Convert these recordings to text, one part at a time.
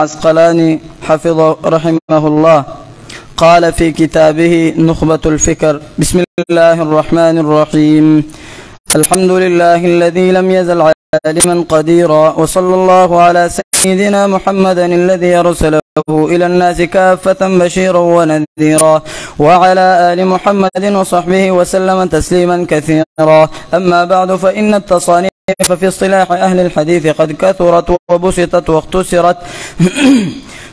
العسقلاني حفظه رحمه الله قال في كتابه نخبة الفكر: بسم الله الرحمن الرحيم. الحمد لله الذي لم يزل عالما قديرا، وصلى الله على سيدنا محمد الذي أرسله إلى الناس كافة بشيرا ونذيرا، وعلى آل محمد وصحبه وسلم تسليما كثيرا. أما بعد، فإن التصانيف في اصطلاح أهل الحديث قد كثرت وبسطت واختصرت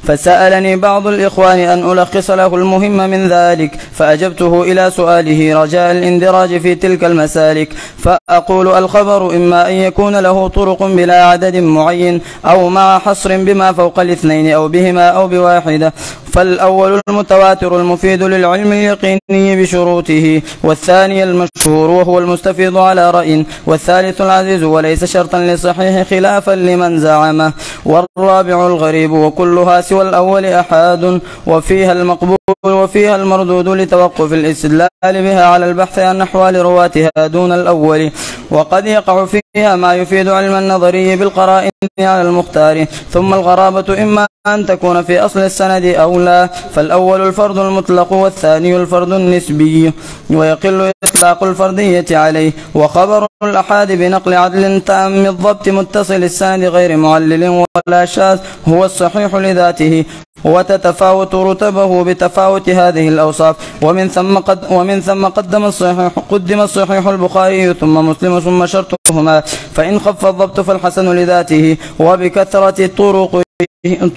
فسألني بعض الإخوان أن ألخص له المهم من ذلك، فأجبته إلى سؤاله رجاء الاندراج في تلك المسالك، فأقول: الخبر إما أن يكون له طرق بلا عدد معين، أو مع حصر بما فوق الاثنين أو بهما أو بواحدة. فالأول المتواتر المفيد للعلم اليقيني بشروطه، والثاني المشهور وهو المستفيض على رأي، والثالث العزيز وليس شرطا للصحيح خلافا لمن زعمه، والرابع الغريب، وكلها سوى الأول أحاد، وفيها المقبول وفيها المردود لتوقف الاستدلال بها على البحث عن أحوال رواتها دون الأول. وقد يقع فيها ما يفيد علم النظري بالقرائن على المختار. ثم الغرابة إما أن تكون في أصل السند أو لا، فالأول الفرد المطلق والثاني الفرد النسبي، ويقل إطلاق الفردية عليه. وخبر الأحاد بنقل عدل تام الضبط متصل السند غير معلل ولا شاذ هو الصحيح لذاته، وتتفاوت رتبه بتفاوت هذه الأوصاف. ومن ثم قدم الصحيح البخاري ثم مسلم ثم شرطهما، فإن خف الضبط فالحسن لذاته وبكثرة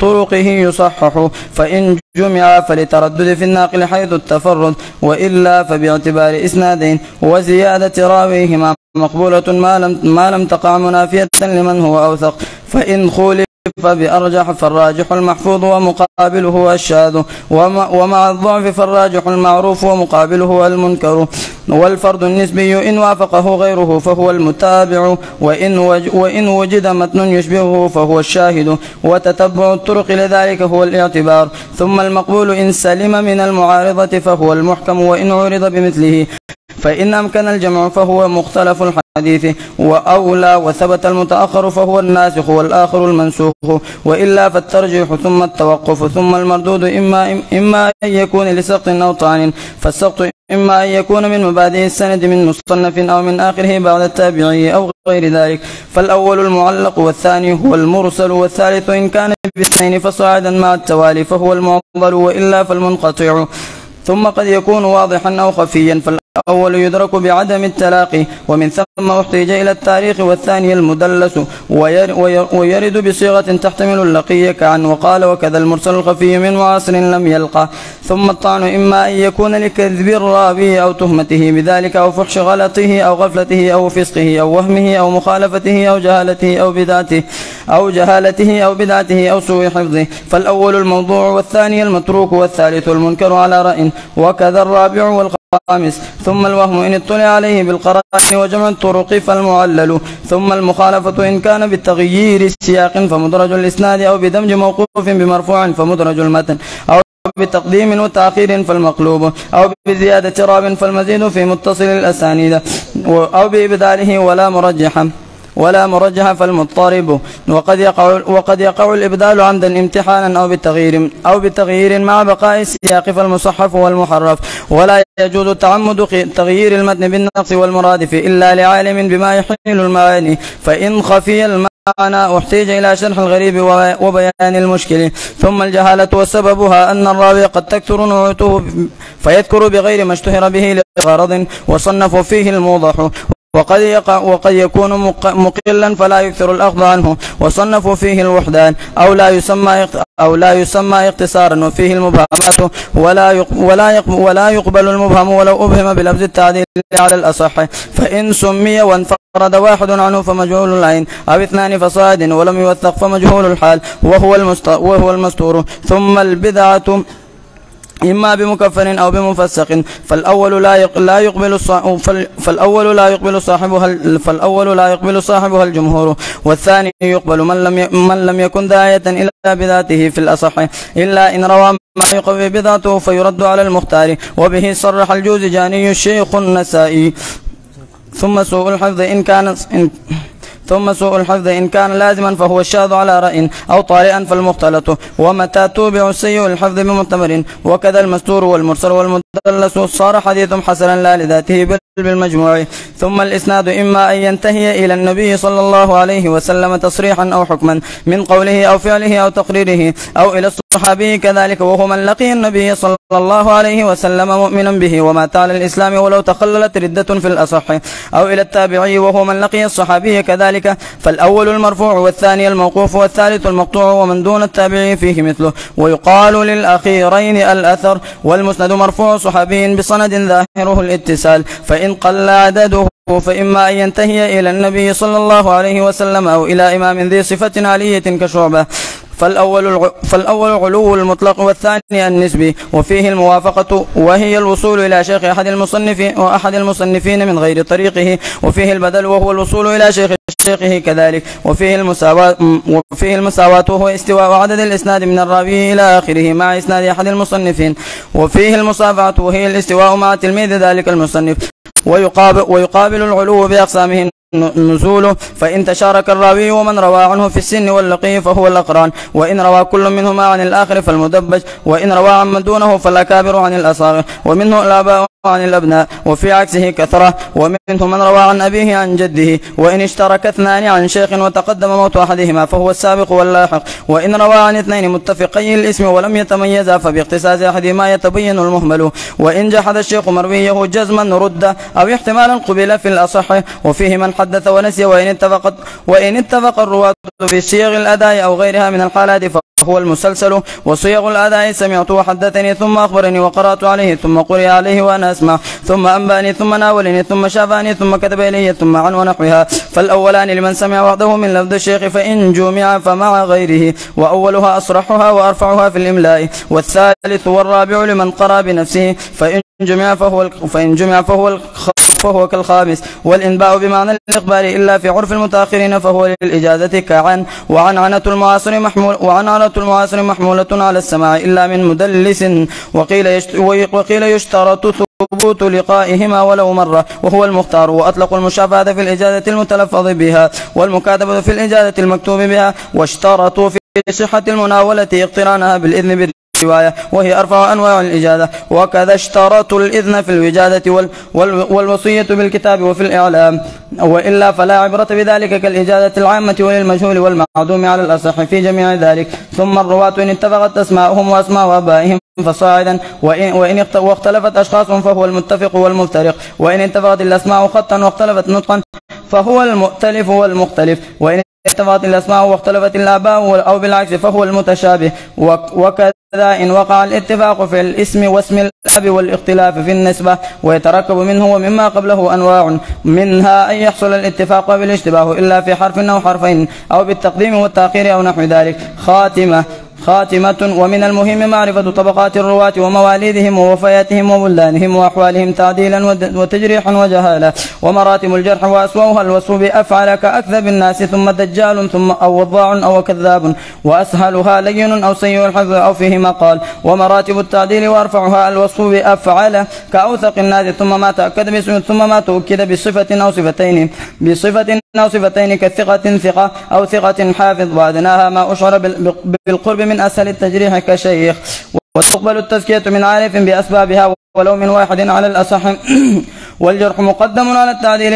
طرقه يصحح، فإن جمع فلتردد في الناقل حيث التفرد، وإلا فباعتبار إسنادين وزيادة راويهما مقبولة ما لم تقع منافية لمن هو أوثق. فإن خولف فبأرجح فالراجح المحفوظ ومقابله الشاذ، ومع الضعف فالراجح المعروف ومقابله المنكر. والفرد النسبي إن وافقه غيره فهو المتابع، وإن وجد متن يشبهه فهو الشاهد، وتتبع الطرق لذلك هو الاعتبار. ثم المقبول إن سلم من المعارضة فهو المحكم، وإن عرض بمثله فإن أمكن الجمع فهو مختلف الحديث وأولى، وثبت المتأخر فهو الناسخ والآخر المنسوخ، وإلا فالترجيح ثم التوقف ثم المردود إما أن يكون لسقط أو طعن، فالسقط إما أن يكون من مبادئ السند من مصنف أو من آخره بعد التابعي أو غير ذلك. فالأول المعلق، والثاني هو المرسل، والثالث إن كان باثنين فصاعدا مع التوالي فهو المعضل، وإلا فالمنقطع. ثم قد يكون واضحا أو خفيا، فالأول يدرك بعدم التلاقي، ومن ثم احتاج إلى التاريخ، والثاني المدلس ويرد بصيغة تحتمل اللقي كعن وقال، وكذا المرسل الخفي من معاصر لم يلقى. ثم الطعن إما أن يكون لكذب الراوي أو تهمته بذلك أو فحش غلطه أو غفلته أو فسقه أو وهمه أو مخالفته أو جهالته أو بدعته أو سوء حفظه، فالأول الموضوع، والثاني المتروك، والثالث المنكر على رأي، وكذا الرابع والخامس. ثم الوهم إن اطلع عليه بالقرائن وجمع الطرق فالمعلل. ثم المخالفة إن كان بالتغيير السياق فمدرج الإسناد، أو بدمج موقوف بمرفوع فمدرج المتن، أو بتقديم وتأخير فالمقلوب، أو بزيادة راب فالمزيد في متصل الأسانيد، أو بإبداله ولا مرجح فالمضطرب. وقد يقع الإبدال عمدا امتحانا أو بتغيير مع بقاء السياق فالمصحف والمحرف. ولا يجوز تعمد تغيير المتن بالنقص والمرادف إلا لعالم بما يحيل المعاني، فإن خفي المعنى احتاج إلى شرح الغريب وبيان المشكل. ثم الجهالة وسببها أن الراوي قد تكثر نعوته فيذكر بغير ما اشتهر به لغرض وصنف فيه الموضح، وقد يكون مقلا فلا يكثر الأخذ عنه وصنفوا فيه الوحدان، أو لا يسمى اختصارا وفيه المبهمات، ولا يقبل المبهم ولو أبهم بلفظ التعديل على الأصح. فإن سمي وانفرد واحد عنه فمجهول العين، أو اثنان فصاعد ولم يوثق فمجهول الحال وهو المستور. ثم البدعة إما بمكفر أو بمفسق، فالأول لا يقبل صاحبها الجمهور، والثاني يقبل من لم يكن داعية إلى بذاته في الأصح، إلا إن روى ما يقوي بذاته فيرد على المختار. وبه صرح الجوزجاني الشيخ النسائي. ثم سوء الحفظ ثم سوء الحفظ إن كان لازما فهو الشاذ على رأي أو طارئا فالمختلط. ومتى توبع السيء الحفظ بمعتبر وكذا المستور والمرسل والمدلس صار حديث حسنا لا لذاته بل بالمجموع. ثم الإسناد إما أن ينتهي إلى النبي صلى الله عليه وسلم تصريحا أو حكما من قوله أو فعله أو تقريره، أو إلى الصحابي كذلك وهو من لقي النبي صلى الله عليه وسلم مؤمنا به ومات على الإسلام ولو تخللت ردة في الأصح، أو إلى التابعي وهو من لقي الصحابي كذلك. فالأول المرفوع والثاني الموقوف والثالث المقطوع ومن دون التابعي فيه مثله. ويقال للأخيرين الأثر. والمسند مرفوع صحابي بسند ظاهره الاتصال، فإن قل عدده فإما أن ينتهي إلى النبي صلى الله عليه وسلم أو إلى إمام ذي صفة عالية كشعبة. فالأول علو المطلق والثاني النسبي، وفيه الموافقة وهي الوصول إلى شيخ أحد المصنفين من غير طريقه، وفيه البدل وهو الوصول إلى شيخه كذلك، وفيه المساواة وهو استواء عدد الإسناد من الراوي إلى آخره مع إسناد أحد المصنفين، وفيه المصافعة وهي الاستواء مع تلميذ ذلك المصنف. ويقابل العلو بأقسامه نزوله، فإن تشارك الراوي ومن روى عنه في السن واللقي فهو الأقران، وإن روى كل منهما عن الآخر فالمدبج، وإن روى عن من دونه فالأكابر عن الأصاغر، ومنه الآباء عن الأبناء، وفي عكسه كثرة، ومنه من روى عن أبيه عن جده. وإن اشترك اثنان عن شيخ وتقدم موت أحدهما فهو السابق واللاحق، وإن روى عن اثنين متفقي الاسم ولم يتميزا فباختصاص أحدهما يتبين المهمل. وإن جحد الشيخ مرويه جزما رد أو احتمالا قبل في الأصح. وفيه من حدث ونسي، وإن اتفق الرواة في صيغ الأداء أو غيرها من الحالات فهو المسلسل. وصيغ الأداء سمعت وحدثني ثم أخبرني وقرأت عليه ثم قرئ عليه وأنا أسمع ثم أنبأني ثم ناولني ثم شافاني ثم كتب إلي ثم عن ونحوها. فالأولان لمن سمع وحده من لفظ الشيخ فإن جمع فمع غيره، وأولها أصرحها وأرفعها في الإملاء، والثالث والرابع لمن قرأ بنفسه فإن جمع فهو كالخامس. والإنباء بمعنى الإخبار إلا في عرف المتأخرين فهو للإجازة كعن. وعنعنة المعاصر محمولة على السماع إلا من مدلس. وقيل يشترط ثبوت لقائهما ولو مرة وهو المختار. وأطلقوا المشافهة في الإجازة المتلفظ بها والمكاتبة في الإجازة المكتوب بها، واشترطوا في صحة المناولة اقترانها بالإذن رواية وهي أرفع أنواع الإجازة. وكذا اشترطوا الإذن في الوجادة والوصية بالكتاب وفي الإعلام، وإلا فلا عبرة بذلك كالإجازة العامة وللمجهول والمعدوم على الأصح في جميع ذلك. ثم الرواة إن اتفقت أسماؤهم وأسماء آبائهم فصاعدا، وإن واختلفت أشخاصهم فهو المتفق والمفترق، وإن اتفقت الأسماء خطا واختلفت نطقا فهو المؤتلف والمختلف، وإن اتفقت الأسماء واختلفت الآباء أو بالعكس فهو المتشابه. وكذا إن وقع الاتفاق في الاسم واسم الأب والاختلاف في النسبة، ويتركب منه ومما قبله أنواع، منها أن يحصل الاتفاق بالاشتباه إلا في حرف أو حرفين أو بالتقديم والتأخير أو نحو ذلك. خاتمة. ومن المهم معرفة طبقات الرواة ومواليدهم ووفياتهم وبلدانهم وأحوالهم تعديلا وتجريحا وجهالا. ومراتب الجرح وأسوأها الوصف بأفعل كأكذب الناس ثم دجال ثم أو وضاع أو كذاب، وأسهلها لين أو سيء الحفظ أو فيه مقال. ومراتب التعديل وأرفعها الوصف بأفعل كأوثق الناس ثم ما تأكد باسم ثم ما تؤكد بصفة أو صفتين كثقة ثقة أو ثقة حافظ، وأدناها ما أشعر بالقرب من أسهل التجريح كشيخ. وتقبل التزكية من عارف بأسبابها ولو من واحد على الأصح. والجرح مقدم على التعديل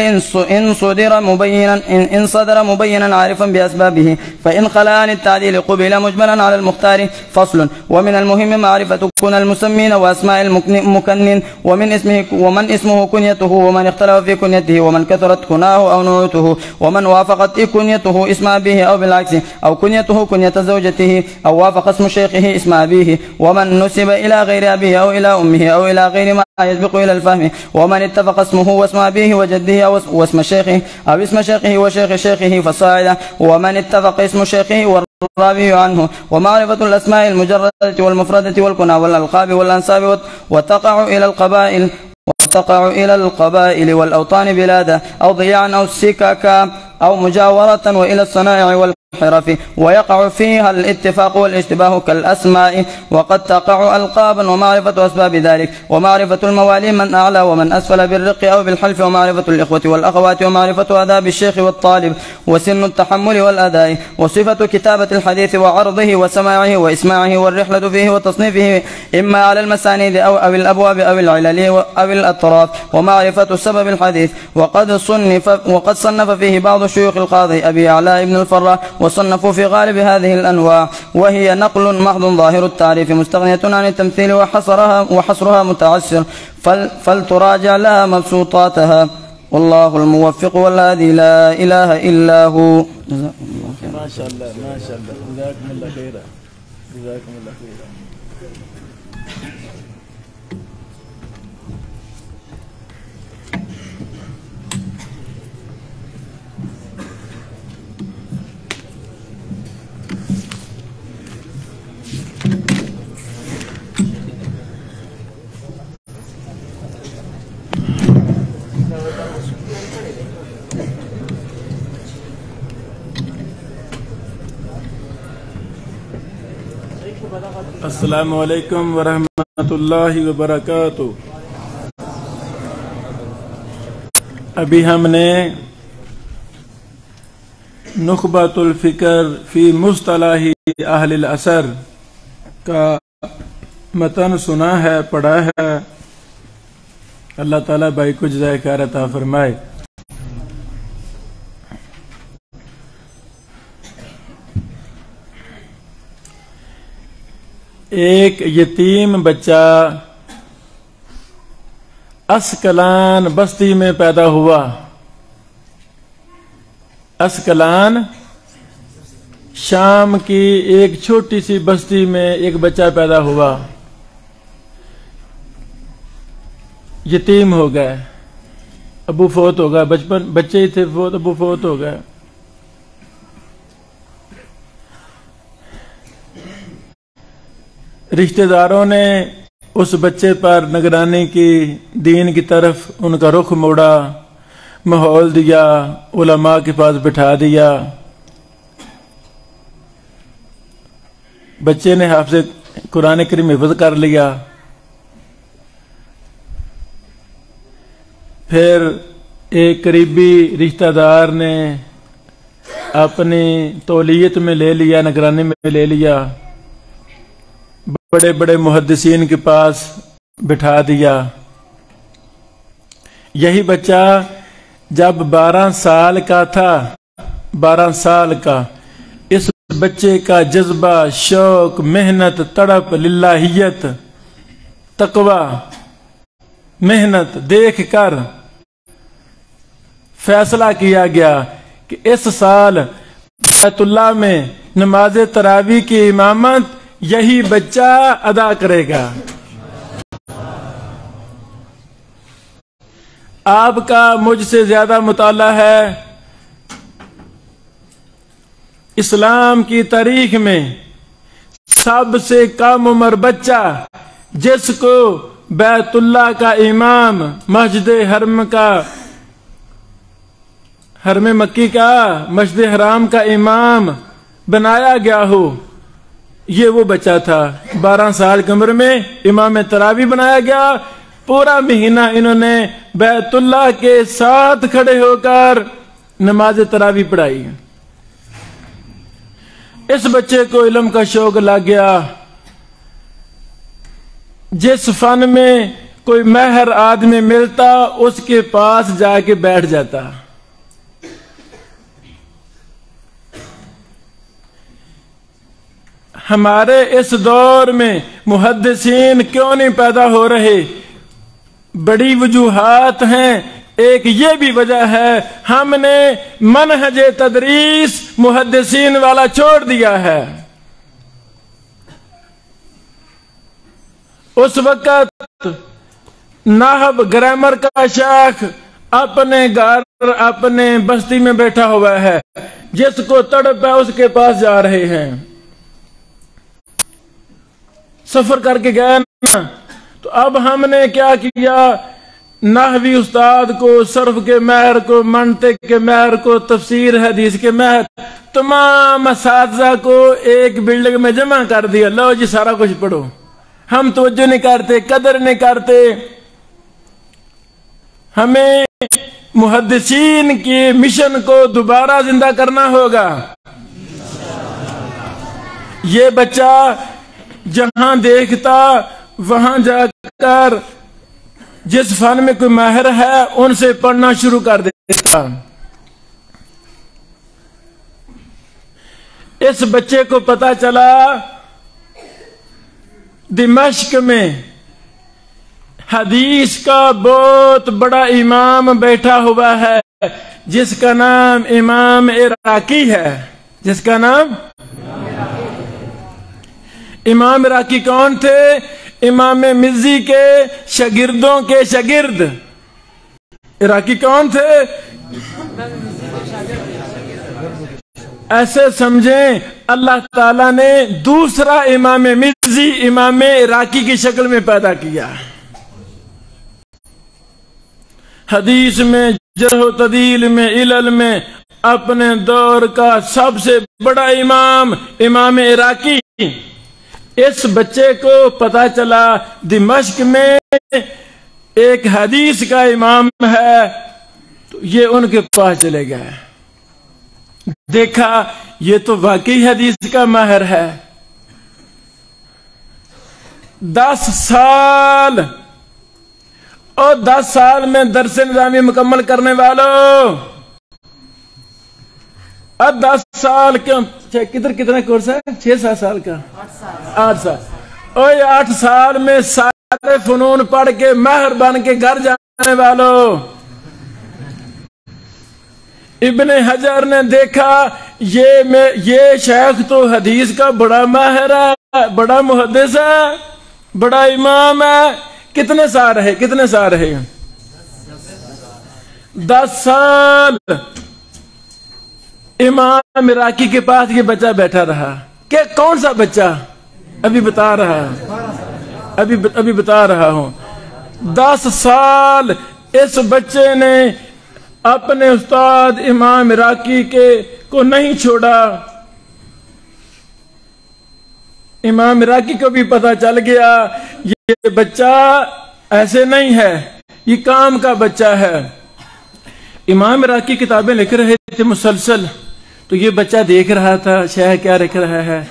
إن صدر مبينا عارفا بأسبابه، فإن خلا عن التعديل قبل مجملا على المختار. فصل. ومن المهم معرفة كن المسمين وأسماء المكنن ومن اسمه كنيته ومن اختلف في كنيته ومن كثرت كناه أو نعوته ومن وافقت كنيته اسم أبيه أو بالعكس أو كنيته كنية زوجته أو وافق اسم شيخه اسم أبيه ومن نسب إلى غير أبيه أو إلى أمه أو إلى غير ما يسبق إلى الفهم ومن اتفق اسمه واسم أبيه وجده أو واسم شيخه أو اسم شيخه وشيخ شيخه فصاعدا ومن اتفق اسم شيخه والرابي عنه. ومعرفة الأسماء المجردة والمفردة والكنى والألقاب والأنساب وتقع إلى القبائل والأوطان بلادا أو ضياعا أو سككا أو مجاورة وإلى الصنائع الحرف، ويقع فيها الاتفاق والاشتباه كالأسماء، وقد تقع ألقابا ومعرفة أسباب ذلك، ومعرفة الموالي من أعلى ومن أسفل بالرق أو بالحلف، ومعرفة الإخوة والأخوات، ومعرفة آداب الشيخ والطالب وسن التحمل والأداء، وصفة كتابة الحديث وعرضه وسماعه وإسماعه والرحلة فيه وتصنيفه إما على المسانيد أو الأبواب أو العلل أو الأطراف، ومعرفة سبب الحديث. وقد صنف فيه بعض الشيوخ القاضي أبي علاء بن الفراء، وصنفوا في غالب هذه الأنواع، وهي نقل محض ظاهر التعريف مستغنية عن التمثيل وحصرها متعسر، فلتراجع لها مبسوطاتها. والله الموفق والهادي لا إله إلا هو. ما شاء الله ما شاء الله، جزاكم الله خيرا، جزاكم الله خيرا. السلام علیکم ورحمۃ اللہ وبرکاتہ۔ ابھی ہم نے نخبۃ الفکر فی مصطلح اہل العصر کا متن سنا ہے، پڑھا ہے۔ اللہ تعالیٰ بھائی کو جزائے خیر عطا فرمائے۔ ایک یتیم بچہ اسکلان بستی میں پیدا ہوا۔ اسکلان شام کی ایک چھوٹی سی بستی میں ایک بچہ پیدا ہوا، یتیم ہو گئے، ابو فوت ہو گئے، بچے ہی تھے فوت، ابو فوت ہو گئے۔ رشتہ داروں نے اس بچے پر نگرانی کی، دین کی طرف ان کا رخ موڑا، ماحول دیا، علماء کے پاس بٹھا دیا۔ بچے نے حافظ قرآن کریم حفظ کر لیا۔ پھر ایک قریبی رشتہ دار نے اپنی تولیت میں لے لیا، نگرانی میں لے لیا، بڑے بڑے محدثین کے پاس بٹھا دیا۔ یہی بچہ جب 12 سال کا تھا، 12 سال کا، اس بچے کا جذبہ، شوق، محنت، تڑپ، للہیت، تقوی، محنت دیکھ کر فیصلہ کیا گیا کہ اس سال بیت اللہ میں نماز تراویح کی امامت یہی بچہ ادا کرے گا۔ آپ کا مجھ سے زیادہ مطالعہ ہے، اسلام کی تاریخ میں سب سے کم عمر بچہ جس کو بیت اللہ کا امام، مسجد حرم مکی کا، مسجد حرام کا امام بنایا گیا ہو، یہ وہ بچہ تھا۔ 12 سال کی عمر میں امام تراویح بنایا گیا۔ پورا مہینہ انہوں نے بیت اللہ کے ساتھ کھڑے ہو کر نماز تراویح پڑھائی۔ اس بچے کو علم کا شوق لگ گیا۔ جس فن میں کوئی ماہر آدمی ملتا اس کے پاس جا کے بیٹھ جاتا۔ ہمارے اس دور میں محدثین کیوں نہیں پیدا ہو رہے؟ بڑی وجوہات ہیں۔ ایک یہ بھی وجہ ہے ہم نے منہج تدریس محدثین والا چھوڑ دیا ہے۔ اس وقت نحو گرامر کا شیخ اپنے گھر، اپنے بستی میں بیٹھا ہوا ہے، جس کو تڑپ ہے اس کے پاس جا رہے ہیں۔ سفر کر کے گئے نا، تو اب ہم نے کیا کیا، نحوی استاد کو، صرف کے ماہر کو، منطق کے ماہر کو، تفسیر حدیث کے ماہر، تمام اساتذہ کو ایک بلڈنگ میں جمع کر دیا، لو جی سارا کچھ پڑھو۔ ہم توجہ نہیں کرتے، قدر نہیں کرتے۔ ہمیں محدثین کی مشن کو دوبارہ زندہ کرنا ہوگا۔ یہ بچہ جہاں دیکھتا وہاں جا کر جس فن میں کوئی ماہر ہے ان سے پڑھنا شروع کر دیتا۔ اس بچے کو پتا چلا دمشق میں حدیث کا بہت بڑا امام بیٹھا ہوا ہے جس کا نام امام عراقی ہے۔ جس کا نام امام عراقی کون تھے؟ امام مزی کے شاگردوں کے شاگرد۔ عراقی کون تھے؟ ایسے سمجھیں اللہ تعالیٰ نے دوسرا امام مزی امام عراقی کی شکل میں پیدا کیا۔ حدیث میں، جرح و تعدیل میں، علل میں اپنے دور کا سب سے بڑا امام امام عراقی۔ اس بچے کو پتا چلا دمشق میں ایک حدیث کا امام ہے، تو یہ ان کے پاس چلے گئے۔ دیکھا یہ تو واقعی حدیث کا ماہر ہے۔ 10 سال اور 10 سال میں درس نظامی مکمل کرنے والوں، اب 10 سال کتنا کورس ہے؟ 6-7 سال کا، 8 سال، اور 8 سال میں سارے فنون پڑھ کے ماہر بن کے گھر جانے والوں۔ ابن حجر نے دیکھا یہ شیخ تو حدیث کا بڑا ماہر ہے، بڑا محدث ہے، بڑا امام ہے۔ کتنے سال رہے؟ 10 سال امام عراقی کے پاس یہ بچہ بیٹھا رہا۔ کہ کون سا بچہ؟ ابھی بتا رہا ہوں۔ 10 سال اس بچے نے اپنے استاد امام عراقی کو نہیں چھوڑا۔ امام عراقی کو بھی پتا چل گیا یہ بچہ ایسے نہیں ہے، یہ کام کا بچہ ہے۔ امام عراقی کتابیں لکھ رہے تھے مسلسل، تو یہ بچہ دیکھ رہا تھا شیخ کیا لکھ رہا ہے،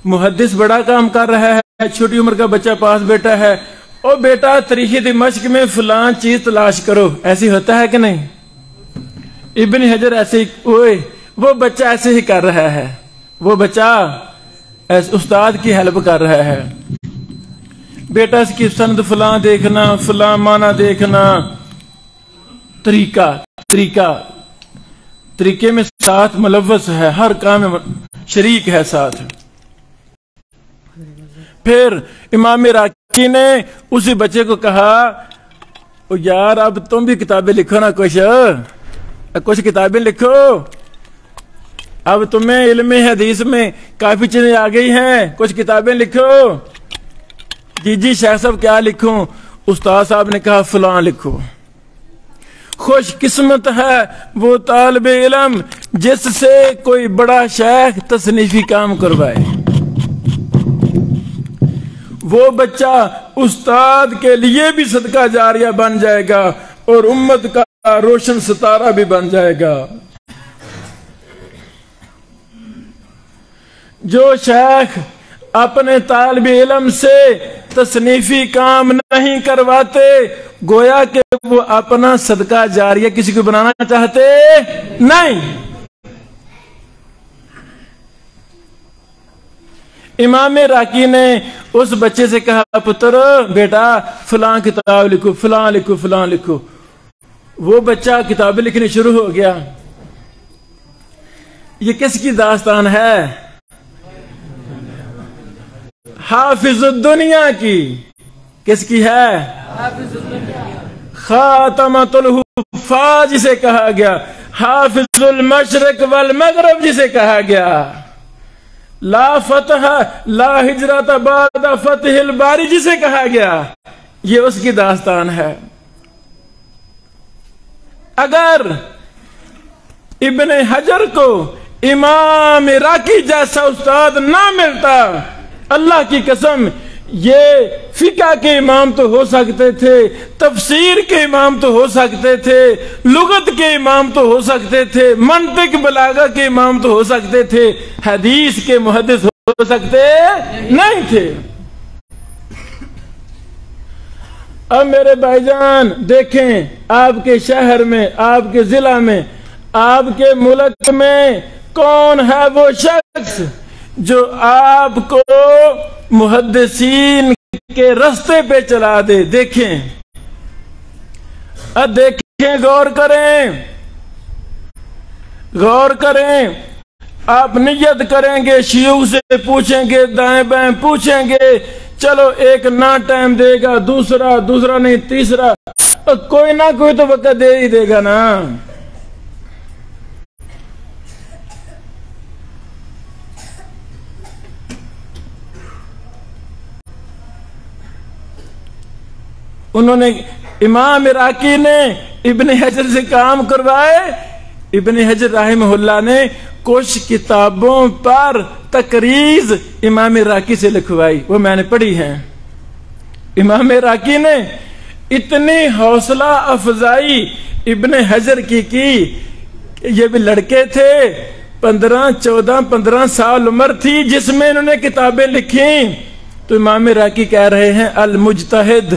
محدث بڑا کام کر رہا ہے، چھوٹی عمر کا بچہ پاس بیٹا ہے۔ او بیٹا تاریخ دمشق میں فلاں چیز تلاش کرو، ایسی ہوتا ہے کہ نہیں؟ ابن حجر ایسے ہی، وہ بچہ ایسے ہی کر رہا ہے، وہ بچہ استاد کی ہیلپ کر رہا ہے۔ بیٹا اس کی سند فلاں دیکھنا، فلاں معنی دیکھنا، طریقے میں ساتھ ملوث ہے، ہر کام میں شریک ہے ساتھ۔ پھر امام عراقی نے اسی بچے کو کہا یار اب تم بھی کتابیں لکھو نا، کچھ کتابیں لکھو، اب تمہیں علم حدیث میں کافی چیزیں آ گئی ہیں، کچھ کتابیں لکھو۔ جی شیخ صاحب کیا لکھوں؟ استاد صاحب نے کہا فلاں لکھو۔ خوش قسمت ہے وہ طالب علم جس سے کوئی بڑا شیخ تصنیفی کام کروائے۔ وہ بچہ استاد کے لیے بھی صدقہ جاریہ بن جائے گا اور امت کا روشن ستارہ بھی بن جائے گا۔ جو شیخ اپنے طالب علم سے تصنیفی کام نہیں کرواتے، گویا کہ وہ اپنا صدقہ جاریہ کسی کو بنانا چاہتے نہیں۔ امام عراقی نے اس بچے سے کہا پتر بیٹا فلاں کتاب لکھو، فلاں لکھو، فلاں لکھو۔ وہ بچہ کتابیں لکھنی شروع ہو گیا۔ یہ کس کی داستان ہے؟ حافظ الدنیا کی۔ کس کی ہے؟ خاتمۃ الحفاظ جسے کہا گیا، حافظ المشرق والمغرب جسے کہا گیا، لا فتح لا ہجرت بعد فتح الباری جسے کہا گیا، یہ اس کی داستان ہے۔ اگر ابن حجر کو امام عراقی جیسا استاد نہ ملتا، اللہ کی قسم یہ فقہ کے امام تو ہو سکتے تھے، تفسیر کے امام تو ہو سکتے تھے، لغت کے امام تو ہو سکتے تھے، منطق بلاغہ کے امام تو ہو سکتے تھے، حدیث کے محدث ہو سکتے نہیں تھے۔ اب میرے بھائی جان دیکھیں، آپ کے شہر میں، آپ کے ضلع میں، آپ کے ملک میں کون ہے وہ شخص جو آپ کو محدثین کے رستے پہ چلا دے؟ دیکھیں، اب دیکھیں، غور کریں، غور کریں۔ آپ نیت کریں گے، شیوخ سے پوچھیں گے، دائیں بائیں پوچھیں گے، چلو ایک نہ ٹائم دے گا، دوسرا نہیں تیسرا، کوئی نہ کوئی تو وقت دے ہی دے گا نا۔ انہوں نے امام عراقی نے ابن حجر سے کام کروائے۔ ابن حجر رحمہ اللہ نے کچھ کتابوں پر تقریض امام عراقی سے لکھوائی، وہ میں نے پڑھی ہیں۔ امام عراقی نے اتنی حوصلہ افزائی ابن حجر کی یہ بھی لڑکے تھے، 15 سال عمر تھی جس میں انہوں نے کتابیں لکھی، تو امام عراقی کہہ رہے ہیں المجتہد،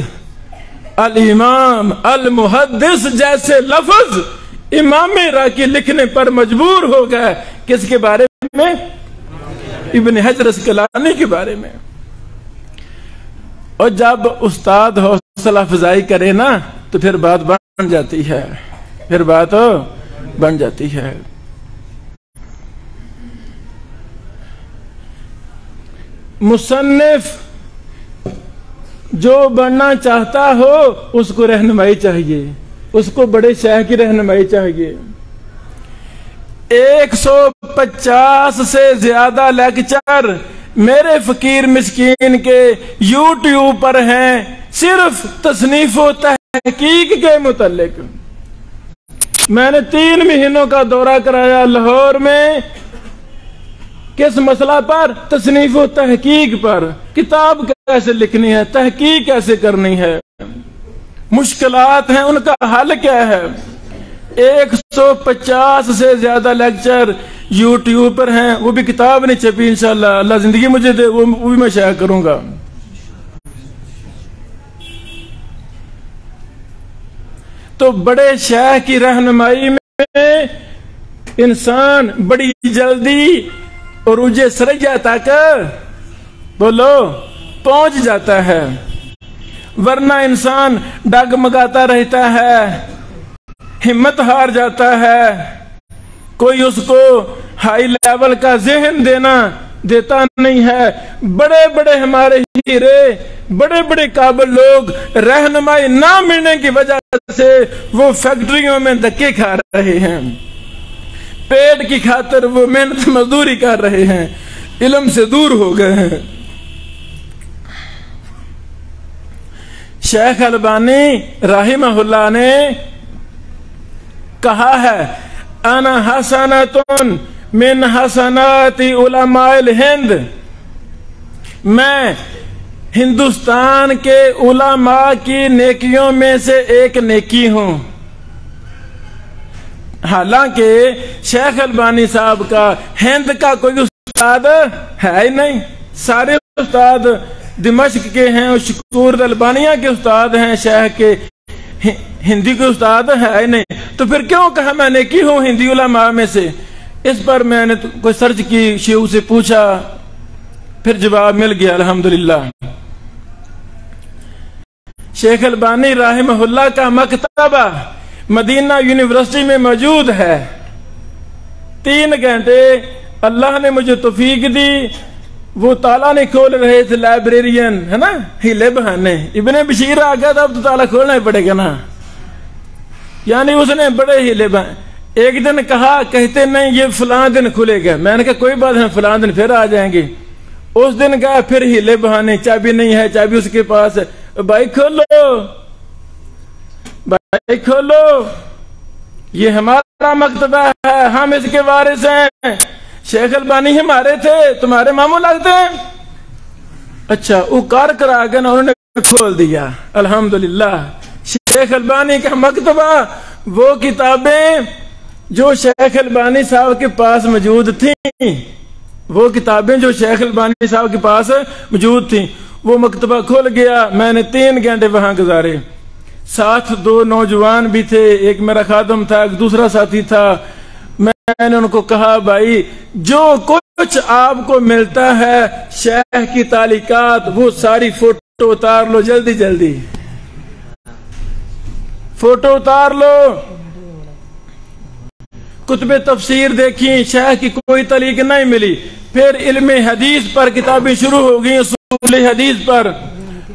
الامام، المحدث جیسے لفظ امام عراقی لکھنے پر مجبور ہو گئے۔ کس کے بارے میں؟ ابن حجر اسقلانی کے بارے میں۔ اور جب استاد حوصلہ افزائی کرے نا تو پھر بات بن جاتی ہے، پھر بات بن جاتی ہے۔ مصنف جو بننا چاہتا ہو اس کو رہنمائی چاہیے، اس کو بڑے شیخ کی رہنمائی چاہیے۔ 150 سے زیادہ لیکچر میرے فقیر مسکین کے یوٹیوب پر ہیں، صرف تصنیف و تحقیق کے متعلق۔ میں نے 3 مہینوں کا دورہ کرایا لاہور میں، کس مسئلہ پر؟ تصنیف و تحقیق پر، کتاب کیسے لکھنی ہے، تحقیق کیسے کرنی ہے، مشکلات ہیں، ان کا حل کیا ہے۔ 150 سے زیادہ لیکچر یوٹیوب پر ہیں، وہ بھی کتاب نہیں چھپی، انشاءاللہ اللہ زندگی مجھے دے وہ بھی میں شائع کروں گا۔ تو بڑے شیخ کی رہنمائی میں انسان بڑی جلدی عروج ثریا تک بولو پہنچ جاتا ہے، ورنہ انسان ڈگمگاتا رہتا ہے، ہمت ہار جاتا ہے، کوئی اس کو ہائی لیول کا ذہن دیتا نہیں ہے۔ بڑے بڑے ہمارے ہیرے، بڑے بڑے قابل لوگ رہنمائی نہ ملنے کی وجہ سے وہ فیکٹریوں میں دھکے کھا رہے ہیں، پیٹ کی خاطر وہ محنت مزدوری کر رہے ہیں، علم سے دور ہو گئے ہیں۔ شیخ البانی رحمہ اللہ نے کہا ہے انا حسنۃ من حسنات علماء الہند، میں ہندوستان کے علماء کی نیکیوں میں سے ایک نیکی ہوں۔ حالانکہ شیخ البانی صاحب کا ہند کا کوئی استاد ہے ہی نہیں، سارے استاد دمشق کے ہیں، اور شکور البانیہ کے استاد ہیں، شیخ کے ہندی کے استاد ہے ہی نہیں، تو پھر کیوں کہا میں نیکی ہوں ہندی علماء میں سے؟ اس پر میں نے کوئی سرچ کی، شیخ سے پوچھا، پھر جواب مل گیا الحمدللہ۔ شیخ البانی رحمہ اللہ کا مکتبہ مدینہ یونیورسٹی میں موجود ہے۔ 3 گھنٹے اللہ نے مجھے توفیق دی، وہ تالا نہیں کھول رہے تھے، لائبریرین ہے نا، ہیلے بہانے، ابن بشیر آ گیا تھا، اب تو تالا کھولنا ہی پڑے گا نا، یعنی اس نے بڑے ہیلے بہانے۔ ایک دن کہا، کہتے نہیں یہ فلاں دن کھلے گا، میں نے کہا کوئی بات نہیں، فلاں دن پھر آ جائیں گے۔ اس دن گیا، پھر ہیلے بہانے، چابی نہیں ہے، چابی اس کے پاس ہے، بھائی کھولو، بھائی کھولو، یہ ہمارا مکتبہ ہے، ہم اس کے وارث ہیں، شیخ البانی ہمارے تھے، تمہارے ماموں لگتے ہیں؟ اچھا وہ کار کرا گیا نا، انہوں نے کھول دیا۔ الحمدللہ شیخ البانی کا مکتبہ، وہ کتابیں جو شیخ البانی صاحب کے پاس موجود تھیں، وہ کتابیں جو شیخ البانی صاحب کے پاس موجود تھیں، وہ مکتبہ کھل گیا۔ میں نے 3 گھنٹے وہاں گزارے، ساتھ 2 نوجوان بھی تھے، ایک میرا خادم تھا، ایک دوسرا ساتھی تھا۔ میں نے ان کو کہا بھائی جو کچھ آپ کو ملتا ہے شیخ کی تعلیقات، وہ ساری فوٹو اتار لو، جلدی جلدی فوٹو اتار لو۔ کتب تفسیر دیکھی، شیخ کی کوئی تعلیق نہیں ملی۔ پھر علم حدیث پر کتابیں شروع ہو گئی، اصول حدیث پر،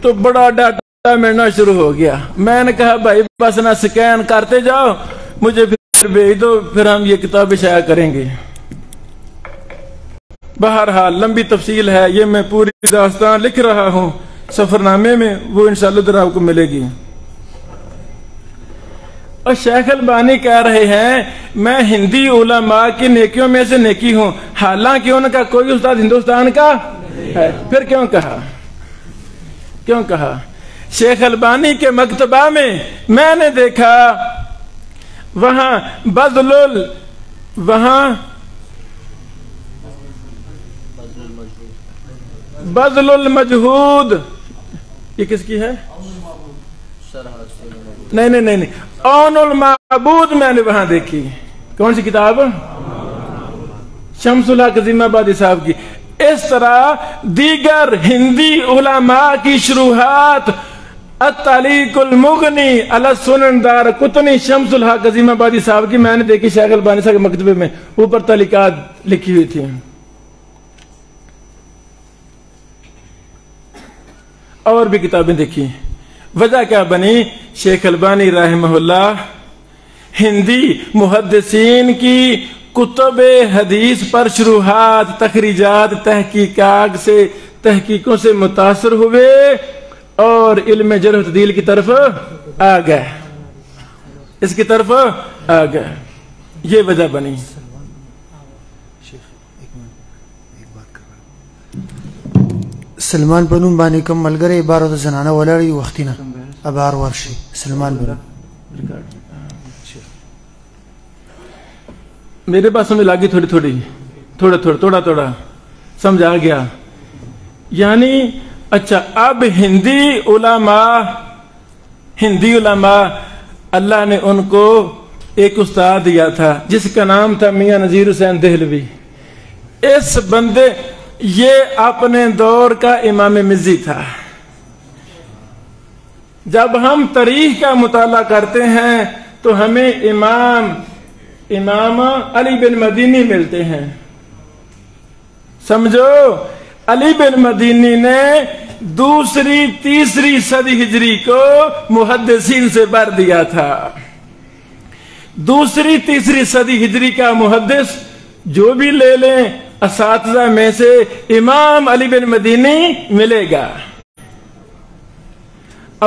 تو بڑا ڈاٹا ملنا شروع ہو گیا۔ میں نے کہا بھائی بس نہ سکین کرتے جاؤ، مجھے پھر بھیج دو، پھر ہم یہ کتابیں شائع کریں گے۔ بہرحال لمبی تفصیل ہے، یہ میں پوری داستان لکھ رہا ہوں سفر نامے میں، وہ انشاءاللہ در آپ کو ملے گی۔ اور شیخ البانی کہہ رہے ہیں میں ہندی علماء کی نیکیوں میں سے نیکی ہوں، حالانکہ ان کا کوئی استاد ہندوستان کا ہے۔ پھر کیوں کہا؟ شیخ البانی کے مکتبہ میں نے دیکھا وہاں بذل المجہود، یہ کس کی ہے؟ نہیں، اون المعبود میں نے وہاں دیکھی۔ کون سی کتاب؟ شمس الحق عظیم آبادی صاحب کی۔ اس طرح دیگر ہندی علماء کی شروحات، التعلیق المغنی علی السنن دارقطنی، شمس الحق عظیم آبادی صاحب کی میں نے دیکھی شیخ البانی صاحب کے مکتبے میں، اوپر تعلیقات لکھی ہوئی تھی۔ اور بھی کتابیں دیکھی۔ وجہ کیا بنی؟ شیخ البانی رحمہ اللہ ہندی محدثین کی کتب حدیث پر شروحات، تخریجات، تحقیقوں سے متاثر ہوئے اور علم جرح و تعدیل کی طرف آ گئے، اس کی طرف آ گئے، یہ وجہ بنی۔ سلمان بنون بانی کم ملګری عبارت زنانه ولاړی وختینه ابار ورشي سلمان بنون میرے پاس سمجھ لگی تھوڑا سمجھ آ گیا۔ یعنی اچھا اب ہندی علماء اللہ نے ان کو ایک استاد دیا تھا جس کا نام تھا میاں نذیر حسین دہلوی۔ اس بندے یہ اپنے دور کا امام مزی تھا۔ جب ہم تاریخ کا مطالعہ کرتے ہیں تو ہمیں امام علی بن مدینی ملتے ہیں۔ سمجھو علی بن مدینی نے 2ری 3ری صدی ہجری کو محدثین سے بھر دیا تھا۔ 2ری 3ری صدی ہجری کا محدث جو بھی لے لیں اساتذہ میں سے امام علی بن مدینی ملے گا۔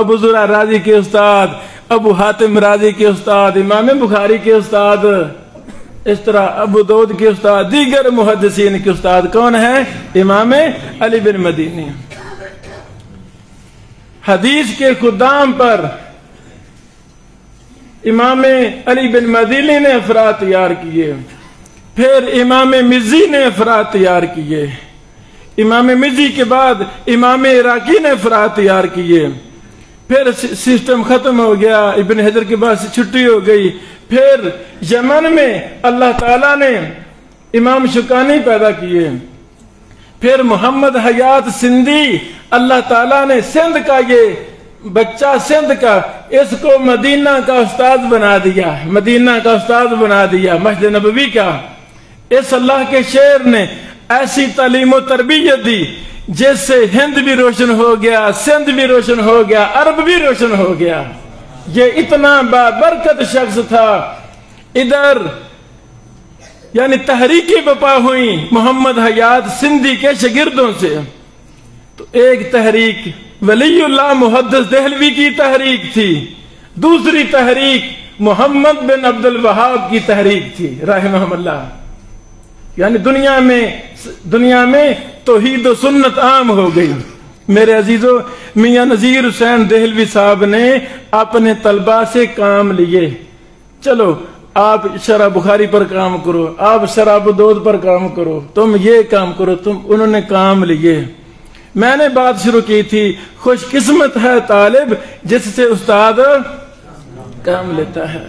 ابو زرع رازی کے استاد، ابو حاتم رازی کے استاد، امام بخاری کے استاد، اس طرح ابو داؤد کے استاد، دیگر محدثین کے استاد کون ہیں؟ امام علی بن مدینی۔ حدیث کے خدام پر امام علی بن مدینی نے افراد تیار کیے، پھر امام مزی نے افراد تیار کیے، امام مزی کے بعد امام عراقی نے افراد تیار کیے، پھر سسٹم ختم ہو گیا، ابن حجر کے بعد چھٹی ہو گئی، پھر یمن میں اللہ تعالیٰ نے امام شکانی پیدا کیے، پھر محمد حیات سندھی اللہ تعالیٰ نے سندھ کا یہ بچہ سندھ کا اس کو مدینہ کا استاد بنا دیا، مدینہ کا استاد بنا دیا مسجد نبوی کا۔ اس اللہ کے شیر نے ایسی تعلیم و تربیت دی جس سے ہند بھی روشن ہو گیا، سندھ بھی روشن ہو گیا، عرب بھی روشن ہو گیا۔ یہ اتنا بابرکت شخص تھا۔ ادھر یعنی تحریکی بپا ہوئی محمد حیات سندھی کے شاگردوں سے، تو ایک تحریک ولی اللہ محدث دہلوی کی تحریک تھی، دوسری تحریک محمد بن عبد الوہاب کی تحریک تھی رحمہ اللہ. یعنی دنیا میں توحید و سنت عام ہو گئی. میرے عزیزو، میاں نذیر حسین دہلوی صاحب نے اپنے طلباء سے کام لیے. چلو آپ شرح بخاری پر کام کرو، آپ شرح ابو داؤد پر کام کرو، تم یہ کام کرو، انہوں نے کام لیے. میں نے بات شروع کی تھی، خوش قسمت ہے طالب جس سے استاد کام لیتا ہے.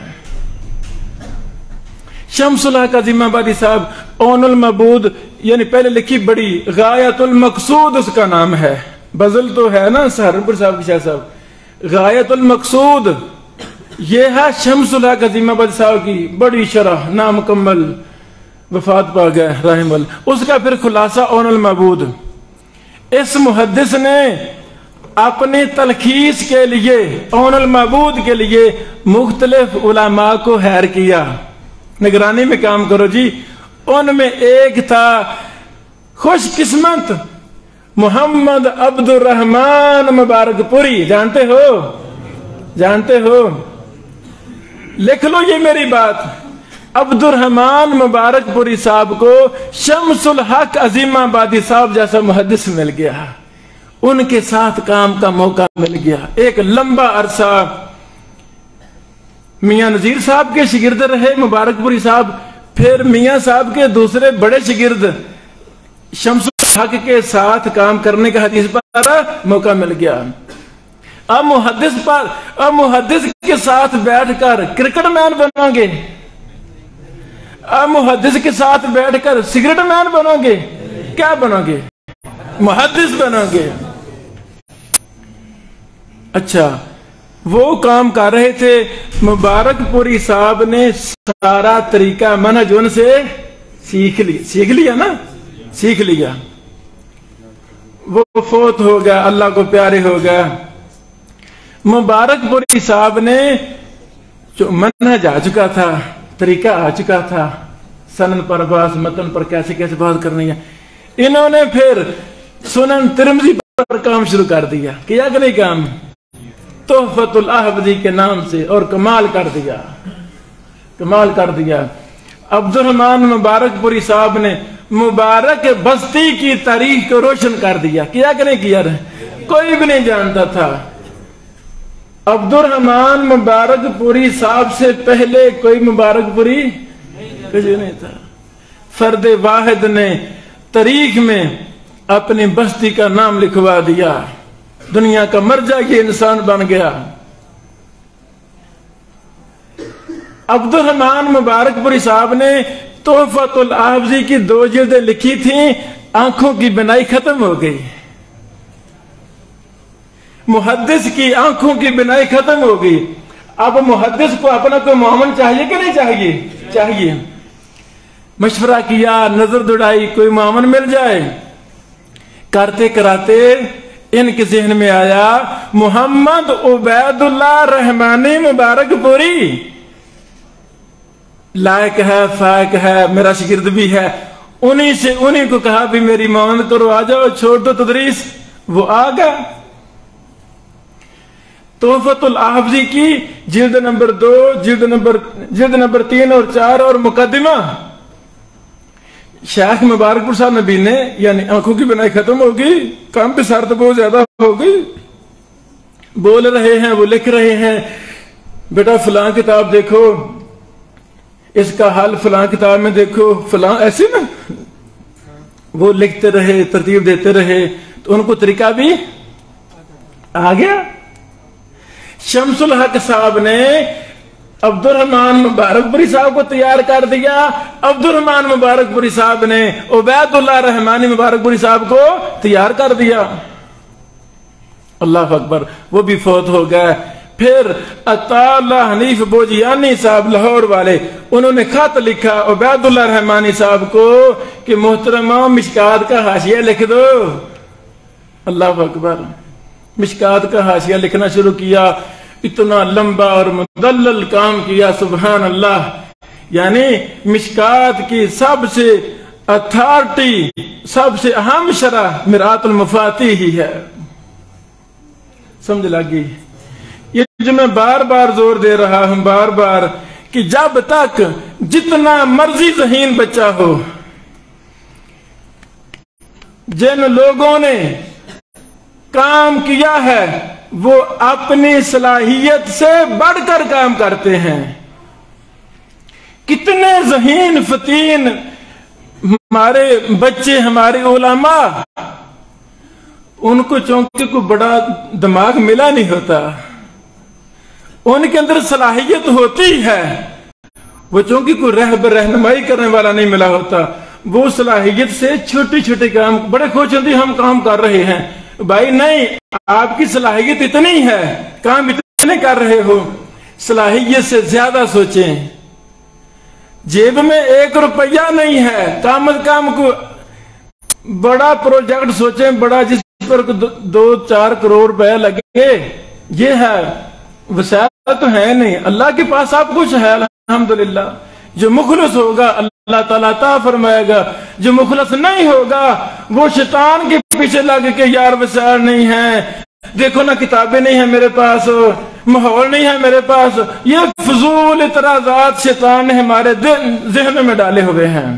شمس الحق عظیم آبادی صاحب اون المعبود، یعنی پہلے لکھی بڑی، غایت المقصود اس کا نام ہے. بزل تو ہے نا سہارنپور صاحب کی شاہ صاحب. غایت المقصود یہ ہے شمس الحق عظیم آبادی صاحب کی بڑی شرح، نامکمل، وفات پا گئے رحم اللہ. اس کا پھر خلاصہ اون المعبود. اس محدث نے اپنی تلخیص کے لیے، اون المعبود کے لیے مختلف علماء کو ہائر کیا. نگرانی میں کام کرو جی. ان میں ایک تھا خوش قسمت محمد عبد الرحمن مبارک پوری. جانتے ہو؟ لکھ لو یہ میری بات. عبد الرحمن مبارک پوری صاحب کو شمس الحق عظیم آبادی صاحب جیسا محدث مل گیا. ان کے ساتھ کام کا موقع مل گیا. ایک لمبا عرصہ میاں نذیر صاحب کے شاگرد رہے مبارک پوری صاحب. پھر میاں صاحب کے دوسرے بڑے شاگرد شمس الحق کے ساتھ کام کرنے کا حدیث پر موقع مل گیا. اب محدث کے ساتھ بیٹھ کر کرکٹ مین بنو گے؟ اب محدث کے ساتھ بیٹھ کر سگریٹ مین بنو گے؟ کیا بنو گے؟ محدث بنو گے. اچھا، وہ کام کر رہے تھے. مبارک پوری صاحب نے سارا طریقہ منہج ان سے سیکھ لیا. وہ فوت ہو گیا، اللہ کو پیارے ہو گیا. مبارک پوری صاحب نے جو منہج آ چکا تھا، طریقہ آ چکا تھا، سنن پر باس متن پر کیسے کیسے بات کرنی ہے، انہوں نے پھر سنن ترمذی پر کام شروع کر دیا. کیا کہ نہیں کام؟ تحفۃ الاحوذی کے نام سے، اور کمال کر دیا. عبد الرحمن مبارک پوری صاحب نے مبارک بستی کی تاریخ کو روشن کر دیا. کیا کہ نہیں کیا؟ کوئی بھی نہیں جانتا تھا. عبد الرحمن مبارک پوری صاحب سے پہلے کوئی مبارک پوری نہیں تھا. فرد واحد نے تاریخ میں اپنی بستی کا نام لکھوا دیا. دنیا کا مرجع یہ انسان بن گیا. عبد الرحمن مبارک پوری صاحب نے تحفۃ الاحوذی کی 2 جلدیں لکھی تھیں. آنکھوں کی بینائی ختم ہو گئی. محدث کی آنکھوں کی بینائی ختم ہو گئی. اب محدث کو اپنا کوئی معاون چاہیے کہ نہیں چاہیے. مشورہ کیا، نظر دوڑائی، کوئی معاون مل جائے. کرتے کراتے ان کے ذہن میں آیا محمد عبید اللہ رحمانی مبارک پوری لائق ہے، فائق ہے، میرا شاگرد بھی ہے. انہی کو کہا بھی میری معاونت کرو، آ جاؤ، چھوڑ دو تدریس. وہ آ گیا. تحفۃ الاحوذی کی جلد نمبر 2، جلد نمبر 3 اور 4 اور مقدمہ. شیخ مبارک پور صاحب نبی نے، یعنی آنکھوں کی بینائی ختم ہو گئی، کام پہ سارت بہت زیادہ ہو گئی. بول رہے ہیں، وہ لکھ رہے ہیں، بیٹا فلاں کتاب دیکھو، اس کا حل فلاں کتاب میں دیکھو، فلاں ایسے نا. وہ لکھتے رہے، ترتیب دیتے رہے، تو ان کو طریقہ بھی آ گیا. شمس الحق صاحب نے عبد الرحمن مبارک پوری صاحب کو تیار کر دیا. عبد الرحمن مبارک پوری صاحب نے عبید اللہ رحمانی مبارک پوری صاحب کو تیار کر دیا. اللہ اکبر. وہ بھی فوت ہو گئے. پھر عطا اللہ حنیف بوجیانی صاحب لاہور والے، انہوں نے خط لکھا عبید اللہ رحمانی صاحب کو کہ محترمہ مشکات کا حاشیہ لکھ دو. اللہ اکبر. مشکات کا حاشیہ لکھنا شروع کیا. اتنا لمبا اور مدلل کام کیا، سبحان اللہ. یعنی مشکات کی سب سے اتھارٹی، سب سے اہم شرح مرآت المفاتیح ہی ہے. سمجھ لگی؟ یہ جو میں بار بار زور دے رہا ہوں بار بار کہ جب تک جتنا مرضی ذہین بچہ ہو، جن لوگوں نے کام کیا ہے وہ اپنی صلاحیت سے بڑھ کر کام کرتے ہیں. کتنے ذہین فتین ہمارے بچے، ہمارے علماء، ان کو چونکہ کوئی بڑا دماغ ملا نہیں ہوتا، ان کے اندر صلاحیت ہوتی ہے، وہ چونکہ کوئی رہنمائی کرنے والا نہیں ملا ہوتا، وہ صلاحیت سے چھوٹے چھوٹے کام بڑے خوش ہوتے ہم کام کر رہے ہیں. بھائی نہیں، آپ کی صلاحیت اتنی ہے، کام اتنے کر رہے ہو، صلاحیت سے زیادہ سوچیں. جیب میں 1 روپیہ نہیں ہے، کم از کم کو بڑا پروجیکٹ سوچیں، بڑا جس پر 2-4 کروڑ روپے لگے. یہ ہے وسائل تو ہے نہیں، اللہ کے پاس سب کچھ ہے الحمدللہ. جو مخلص ہوگا اللہ تعالیٰ عطا فرمائے گا، جو مخلص نہیں ہوگا وہ شیطان کے پیچھے لگ کے یار وسائل نہیں ہیں، دیکھو نا کتابیں نہیں ہیں میرے پاس، ماحول نہیں ہے میرے پاس. یہ فضول اعتراضات شیطان نے ہمارے ذہن میں ڈالے ہوئے ہیں.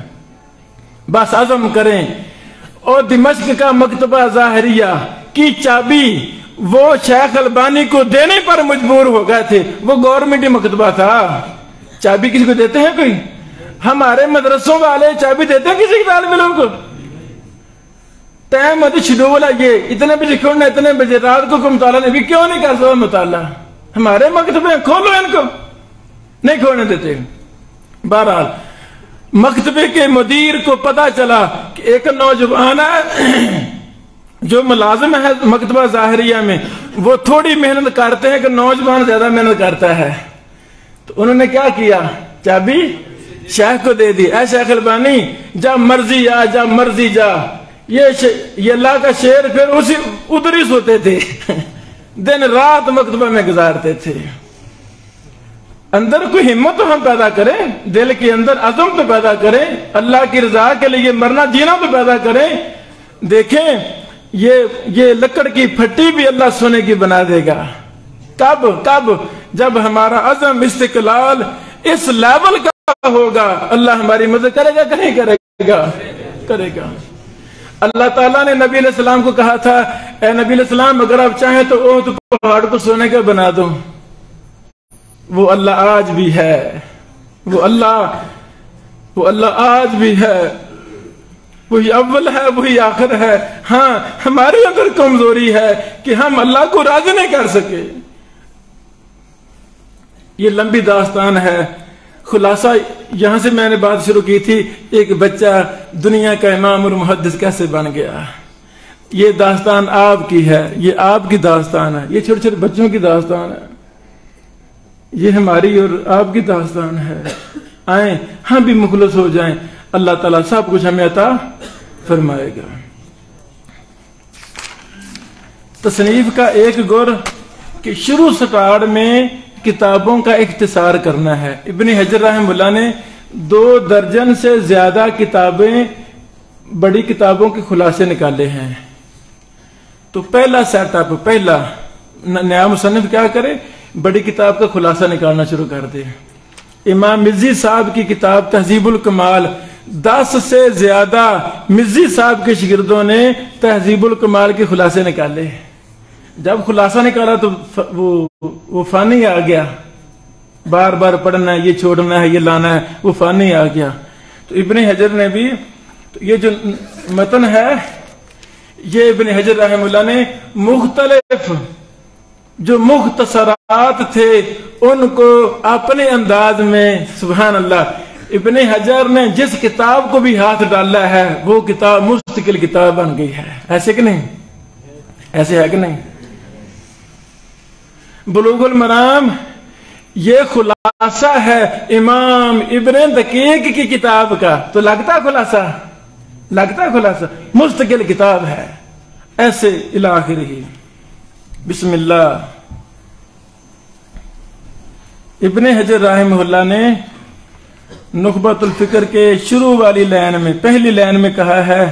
بس عزم کریں. اور دمشق کا مکتبہ ظاہریہ کی چابی وہ شیخ البانی کو دینے پر مجبور ہو گئے تھے. وہ گورنمنٹ مکتبہ تھا، چابی کسی کو دیتے ہیں کوئی؟ ہمارے مدرسوں والے چابی دیتے ہیں کسی طالب علم کو؟ ٹائم شیڈول ہے، یہ اتنے بجے کھولنا، اتنے بجے رات کو مطالعہ نہیں، کیوں نہیں کر سکتا مطالعہ؟ ہمارے مکتبے کھولو، ان کو نہیں کھولنے دیتے. بہرحال مکتبے کے مدیر کو پتا چلا کہ ایک نوجوان ہے جو ملازم ہے مکتبہ ظاہریہ میں، وہ تھوڑی محنت کرتے ہیں کہ نوجوان زیادہ محنت کرتا ہے. تو انہوں نے کیا کیا؟ چابی شیخ کو دے دی. اے شیخ البانی، جب مرضی آ، جب مرضی جا. یہ اللہ کا شعر پھر ادھر ہی سوتے تھے، دن رات مکتبہ میں گزارتے تھے. اندر کوئی ہمت تو ہم پیدا کریں، دل کے اندر عزم تو پیدا کریں، اللہ کی رضا کے لیے مرنا جینا تو پیدا کریں. دیکھیں یہ لکڑ کی پھٹی بھی اللہ سونے کی بنا دے گا. کب جب ہمارا عزم استقلال اس لیول کا ہوگا. اللہ ہماری مدد کرے گا کہ نہیں کرے گا؟ کرے گا. اللہ تعالیٰ نے نبی علیہ السلام کو کہا تھا، اے نبی علیہ السلام اگر آپ چاہیں تو احد پہاڑ کو سونے کا بنا دو. وہ اللہ آج بھی ہے، وہ اللہ آج بھی ہے، وہی اول ہے، وہی آخر ہے. ہاں ہمارے اندر کمزوری ہے کہ ہم اللہ کو راضی نہیں کر سکے. یہ لمبی داستان ہے. خلاصہ یہاں سے میں نے بات شروع کی تھی، ایک بچہ دنیا کا امام اور محدث کیسے بن گیا. یہ داستان آپ کی ہے، یہ آپ کی داستان ہے، یہ چھوٹے چھوٹے بچوں کی داستان ہے، یہ ہماری اور آپ کی داستان ہے. آئیں ہم بھی مخلص ہو جائیں، اللہ تعالیٰ سب کچھ ہمیں عطا فرمائے گا. تصنیف کا ایک گر کہ شروع سٹارٹ میں کتابوں کا اختصار کرنا ہے. ابن حجر رحمہ اللہ نے 2 درجن سے زیادہ کتابیں، بڑی کتابوں کے خلاصے نکالے ہیں. تو پہلا سیٹ اپ، پہلا نیا مصنف کیا کرے؟ بڑی کتاب کا خلاصہ نکالنا شروع کر دے. امام مزی صاحب کی کتاب تہذیب الکمال، 10 سے زیادہ مزی صاحب کے شاگردوں نے تہذیب الکمال کے خلاصے نکالے. جب خلاصہ نکالا تو وہ فانی آ گیا، بار بار پڑھنا ہے، یہ چھوڑنا ہے، یہ لانا ہے، وہ فانی آ گیا. تو ابن حجر نے بھی یہ جو متن ہے، یہ ابن حجر رحمہ اللہ نے مختلف جو مختصرات تھے ان کو اپنے انداز میں، سبحان اللہ، ابن حجر نے جس کتاب کو بھی ہاتھ ڈالا ہے وہ کتاب مستقل کتاب بن گئی ہے. ایسے کہ نہیں؟ ایسے ہے کہ نہیں؟ بلوغ المرام یہ خلاصہ ہے امام ابن دقیق کی کتاب کا. تو لگتا خلاصہ مستقل کتاب ہے. ایسے الاخر ہی. بسم اللہ. ابن حجر رحمہ اللہ نے نخبۃ الفکر کے شروع والی لائن میں، پہلی لائن میں کہا ہے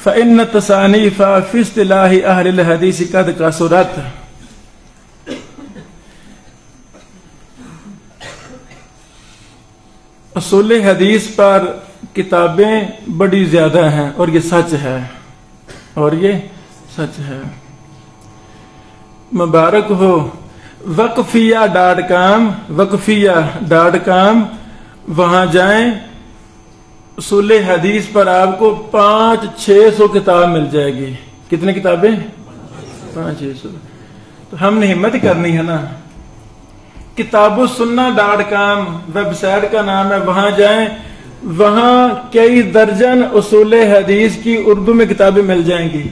فَإِنَّ التَّصَانِيفَ فِي اصْطِلَاحِ أَهْلِ الْحَدِيثِ قَدْ كَثُرَتْ. اصول حدیث پر کتابیں بڑی زیادہ ہیں اور یہ سچ ہے، اور یہ سچ ہے۔ مبارک ہو وقفیہ.com، وقفیہ.com، وہاں جائیں، اصول حدیث پر آپ کو 500-600 کتاب مل جائے گی۔ کتنے کتابیں؟ 500-600۔ تو ہم نے ہمت کرنی ہے نا۔ کتابالسنہ.com ویب سائٹ کا نام ہے، وہاں جائیں، وہاں کئی درجن اصول حدیث کی اردو میں کتابیں مل جائیں گی۔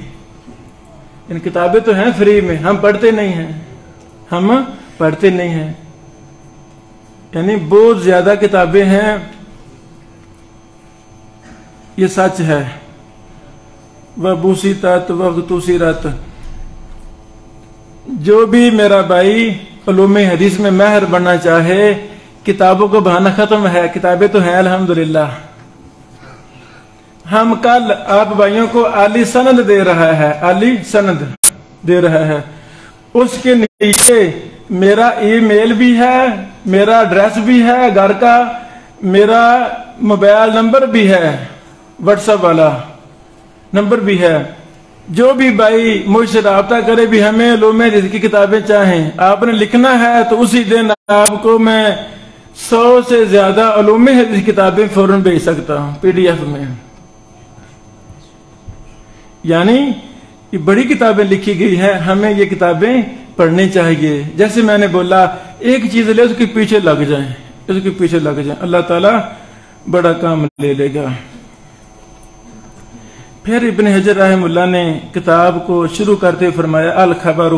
ان کتابیں تو ہیں فری میں، ہم پڑھتے نہیں ہیں، ہم پڑھتے نہیں ہیں، یعنی بہت زیادہ کتابیں ہیں، یہ سچ ہے۔ وَبُسِطَتْ وَاغْتُسِرَتْ۔ جو بھی میرا بھائی علوم حدیث میں ماہر بننا چاہے، کتابوں کا بہانہ ختم ہے، کتابیں تو ہیں الحمدللہ۔ ہم کل آپ بھائیوں کو عالی سند دے رہا ہے، عالی سند دے رہا ہے، اس کے نیچے میرا ای میل بھی ہے، میرا ایڈریس بھی ہے گھر کا، میرا موبائل نمبر بھی ہے، واٹس ایپ والا نمبر بھی ہے۔ جو بھی بھائی مجھ سے رابطہ کرے بھی ہمیں علوم حدیث کی کتابیں چاہیں، آپ نے لکھنا ہے تو اسی دن آپ کو میں 100 سے زیادہ علوم حدیث کتابیں فوراً بھیج سکتا ہوں PDF میں۔ یعنی یہ بڑی کتابیں لکھی گئی ہیں، ہمیں یہ کتابیں پڑھنی چاہیے۔ جیسے میں نے بولا، ایک چیز لے اس کے پیچھے لگ جائیں، اس کے پیچھے لگ جائیں، اللہ تعالیٰ بڑا کام لے لے گا۔ پھر ابن حجر رحمہ اللہ نے کتاب کو شروع کرتے فرمایا، الخبر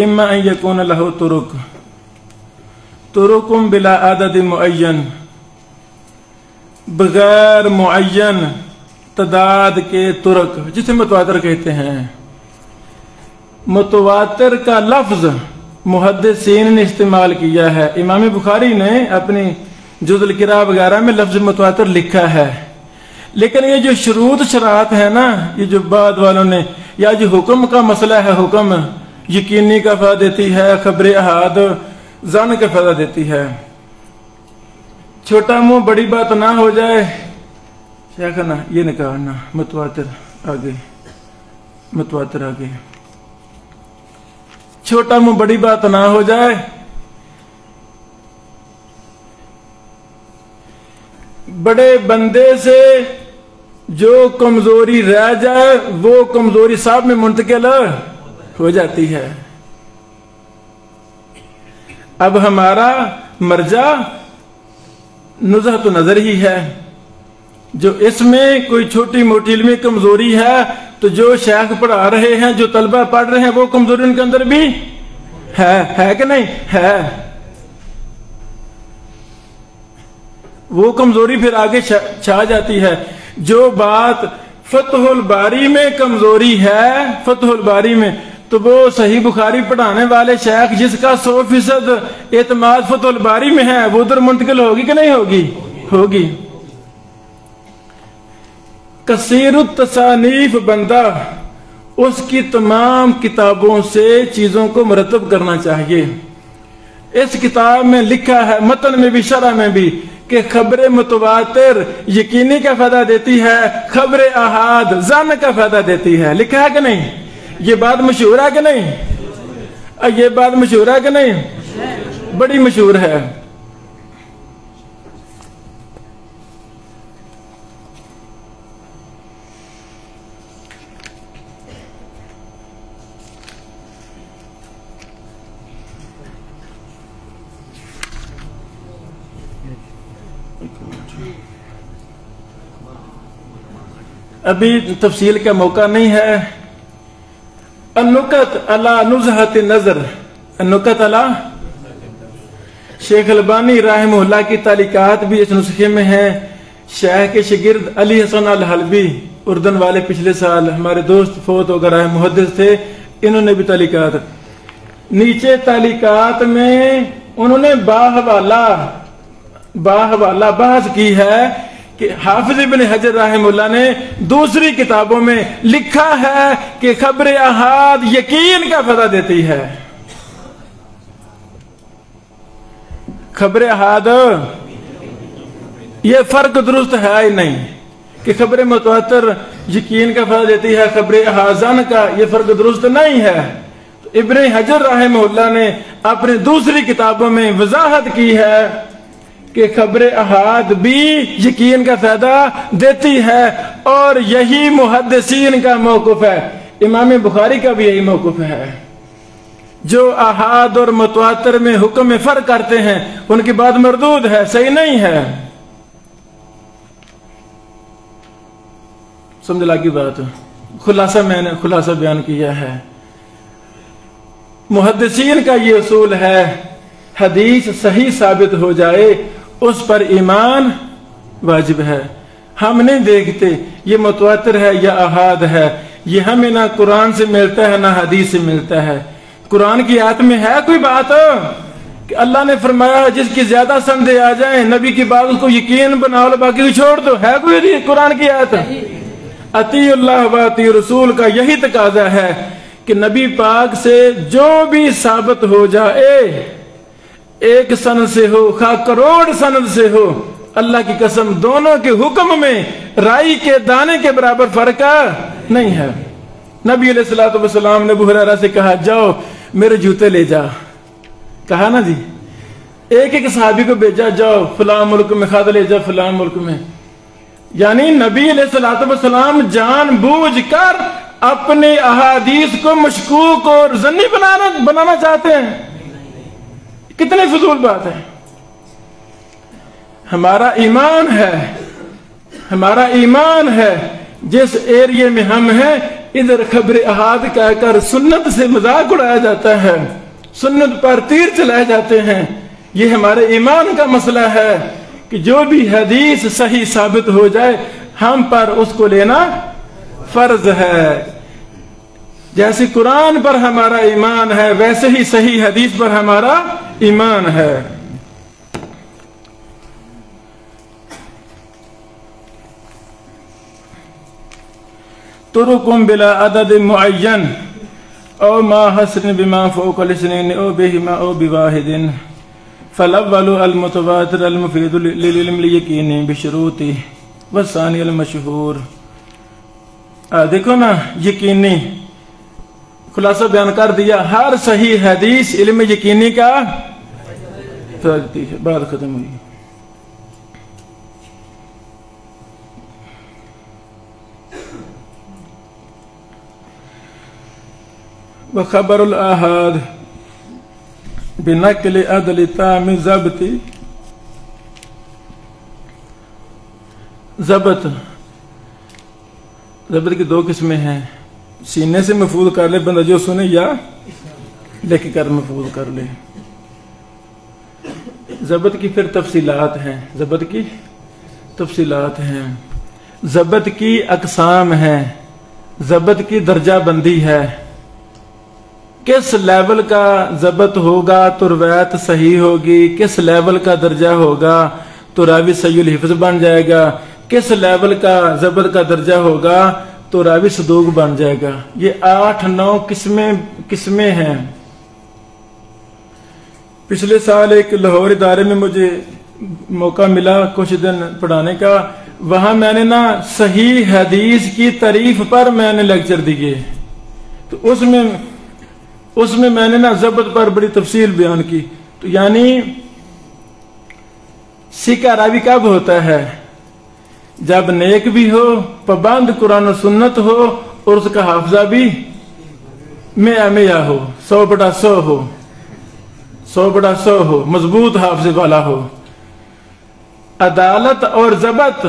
اما ان یکون لہ طرق بلا عدد معین، بغیر معین تعداد کے طرق، جسے متواتر کہتے ہیں۔ متواتر کا لفظ محدثین نے استعمال کیا ہے، امام بخاری نے اپنی جز القراء وغیرہ میں لفظ متواتر لکھا ہے، لیکن یہ جو شروط شرائط ہے نا، یہ جو بعد والوں نے، یا جو حکم کا مسئلہ ہے، حکم یقینی کا فائدہ دیتی ہے، خبر احاد ظن کا فائدہ دیتی ہے۔ چھوٹا منہ بڑی بات نہ ہو جائے، کیا کرنا، یہ نے کہا نا، متواتر آگے، متواتر آگے، چھوٹا منہ بڑی بات نہ ہو جائے۔ بڑے بندے سے جو کمزوری رہ جائے وہ کمزوری صاحب میں منتقل ہو جاتی ہے۔ اب ہمارا مرجع نزہت نظر ہی ہے، جو اس میں کوئی چھوٹی موٹی علمی کمزوری ہے تو جو شیخ پڑھا رہے ہیں، جو طلبہ پڑھ رہے ہیں، وہ کمزوری ان کے اندر بھی ہے کہ نہیں ہے؟ وہ کمزوری پھر آگے چھا جاتی ہے۔ جو بات فتح الباری میں کمزوری ہے، فتح الباری میں، تو وہ صحیح بخاری پڑھانے والے شیخ جس کا 100% اعتماد فتح الباری میں ہے، وہ ادھر منتقل ہوگی کہ نہیں ہوگی؟ ہوگی۔ کثیر التصانیف بندہ اس کی تمام کتابوں سے چیزوں کو مرتب کرنا چاہیے۔ اس کتاب میں لکھا ہے، متن میں بھی شرح میں بھی، کہ خبر متواتر یقینی کا فائدہ دیتی ہے، خبر احاد ظن کا فائدہ دیتی ہے، لکھا ہے کہ نہیں؟ یہ بات مشہور ہے کہ نہیں؟ یہ بات مشہور ہے کہ نہیں؟ بڑی مشہور ہے۔ ابھی تفصیل کا موقع نہیں ہے۔ النکت علی نزہت نظر، النکت علی، شیخ البانی رحمہ اللہ کی تعلیقات بھی اس نسخے میں ہیں۔ شیخ کے شاگرد علی حسن الحلبی اردن والے پچھلے سال ہمارے دوست فوت ہو کر آئے، محدث تھے، انہوں نے بھی تعلیقات، نیچے تعلیقات میں انہوں نے باحوالہ بحث کی ہے کہ حافظ ابن حجر رحمہ اللہ نے دوسری کتابوں میں لکھا ہے کہ خبر احاد یقین کا فائدہ دیتی ہے۔ خبر احاد یہ فرق درست ہے ہی نہیں کہ خبر متواتر یقین کا فائدہ دیتی ہے، خبر احادن کا یہ فرق درست نہیں ہے۔ ابن حجر رحمہ اللہ نے اپنی دوسری کتابوں میں وضاحت کی ہے کہ خبر احاد بھی یقین کا فائدہ دیتی ہے، اور یہی محدثین کا موقف ہے۔ امام بخاری کا بھی یہی موقف ہے۔ جو احاد اور متواتر میں حکم میں فرق کرتے ہیں ان کی بات مردود ہے، صحیح نہیں ہے۔ سمجھ لگی بات؟ میں نے خلاصہ بیان کیا ہے۔ محدثین کا یہ اصول ہے، حدیث صحیح ثابت ہو جائے اس پر ایمان واجب ہے۔ ہم نہیں دیکھتے یہ متواتر ہے یا احاد ہے، یہ ہمیں نہ قرآن سے ملتا ہے نہ حدیث سے ملتا ہے۔ قرآن کی آیت میں ہے کوئی بات کہ اللہ نے فرمایا جس کی زیادہ سندیں آ جائیں نبی کی بات اس کو یقین بناؤ، باقی کو چھوڑ دو؟ ہے کوئی قرآن کی آیت؟ اطیع اللہ و اطیع رسول کا یہی تقاضا ہے کہ نبی پاک سے جو بھی ثابت ہو جائے، ایک سند سے ہو خواہ کروڑ سند سے ہو، اللہ کی قسم دونوں کے حکم میں رائی کے دانے کے برابر فرق نہیں ہے۔ نبی علیہ الصلوۃ والسلام نے ابو ہریرہ سے کہا جاؤ میرے جوتے لے جا، کہا نا جی، ایک ایک صحابی کو بھیجا جاؤ فلاں ملک میں خط لے جا فلاں ملک میں۔ یعنی نبی علیہ الصلوۃ والسلام جان بوجھ کر اپنے احادیث کو مشکوک اور ظنی بنانا چاہتے ہیں۔ کتنی فضول بات ہے۔ ہمارا ایمان ہے جس ایریے میں ہم ہیں ادھر خبر احاد کہہ کر سنت سے مذاق اڑایا جاتا ہے، سنت پر تیر چلائے جاتے ہیں۔ یہ ہمارے ایمان کا مسئلہ ہے کہ جو بھی حدیث صحیح ثابت ہو جائے ہم پر اس کو لینا فرض ہے۔ جیسے قرآن پر ہمارا ایمان ہے ویسے ہی صحیح حدیث پر ہمارا ایمان ہے۔ طرقم بلا عدد معین او ما حسن بما فوق الاثنین او بہما او بواحد فالاول المتواتر المفید للعلم الیقینی بشروطی والثانی المشہور۔ دیکھو نا، یقینی خلاصہ بیان کر دیا، ہر صحیح حدیث علم یقینی کا بات ختم ہوئی۔ وخبر الآحاد بنقل عدل تام ضبط کی دو قسمیں ہیں، سینے سے محفوظ کر لے بندہ جو سنے، یا لکھ کر محفوظ کر لے۔ ضبط کی پھر تفصیلات ہیں، ضبط کی تفصیلات ہیں، ضبط کی اقسام ہیں، ضبط کی درجہ بندی ہے۔ کس لیول کا ضبط ہوگا تو روایت صحیح ہوگی، کس لیول کا درجہ ہوگا تو راوی صحیح الحفظ بن جائے گا، کس لیول کا ضبط کا درجہ ہوگا تو راوی صدوق بن جائے گا۔ یہ 8-9 قسمیں ہیں۔ پچھلے سال ایک لاہور ادارے میں مجھے موقع ملا کچھ دن پڑھانے کا، وہاں میں نے نا صحیح حدیث کی تعریف پر میں نے لیکچر دیے، تو اس میں میں نے نا ضبط پر بڑی تفصیل بیان کی۔ تو یعنی سکہ راوی کب ہوتا ہے؟ جب نیک بھی ہو، پابند قرآن و سنت ہو، اور اس کا حافظہ بھی میاں ہو، 100/100 ہو، 100/100 ہو، مضبوط حافظے والا ہو۔ عدالت اور ضبط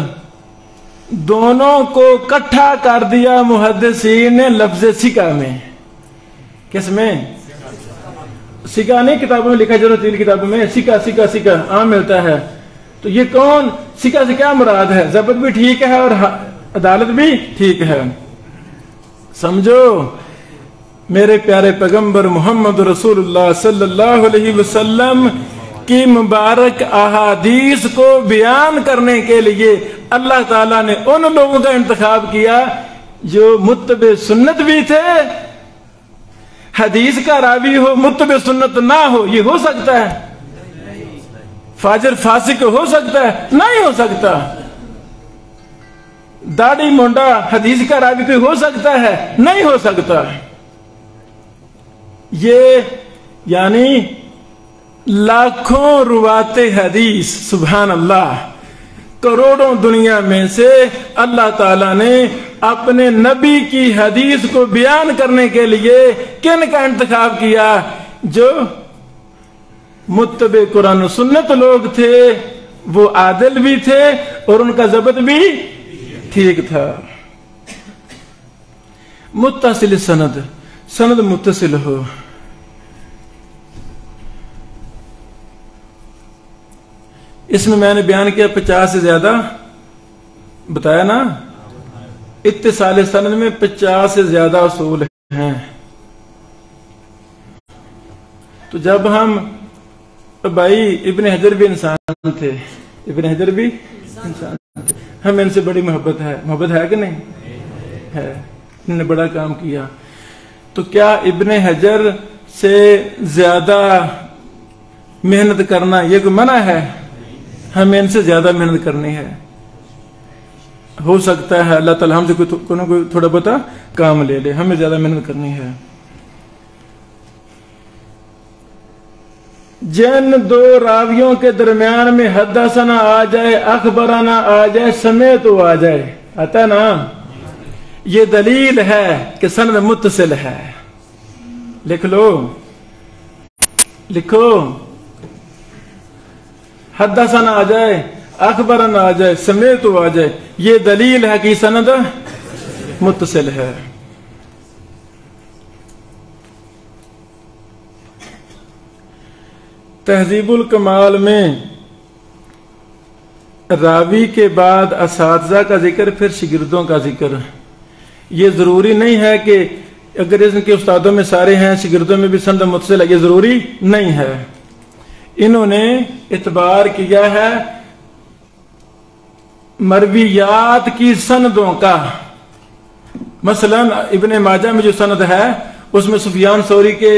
دونوں کو اکٹھا کر دیا محدثین نے لفظ سکہ میں۔ کس میں؟ سکہ نہیں کتابوں میں لکھا جو 3 کتابوں میں سکہ عام ملتا ہے۔ تو یہ کون سکہ سے کیا مراد ہے؟ ضبط بھی ٹھیک ہے اور عدالت بھی ٹھیک ہے۔ سمجھو، میرے پیارے پیغمبر محمد رسول اللہ صلی اللہ علیہ وسلم کی مبارک احادیث کو بیان کرنے کے لیے اللہ تعالیٰ نے ان لوگوں کا انتخاب کیا جو متبع سنت بھی تھے۔ حدیث کا راوی ہو متبع سنت نہ ہو، یہ ہو سکتا ہے؟ فاجر فاسق ہو سکتا ہے؟ نہیں ہو سکتا. داڑھی مونڈا حدیث کا راوی کوئی ہو سکتا ہے؟ نہیں ہو سکتا. یہ یعنی لاکھوں روات حدیث، سبحان اللہ، کروڑوں دنیا میں سے اللہ تعالیٰ نے اپنے نبی کی حدیث کو بیان کرنے کے لیے کن کا انتخاب کیا؟ جو متبع قرآن و سنت لوگ تھے، وہ عادل بھی تھے اور ان کا ضبط بھی ٹھیک تھا. متصل سند، سند متصل ہو. اس میں نے بیان کیا 50 سے زیادہ بتایا نا. اتصال سند میں 50 سے زیادہ اصول ہیں. تو جب ہم بھائی ابن حجر بھی انسان تھے، ابن حجر بھی انسان تھے، ہمیں ان سے بڑی محبت ہے کہ نہیں ہے؟ انہوں نے بڑا کام کیا. تو کیا ابن حجر سے زیادہ محنت کرنا یہ کوئی منع ہے؟ ہمیں ان سے زیادہ محنت کرنی ہے. ہو سکتا ہے اللہ تعالیٰ ہم سے کوئی تھوڑا بہت کام لے لے، ہمیں زیادہ محنت کرنی ہے. جن دو راویوں کے درمیان میں حدثنا آ جائے، اخبرنا آ جائے، سمیت آ جائے، آتا نا، یہ دلیل ہے کہ سند متصل ہے. لکھ لو، لکھو، حدثنا آ جائے، اخبرنا آ جائے، سمیت آ جائے، یہ دلیل ہے کہ سند متصل ہے. تہذیب الکمال میں راوی کے بعد اساتذہ کا ذکر، پھر شاگردوں کا ذکر. یہ ضروری نہیں ہے کہ اگر ان کے استادوں میں سارے ہیں شاگردوں میں بھی سند متصل ہے، یہ ضروری نہیں ہے. انہوں نے اعتبار کیا ہے مرویات کی سندوں کا. مثلا ابن ماجہ میں جو سند ہے اس میں سفیان ثوری کے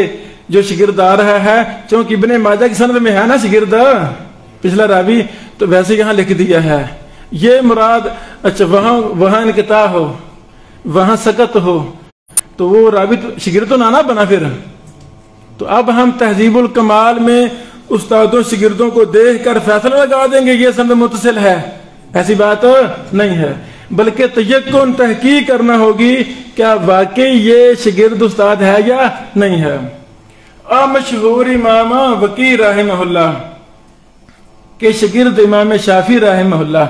جو شاگرد آ رہا ہے، چونکہ ابن ماجہ کی سند میں ہے نا شاگرد پچھلا راوی، تو ویسے یہاں لکھ دیا ہے. یہ مراد اچھا وہاں انقطاع ہو، وہاں سکت ہو، تو وہ راوی شاگرد تو نہ بنا پھر. تو اب ہم تہذیب الکمال میں استادوں شاگردوں کو دیکھ کر فیصلہ لگا دیں گے یہ سند متصل ہے، ایسی بات نہیں ہے. بلکہ تیقن تحقیق کرنا ہوگی کیا واقعی یہ شاگرد استاد ہے یا نہیں ہے. مشہور امام وکیع رحمہ اللہ کے شاگرد امام شافعی رحمہ اللہ.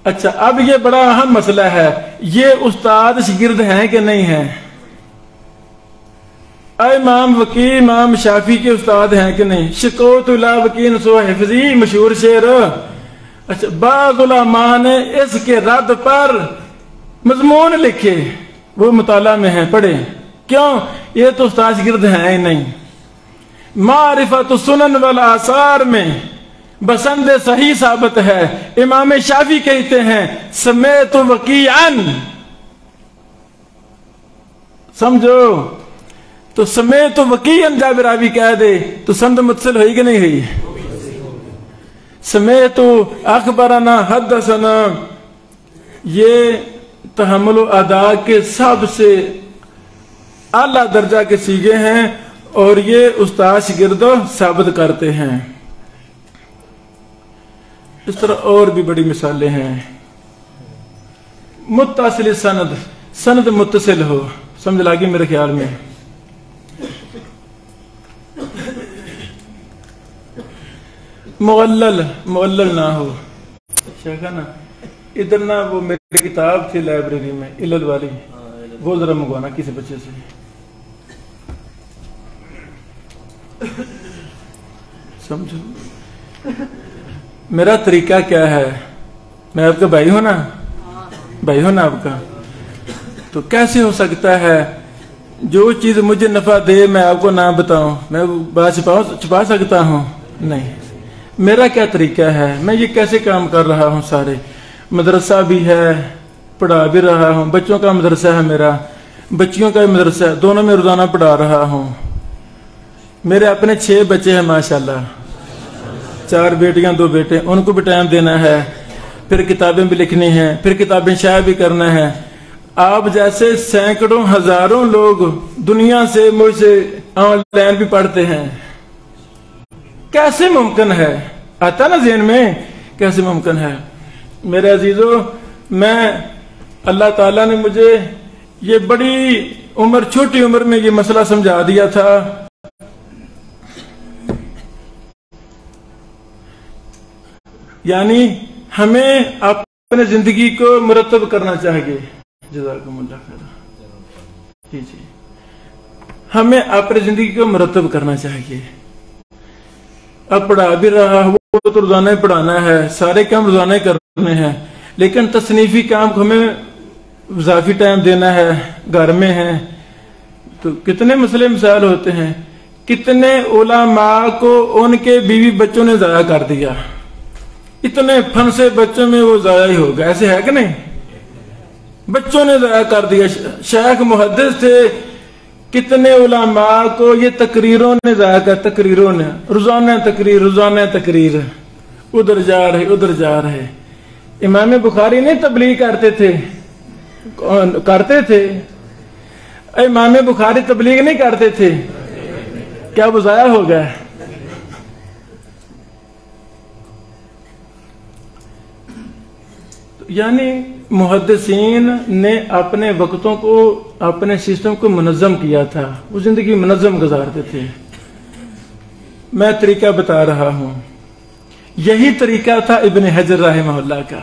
اچھا اب یہ بڑا اہم مسئلہ ہے، یہ استاد شاگرد ہیں کہ نہیں ہیں؟ امام وکیع امام شافعی کے استاد ہیں کہ نہیں؟ شکوت الی وکیع سوء حفظی مشہور شعر. اچھا بعض علماء نے اس کے رد پر مضمون لکھے، وہ مطالعہ میں ہیں، پڑھیں. کیوں؟ یہ تو استاد شاگرد ہیں ہی نہیں. معرفت السنن والآثار میں بسند صحیح ثابت ہے. امام شافعی کہتے ہیں سمیت وکیعا، سمجھو، تو سمیت وکیعا جب راوی کہہ دے تو سند متصل ہوئی کہ نہیں ہوئی؟ سمیت اخبرنا حدثنا یہ تحمل و ادا کے سب سے اعلیٰ درجہ کے سیغے ہیں اور یہ استاد شاگرد ثابت کرتے ہیں. اس طرح اور بھی بڑی مثالیں ہیں. متصل سند، سند متصل ہو، سمجھ لگی میرے خیال میں. معلل نہ ہو. شیخنا ادھر نہ وہ میری کتاب تھی لائبریری میں علل والی، وہ ذرا منگوانا کسی بچے سے. سمجھو میرا طریقہ کیا ہے. میں آپ کا بھائی ہوں نا، بھائی ہوں نا آپ کا، تو کیسے ہو سکتا ہے جو چیز مجھے نفع دے میں آپ کو نہ بتاؤں؟ میں بات چھپا سکتا ہوں؟ نہیں. میرا کیا طریقہ ہے، میں یہ کیسے کام کر رہا ہوں. سارے مدرسہ بھی ہے، پڑھا بھی رہا ہوں، بچوں کا مدرسہ ہے میرا، بچیوں کا مدرسہ ہے، دونوں میں روزانہ پڑھا رہا ہوں. میرے اپنے 6 بچے ہیں ماشاءاللہ. 4 بیٹیاں 2 بیٹے، ان کو بھی ٹائم دینا ہے، پھر کتابیں بھی لکھنی ہیں، پھر کتابیں شائع بھی کرنا ہے۔ آپ جیسے سینکڑوں ہزاروں لوگ دنیا سے مجھ سے آن لائن بھی پڑھتے ہیں، کیسے ممکن ہے؟ آتا نا ذہن میں کیسے ممکن ہے؟ میرے عزیزو، میں اللہ تعالیٰ نے مجھے یہ بڑی عمر، چھوٹی عمر میں یہ مسئلہ سمجھا دیا تھا۔ یعنی ہمیں اپنے زندگی کو مرتب کرنا چاہیے۔ جزاکم اللہ خیر۔ جی ہمیں اپنی زندگی کو مرتب کرنا چاہیے۔ اب پڑھا بھی رہا وہ تو روزانہ پڑھانا ہے، سارے کام روزانہ کرنے ہیں، لیکن تصنیفی کام کو ہمیں اضافی ٹائم دینا ہے۔ گھر میں ہیں تو کتنے مسئلے مسائل ہوتے ہیں، کتنے علماء کو ان کے بیوی بچوں نے ضائع کر دیا، اتنے فن سے بچوں میں وہ ضائع ہی ہوگا، ایسے ہے کہ نہیں؟ بچوں نے ضائع کر دیا۔ شیخ محدث تھے، کتنے علماء کو یہ تقریروں نے ضائع کر، تقریروں نے روزانہ تقریر، ادھر جا رہے ادھر جا رہے۔ امام بخاری نہیں تبلیغ کرتے تھے، امام بخاری تبلیغ نہیں کرتے تھے، کیا وہ ضائع ہو گیا؟ یعنی محدثین نے اپنے وقتوں کو، اپنے سسٹم کو منظم کیا تھا، وہ زندگی منظم گزارتے تھے۔ میں طریقہ بتا رہا ہوں، یہی طریقہ تھا ابن حجر رحمہ اللہ کا،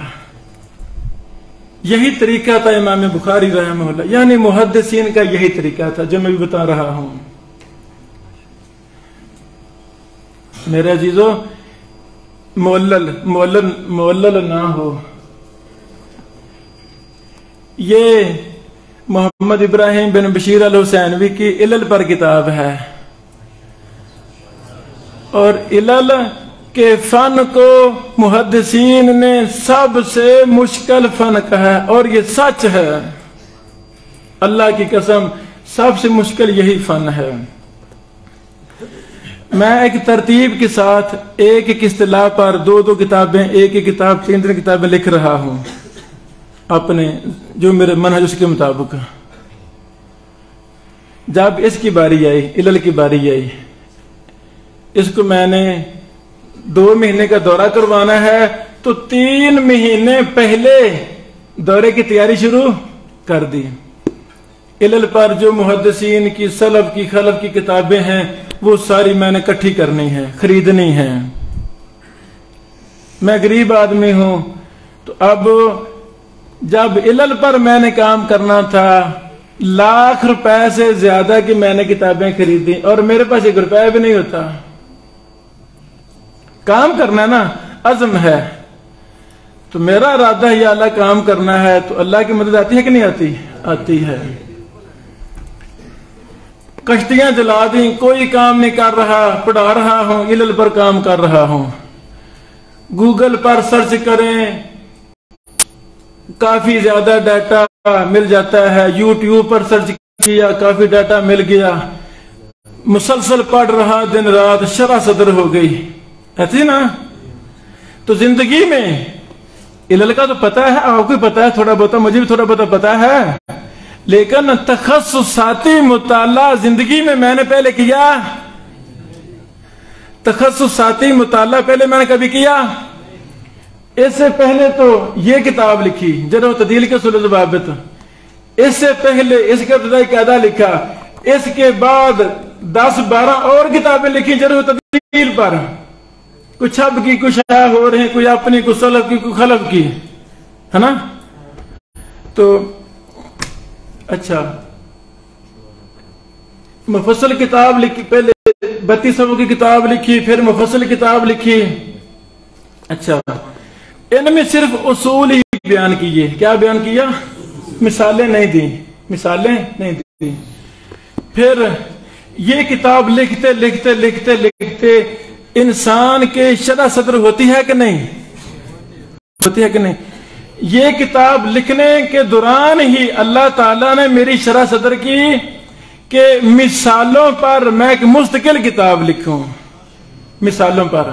یہی طریقہ تھا امام بخاری رحمہ اللہ، یعنی محدثین کا یہی طریقہ تھا جو میں بھی بتا رہا ہوں۔ میرے عزیزو، معلل نہ ہو۔ یہ محمد ابراہیم بن بشیر الحسینوی کی علل پر کتاب ہے، اور علل کے فن کو محدثین نے سب سے مشکل فن کہا ہے، اور یہ سچ ہے، اللہ کی قسم سب سے مشکل یہی فن ہے۔ میں ایک ترتیب کے ساتھ ایک ایک اصطلاح پر 2 کتابیں، ایک کتاب 3 کتابیں لکھ رہا ہوں، اپنے جو میرے منہج اس کے مطابق۔ جب اس کی باری آئی، علل کی باری آئی، اس کو میں نے 2 مہینے کا دورہ کروانا ہے، تو 3 مہینے پہلے دورے کی تیاری شروع کر دی۔ علل پر جو محدثین کی، سلف کی، خلف کی کتابیں ہیں، وہ ساری میں نے اکٹھی کرنی ہے، خریدنی ہے۔ میں غریب آدمی ہوں، تو اب جب علل پر میں نے کام کرنا تھا، لاکھ روپے سے زیادہ کی میں نے کتابیں خریدی، اور میرے پاس 1 روپیہ بھی نہیں ہوتا۔ کام کرنا نا، عزم ہے، تو میرا ارادہ ہے یا اللہ کام کرنا ہے، تو اللہ کی مدد آتی ہے کہ نہیں آتی؟ آتی ہے۔ کشتیاں جلا دیں، کوئی کام نہیں کر رہا، پڑھا رہا ہوں، علل پر کام کر رہا ہوں۔ گوگل پر سرچ کریں، کافی زیادہ ڈیٹا مل جاتا ہے، یوٹیوب پر سرچ کیا، کافی ڈیٹا مل گیا، مسلسل پڑھ رہا دن رات، شرح صدر ہو گئی، ایسی نا؟ تو زندگی میں علل کا تو پتہ ہے، آپ کو پتہ ہے تھوڑا بہت، مجھے بھی تھوڑا بہت پتہ ہے، لیکن تخصصاتی مطالعہ زندگی میں نے پہلے کیا؟ تخصصاتی مطالعہ پہلے میں نے کبھی کیا؟ اس سے پہلے تو یہ کتاب لکھی، جرح و تعدیل کے اصول و ضوابط، اس سے پہلے اس کا ابتدائی قاعدہ لکھا، اس کے بعد 10-12 اور کتابیں لکھی جرح و تعدیل پر، کچھ اب کی، کچھ شائع ہو رہے ہیں، کوئی اپنی، کوئی سلف کی، کوئی خلف کی، ہے نا؟ تو اچھا، مفصل کتاب لکھی، پہلے 32 صفحوں کی کتاب لکھی، پھر مفصل کتاب لکھی۔ اچھا، ان میں صرف اصول ہی بیان کیے، کیا بیان کیا؟ مثالیں نہیں دی، مثالیں نہیں دی۔ پھر یہ کتاب لکھتے لکھتے لکھتے لکھتے انسان کے شرح صدر ہوتی ہے کہ نہیں؟ ہوتی ہے کہ نہیں؟ یہ کتاب لکھنے کے دوران ہی اللہ تعالیٰ نے میری شرح صدر کی کہ مثالوں پر میں ایک مستقل کتاب لکھوں، مثالوں پر۔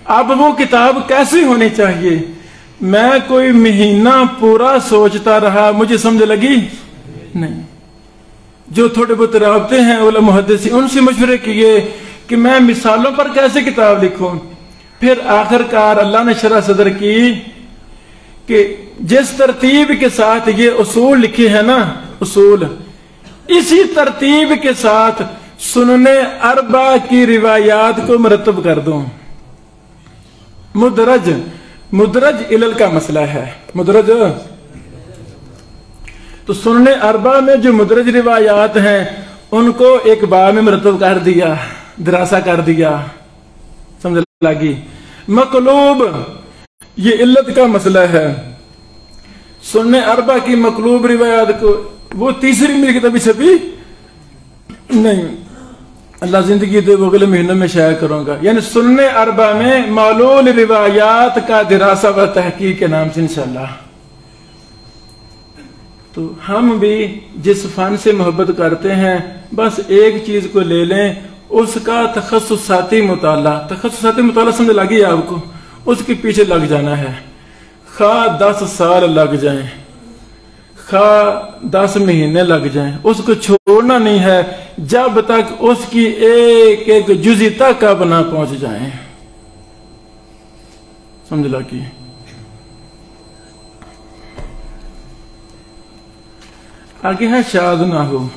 اب وہ کتاب کیسی ہونی چاہیے؟ میں کوئی مہینہ پورا سوچتا رہا، مجھے سمجھ لگی نہیں۔ جو تھوڑے بہت رابطے ہیں علماء محدثین، ان سے مشورے کیے کہ میں مثالوں پر کیسے کتاب لکھوں۔ پھر آخر کار اللہ نے شرح صدر کی کہ جس ترتیب کے ساتھ یہ اصول لکھے ہیں نا، اصول، اسی ترتیب کے ساتھ سنن اربع کی روایات کو مرتب کر دوں۔ مدرج علل کا مسئلہ ہے، مدرج تو سنن اربع میں جو مدرج روایات ہیں ان کو ایک باب میں مرتب کر دیا، دراسہ کر دیا، سمجھ لگی۔ مقلوب یہ علت کا مسئلہ ہے، سنن اربع کی مقلوب روایات کو وہ تیسری میری کتابی چھپی نہیں، اللہ زندگی دے وہ اگلے مہینوں میں شائع کروں گا، یعنی سنن اربع میں معلول روایات کا دراسہ و تحقیق کے نام سے انشاءاللہ۔ تو ہم بھی جس فن سے محبت کرتے ہیں بس ایک چیز کو لے لیں، اس کا تخصصاتی مطالعہ سمجھ لگی آپ کو، اس کے پیچھے لگ جانا ہے، خواہ 10 سال لگ جائیں، خواہ 10 مہینے لگ جائیں، اس کو چھوڑنا نہیں ہے جب تک اس کی ایک ایک جزی تک آپ نہ پہنچ جائیں، سمجھ لگی۔ آگے ہے شاد نہ ہو،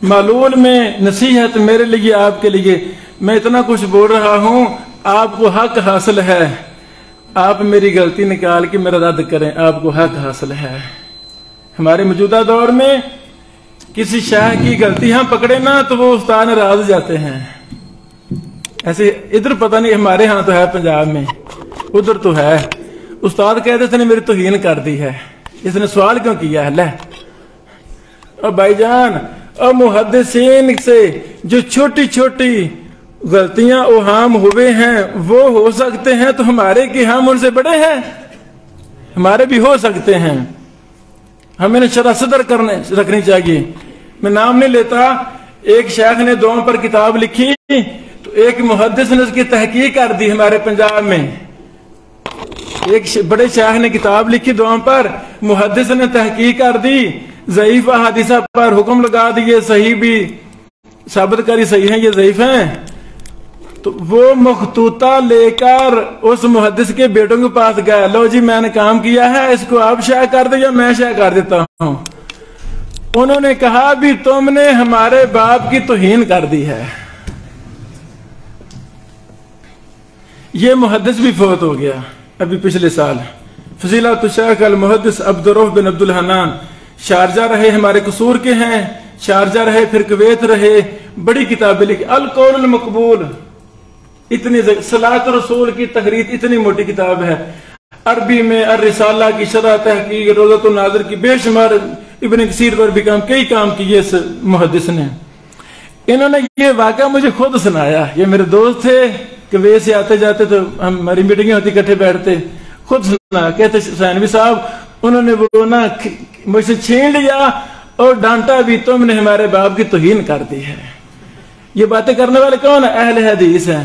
معلول میں نصیحت میرے لیے آپ کے لیے، میں اتنا کچھ بول رہا ہوں، آپ کو حق حاصل ہے، آپ میری غلطی نکال کے میرا رد کریں، آپ کو حق حاصل ہے۔ ہمارے موجودہ دور میں کسی شاہ کی غلطی ہم پکڑے نا تو وہ استاد ناراض جاتے ہیں، ایسے ادھر پتہ نہیں، ہمارے ہاں تو ہے پنجاب میں، ادھر تو ہے، استاد کہتے تھے نے میری توہین کر دی ہے، اس نے سوال کیوں کیا ہے؟ لے اور بھائی جان، اور محدثین سے جو چھوٹی چھوٹی غلطیاں اوہام ہوئے ہیں وہ ہو سکتے ہیں، تو ہمارے کہ ہم ان سے بڑے ہیں، ہمارے بھی ہو سکتے ہیں، ہمیں شرح صدر رکھنی چاہیے۔ میں نام نہیں لیتا، ایک شیخ نے دعاؤں پر کتاب لکھی تو ایک محدث نے اس کی تحقیق کر دی، ہمارے پنجاب میں ایک بڑے شیخ نے کتاب لکھی دعاؤں پر، محدث نے تحقیق کر دی، ضعیف احادیث پر حکم لگا دیے، صحیح بھی ثابت کری صحیح ہیں یہ ضعیف ہیں، تو وہ مخطوطہ لے کر اس محدث کے بیٹوں کے پاس گیا، لو جی میں نے کام کیا ہے، اس کو آپ شائع کر دیں یا میں شائع کر دیتا ہوں۔ انہوں نے کہا بھی تم نے ہمارے باپ کی توہین کر دی ہے۔ یہ محدث بھی فوت ہو گیا ابھی پچھلے سال، فضیلۃ الشیخ المحدث عبدالرؤف بن عبد الحنان، شارجہ رہے، ہمارے قصور کے ہیں، شارجہ رہے، پھر کویت رہے، بڑی کتابیں لکھی، القول المقبول، اتنی صلاۃ رسول کی تحریر، اتنی موٹی کتاب ہے، عربی میں الرسالہ کی شرح تحقیق، روضۃ الناظر کی بے شمار، ابن کثیر پر بھی کئی کام کیے اس محدث نے۔ انہوں نے یہ واقعہ مجھے خود سنایا، یہ میرے دوست تھے، کویت سے آتے جاتے تو ہماری میٹنگیں ہوتی، اکٹھے بیٹھتے، خود سنا، کہتے حسینوی صاحب انہوں نے وہ نا مجھ سے چھین لیا اور ڈانٹا بھی، تم نے ہمارے باپ کی توہین کر دی ہے۔ یہ باتیں کرنے والے کون ہیں؟ اہل حدیث ہیں۔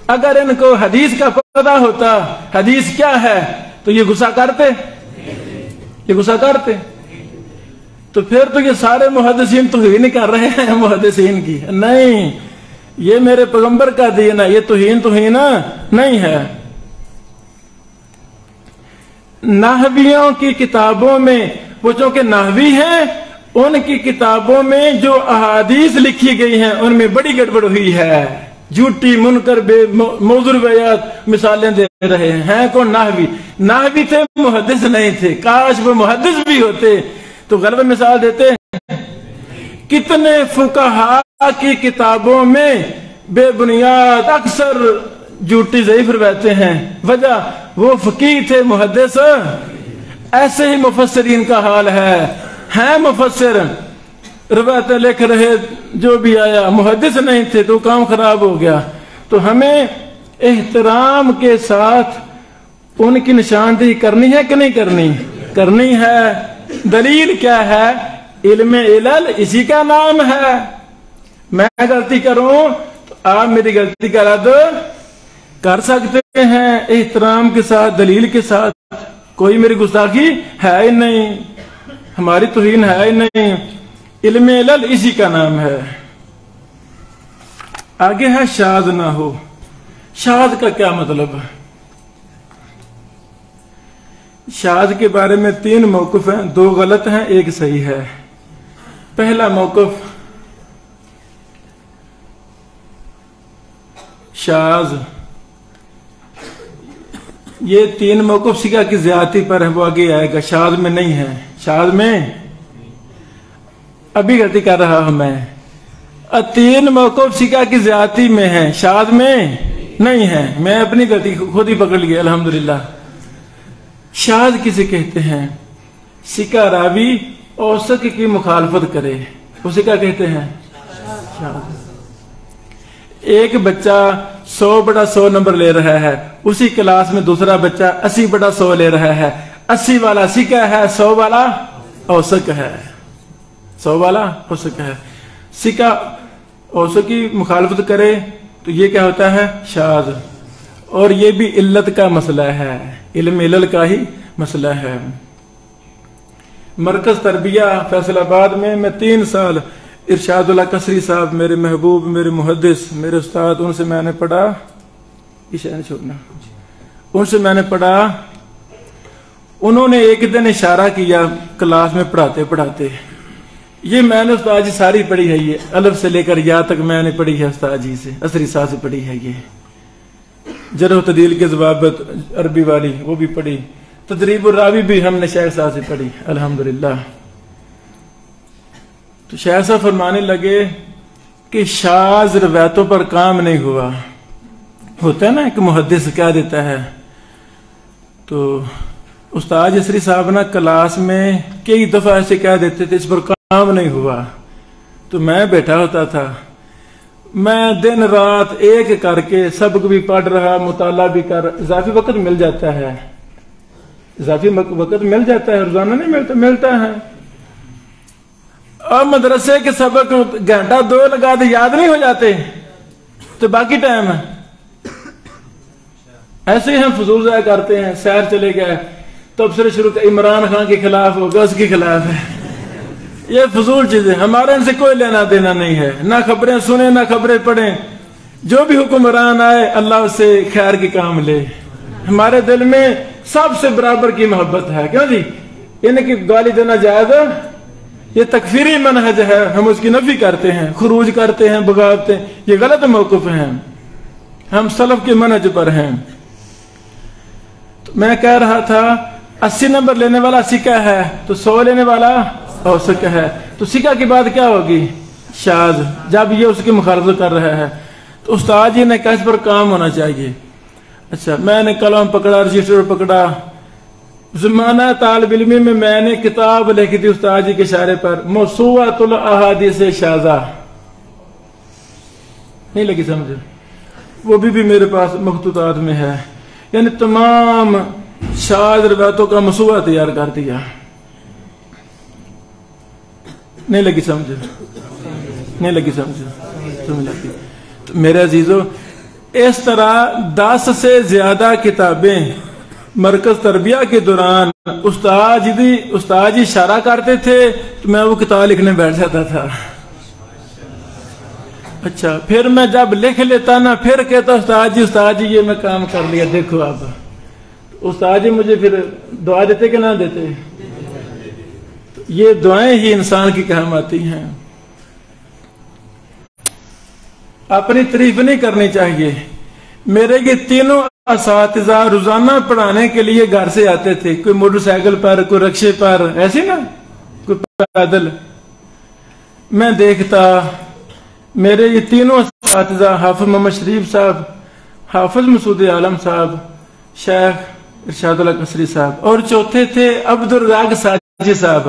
اگر ان کو حدیث کا پتہ ہوتا حدیث کیا ہے تو یہ غصہ کرتے، تو پھر تو یہ سارے محدثین توہین کر رہے ہیں محدثین کی، نہیں، یہ میرے پیغمبر کا دین ہے، یہ توہین نہیں ہے۔ نحویوں کی کتابوں میں، وہ چونکہ نحوی ہیں، ان کی کتابوں میں جو احادیث لکھی گئی ہیں ان میں بڑی گڑبڑ ہوئی ہے، جھوٹی منکر بے موضوع روایات مثالیں دے رہے ہیں۔ کون؟ نحوی تھے، محدث نہیں تھے، کاش وہ محدث بھی ہوتے تو غلط مثال دیتے۔ کتنے فقہاء کی کتابوں میں بے بنیاد اکثر جھوٹی ضعیف روایتیں ہیں، وجہ وہ فقیہ تھے، محدث۔ ایسے ہی مفسرین کا حال ہے مفسر روایتیں لکھ رہے، جو بھی آیا، محدث نہیں تھے تو کام خراب ہو گیا۔ تو ہمیں احترام کے ساتھ ان کی نشاندہی کرنی ہے کہ نہیں کرنی ہے۔ دلیل کیا ہے؟ علم علل، اسی کا نام ہے۔ میں غلطی کروں تو آپ میری غلطی کا ارادہ کر سکتے ہیں احترام کے ساتھ، دلیل کے ساتھ، کوئی میری گستاخی ہے ہی نہیں، ہماری توہین ہے ہی نہیں، علم علل اسی کا نام ہے۔ آگے ہے شاذ نہ ہو۔ شاذ کا کیا مطلب ہے؟ شاذ کے بارے میں 3 موقف ہیں، 2 غلط ہیں، 1 صحیح ہے۔ پہلا موقف، شاذ، یہ 3 موقف سکہ کی زیادتی پر ہے، وہ آگے آئے گا، شاذ میں نہیں ہے۔ شاذ میں ابھی غلطی کر رہا ہوں میں، 3 موقف سکہ کی زیادتی میں ہے، شاذ میں نہیں ہے، میں اپنی غلطی خود ہی پکڑ لیا الحمدللہ۔ شاذ کسے کہتے ہیں؟ سکہ راوی اوسط کی مخالفت کرے، اسے کیا کہتے ہیں؟ شاذ۔ ایک بچہ 100/100 نمبر لے رہا ہے، اسی کلاس میں دوسرا بچہ 80/100 لے رہا ہے، 80 والا سکہ ہے، 100 والا اوسط ہے، 100 والا اوسط ہے۔ سکہ اوسط کی مخالفت کرے تو یہ کیا ہوتا ہے؟ شاذ۔ اور یہ بھی علت کا مسئلہ ہے، علم علل کا ہی مسئلہ ہے۔ مرکز تربیہ فیصل آباد میں 3 سال ارشاد اللہ قصری صاحب میرے محبوب، میرے محدث، میرے استاد، ان سے میں نے پڑھا، چھوڑنا، ان سے میں نے پڑھا۔ انہوں نے ایک دن اشارہ کیا کلاس میں پڑھاتے پڑھاتے، یہ میں نے استاد جی ساری پڑھی ہے، یہ الف سے لے کر یا تک میں نے پڑھی ہے، استاد جی سے قصری صاحب سے پڑھی ہے، یہ جرح و تعدیل کے ضوابط عربی والی وہ بھی پڑھی، تدریب الراوی بھی ہم نے شیخ صاحب سے پڑھی الحمدللہ۔ تو شیخ صاحب فرمانے لگے کہ شاذ روایتوں پر کام نہیں ہوا، ہوتا ہے نا کہ محدث کہہ دیتا ہے، تو استاد جسری صاحب نا کلاس میں کئی دفعہ ایسے کہہ دیتے تھے، اس پر کام نہیں ہوا، تو میں بیٹھا ہوتا تھا، میں دن رات ایک کر کے سبق بھی پڑھ رہا، مطالعہ بھی کر، اضافی وقت مل جاتا ہے، اضافی وقت مل جاتا ہے، روزانہ نہیں ملتا، ملتا ہے۔ اور مدرسے کے سبق 1-2 لگا دے یاد نہیں ہو جاتے، تو باقی ٹائم ہے ایسے ہی ہم فضول ضائع کرتے ہیں۔ سیر چلے گئے تو اب سے شروع عمران خان کے خلاف ہوگا، اس کے خلاف ہے، یہ فضول چیزیں، ہمارے ان سے کوئی لینا دینا نہیں ہے، نہ خبریں سنیں نہ خبریں پڑھیں، جو بھی حکمران آئے اللہ اس سے خیر کی کام لے۔ ہمارے دل میں سب سے برابر کی محبت ہے، کیوں جی؟ ان کی گالی دینا جائز ہے، یہ تکفیری منہج ہے، ہم اس کی نفی کرتے ہیں، خروج کرتے ہیں، بغاوتے ہیں، یہ غلط موقف ہیں، ہم سلف کے منہج پر ہیں۔ تو میں کہہ رہا تھا 80 نمبر لینے والا سکہ ہے تو 100 لینے والا اوسط ہے، تو سکہ کی بات کیا ہوگی؟ شاذ، جب یہ اس کی مخالفت کر رہا ہے۔ تو استاد جی نے کہا اس پر کام ہونا چاہیے۔ اچھا، میں نے قلم پکڑا، رجسٹر پکڑا، زمانہ طالب علمی میں نے کتاب لکھی تھی استاد جی کے اشارے پر، موسوعۃ الاحادیث شاذہ، نہیں لگی سمجھ، وہ بھی میرے پاس مخطوطات میں ہے، یعنی تمام شاذ روایتوں کا مسودہ تیار کر دیا، نہیں لگی سمجھ، نہیں لگی سمجھ لگی۔ تو میرے عزیزو، اس طرح 10 سے زیادہ کتابیں مرکز تربیہ کے دوران استاد جی اشارہ کرتے تھے تو میں وہ کتاب لکھنے بیٹھ جاتا تھا۔ اچھا، پھر میں جب لکھ لیتا نا، پھر کہتا استاد جی یہ میں کام کر لیا، دیکھو آپ۔ استاد جی مجھے پھر دعا دیتے کہ نہ دیتے؟ یہ دعائیں ہی انسان کی کام آتی ہیں۔ اپنی تعریف نہیں کرنی چاہیے۔ میرے یہ تینوں اساتذہ روزانہ پڑھانے کے لیے گھر سے آتے تھے، کوئی موٹر سائیکل پر، کوئی رکشے پر، ایسے نا، کوئی پیدل۔ میں دیکھتا میرے یہ تینوں اساتذہ، حافظ محمد شریف صاحب، حافظ مسعود عالم صاحب، شیخ ارشاد اللہ قصری صاحب، اور چوتھے تھے عبدالرزاق ساجد صاحب،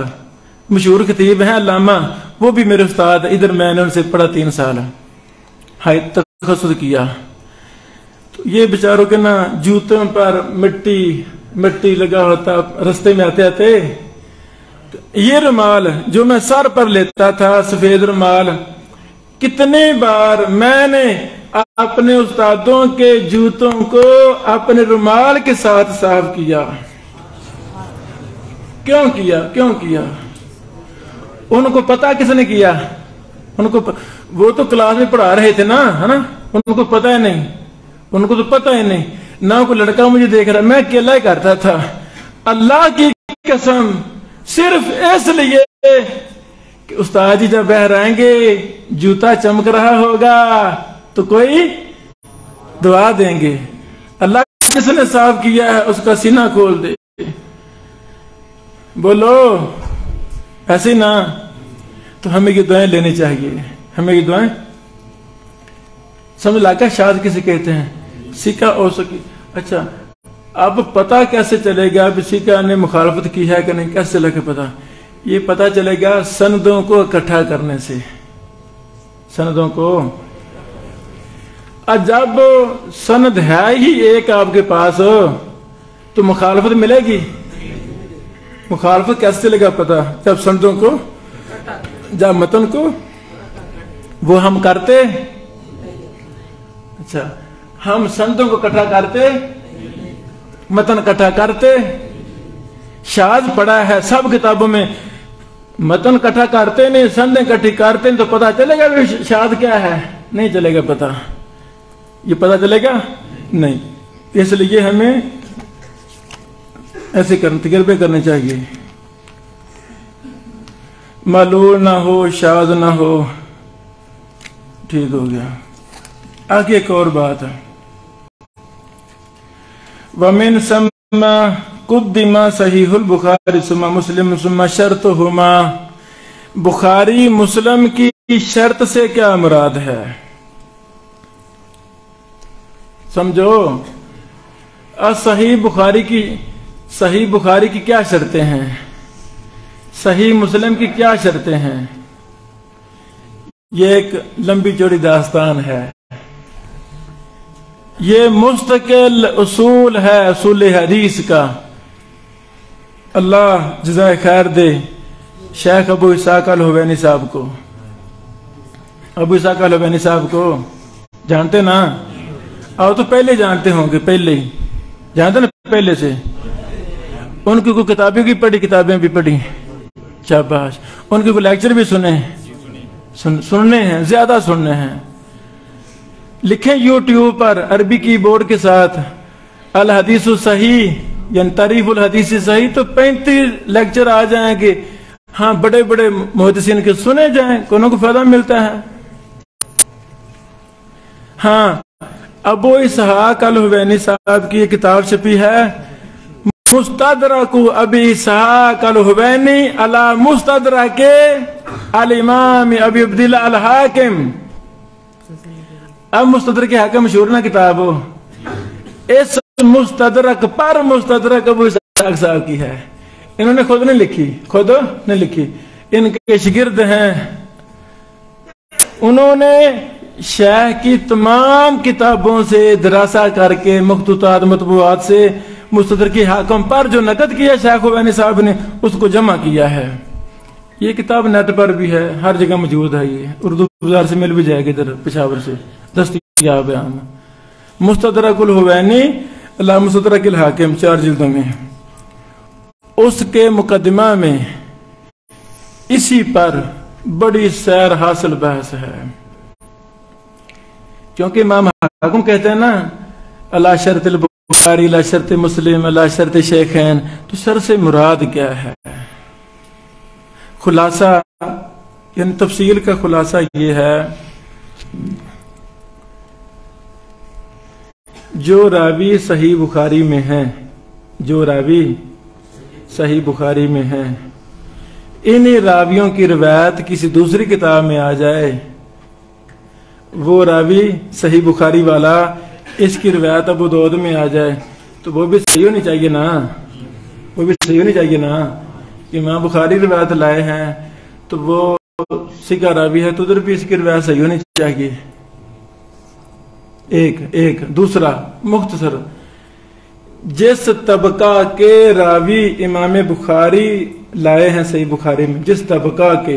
مشہور خطیب ہیں، علامہ، وہ بھی میرے استاد۔ ادھر میں نے ان سے پڑھا 3 سال، ہائی تخصص کیا۔ تو یہ بیچاروں کے نا جوتوں پر مٹی لگا ہوتا رستے میں آتے آتے۔ یہ رومال جو میں سر پر لیتا تھا، سفید رومال، کتنے بار میں نے اپنے استادوں کے جوتوں کو اپنے رومال کے ساتھ صاف کیا۔ کیوں کیا؟ ان کو پتا کس نے کیا؟ وہ تو کلاس میں پڑھا رہے تھے نا، ہے نا، ان کو پتا ہی نہیں، ان کو تو پتا ہی نہیں، نہ کوئی لڑکا مجھے دیکھ رہا، میں اکیلا ہی کرتا تھا۔ اللہ کی قسم صرف اس لیے کہ استاد جی جب بہرائیں گے جوتا چمک رہا ہوگا تو کوئی دعا دیں گے، اللہ جس نے صاف کیا ہے اس کا سینہ کھول دے۔ بولو ایسے نا، تو ہمیں یہ دعائیں لینی چاہیے، ہمیں یہ دعائیں سمجھ لاکہ شاد کسے کہتے ہیں؟ سکہ اور سکی۔ اچھا اب پتا کیسے چلے گا سکہ نے مخالفت کی ہے کہ نہیں؟ کیسے چلے گا پتا؟ یہ پتا چلے گا سندوں کو اکٹھا کرنے سے، سندوں کو۔ جب سند ہے ہی ایک آپ کے پاس تو مخالفت ملے گی؟ مخالفت کیسے چلے گا پتا؟ جب سندوں کو، جب متن کو وہ ہم کرتے، اچھا ہم سندوں کو اکٹھا کرتے، متن اکٹھا کرتے، شاذ پڑا ہے سب کتابوں میں، متن اکٹھا کرتے نہیں، سندیں اکٹھی کرتے نہیں، تو پتا چلے گا شاذ کیا ہے؟ نہیں چلے گا پتا، یہ پتا چلے گا نہیں۔ اس لیے ہمیں ایسے تجربے کرنے چاہیے، معلول نہ ہو، شاذ نہ ہو۔ ٹھیک ہو گیا۔ آگے ایک اور بات ہے، وَمِن ثم قدم صحیح البخاری ثم مسلم ثم شرطہما۔ بخاری مسلم کی شرط سے کیا مراد ہے؟ سمجھو، صحیح بخاری کی کیا شرطیں ہیں؟ صحیح مسلم کی کیا شرطیں ہیں؟ یہ ایک لمبی چوڑی داستان ہے، یہ مستقل اصول ہے، اصول حدیث کا۔ اللہ جزائے خیر دے شیخ ابو اسحاق الحوینی صاحب کو۔ ابو اسحاق الحوینی صاحب کو جانتے نا؟ اور تو پہلے جانتے ہوں گے، پہلے ہی جانتے نا، پہلے سے۔ ان کی کوئی کتابیں بھی پڑھی، کتابیں بھی پڑھی، شاباش۔ ان کے کوئی لیکچر بھی سننے ہیں، زیادہ سننے ہیں۔ لکھیں یوٹیوب پر عربی کی بورڈ کے ساتھ الحدیث صحیح، یعنی تعریف الحدیث صحیح، تو 35 لیکچر آ جائیں گے۔ ہاں بڑے بڑے محدثین کے سنے جائیں، کونوں کو فائدہ ملتا ہے۔ ہاں ابو اسحاق الحوینی صاحب کی یہ کتاب چھپی ہے، مستدرک ابی اسحاق الحوینی علی مستدرک الامام ابی عبداللہ الحاکم۔ اب مستدرک حاکم مشہور نا کتاب ہو، اس مستدرک پر مستدرک ابو اسحاق صاحب کی ہے۔ انہوں نے خود نہیں لکھی، ان کے شاگرد ہیں۔ انہوں نے شیخ کی تمام کتابوں سے دراسہ کر کے، مخطوطات مطبوعات سے مستدرک حاکم پر جو نقد کیا شیخ الحوینی صاحب نے، اس کو جمع کیا ہے۔ یہ کتاب نیٹ پر بھی ہے، ہر جگہ موجود ہے، یہ اردو بازار سے مل بھی جائے گی، ادھر پشاور سے دستیاب ہے۔ مستدرک الحوینی علی مستدرک الحاکم، 4 جلدوں میں۔ اس کے مقدمہ میں اسی پر بڑی سیر حاصل بحث ہے، کیونکہ امام حاکم کہتے ہیں نا علی شرط البخاری علی شرط مسلم علی شرط شیخین، تو شرط سے مراد کیا ہے؟ خلاصہ، یعنی تفصیل کا خلاصہ یہ ہے، جو راوی صحیح بخاری میں ہیں، جو راوی صحیح بخاری میں ہیں، انہی راویوں کی روایت کسی دوسری کتاب میں آ جائے، وہ راوی صحیح بخاری والا اس کی روایت ابو داؤد میں آ جائے، تو وہ بھی صحیح ہونی چاہیے نا، وہ بھی صحیح ہونی چاہیے نا۔ امام بخاری روایت لائے ہیں تو وہ سکہ راوی ہے، تو ادھر بھی اس کی روایت صحیح ہونی چاہیے۔ ایک دوسرا مختصر، جس طبقہ کے راوی امام بخاری لائے ہیں صحیح بخاری میں، جس طبقہ کے،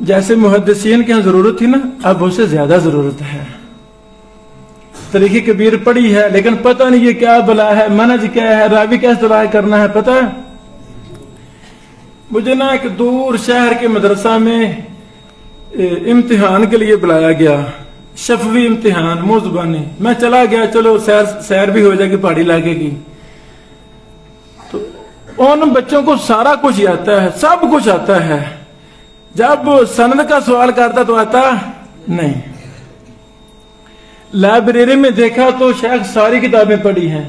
جیسے محدثین کی ضرورت تھی نا، اب اسے زیادہ ضرورت ہے۔ تاریخ کبیر پڑھی ہے لیکن پتہ نہیں یہ کیا بلا ہے، منہج کیا ہے، راوی کیسے طرح کرنا ہے پتہ ہے۔ مجھے نا ایک دور شہر کے مدرسہ میں امتحان کے لیے بلایا گیا، شفوی امتحان منہ زبانی۔ میں چلا گیا، چلو سیر بھی ہو جائے گی پہاڑی علاقے کی۔ تو ان بچوں کو سارا کچھ آتا ہے، سب کچھ آتا ہے، جب سند کا سوال کرتا تو آتا نہیں۔ لائبریری میں دیکھا تو شیخ ساری کتابیں پڑھی ہیں،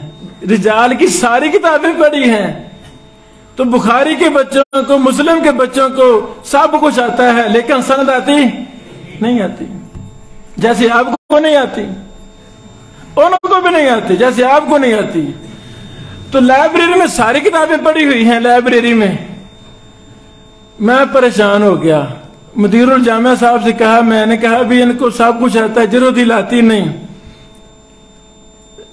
رجال کی ساری کتابیں پڑھی ہیں، تو بخاری کے بچوں کو، مسلم کے بچوں کو سب کچھ آتا ہے لیکن سند آتی نہیں آتی، جیسے آپ کو نہیں آتی، ان کو بھی نہیں آتی جیسے آپ کو نہیں آتی۔ تو لائبریری میں ساری کتابیں پڑھی ہوئی ہیں، لائبریری میں میں پریشان ہو گیا۔ مدیر الجامعہ صاحب سے کہا، میں نے کہا بھی ان کو سب کچھ آتا ہے، ضرورت ہی لاتی نہیں،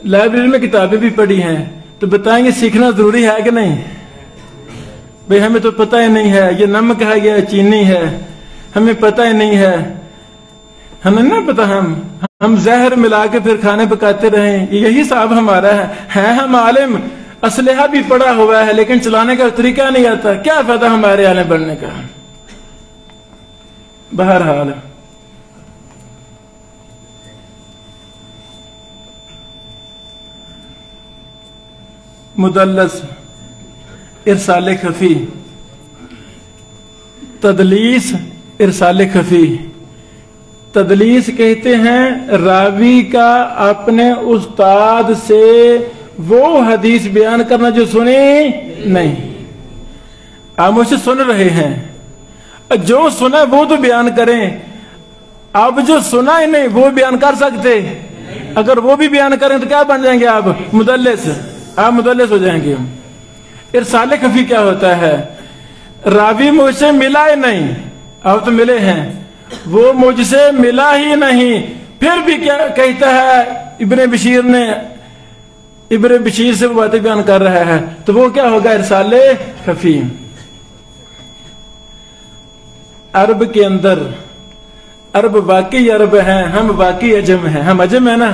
لائبریری میں کتابیں بھی پڑھی ہیں، تو بتائیں گے سیکھنا ضروری ہے کہ نہیں؟ بھئی ہمیں تو پتہ ہی نہیں ہے یہ نمک ہے یا چینی ہے، ہمیں پتہ ہی نہیں ہے، ہمیں نہ پتہ، ہم زہر ملا کے پھر کھانے پکاتے رہیں، یہی صاحب ہمارا ہے ہم عالم، اسلحہ بھی پڑا ہوا ہے لیکن چلانے کا طریقہ نہیں آتا، کیا فائدہ ہمارے عالم بننے کا؟ بہرحال مدلس، ارسال خفی، تدلیس، ارسال خفی۔ تدلیس کہتے ہیں راوی کا اپنے استاد سے وہ حدیث بیان کرنا جو سنی نہیں، آپ مجھ سے سن رہے ہیں، جو سنا وہ تو بیان کریں، اب جو سنا ہی نہیں وہ بیان کر سکتے؟ اگر وہ بھی بیان کریں تو کیا بن جائیں گے آپ؟ مدلس، آپ مدلس ہو جائیں گے۔ ارسال خفی کیا ہوتا ہے؟ راوی مجھ سے ملا ہی نہیں، آپ تو ملے ہیں، وہ مجھ سے ملا ہی نہیں، پھر بھی کیا کہتا ہے ابن بشیر نے، ابن بشیر سے وہ باتیں بیان کر رہا ہے، تو وہ کیا ہوگا؟ ارسال خفی۔ عرب کے اندر، عرب واقعی عرب ہیں، ہم واقعی عجم ہیں، ہم عجم ہیں نا،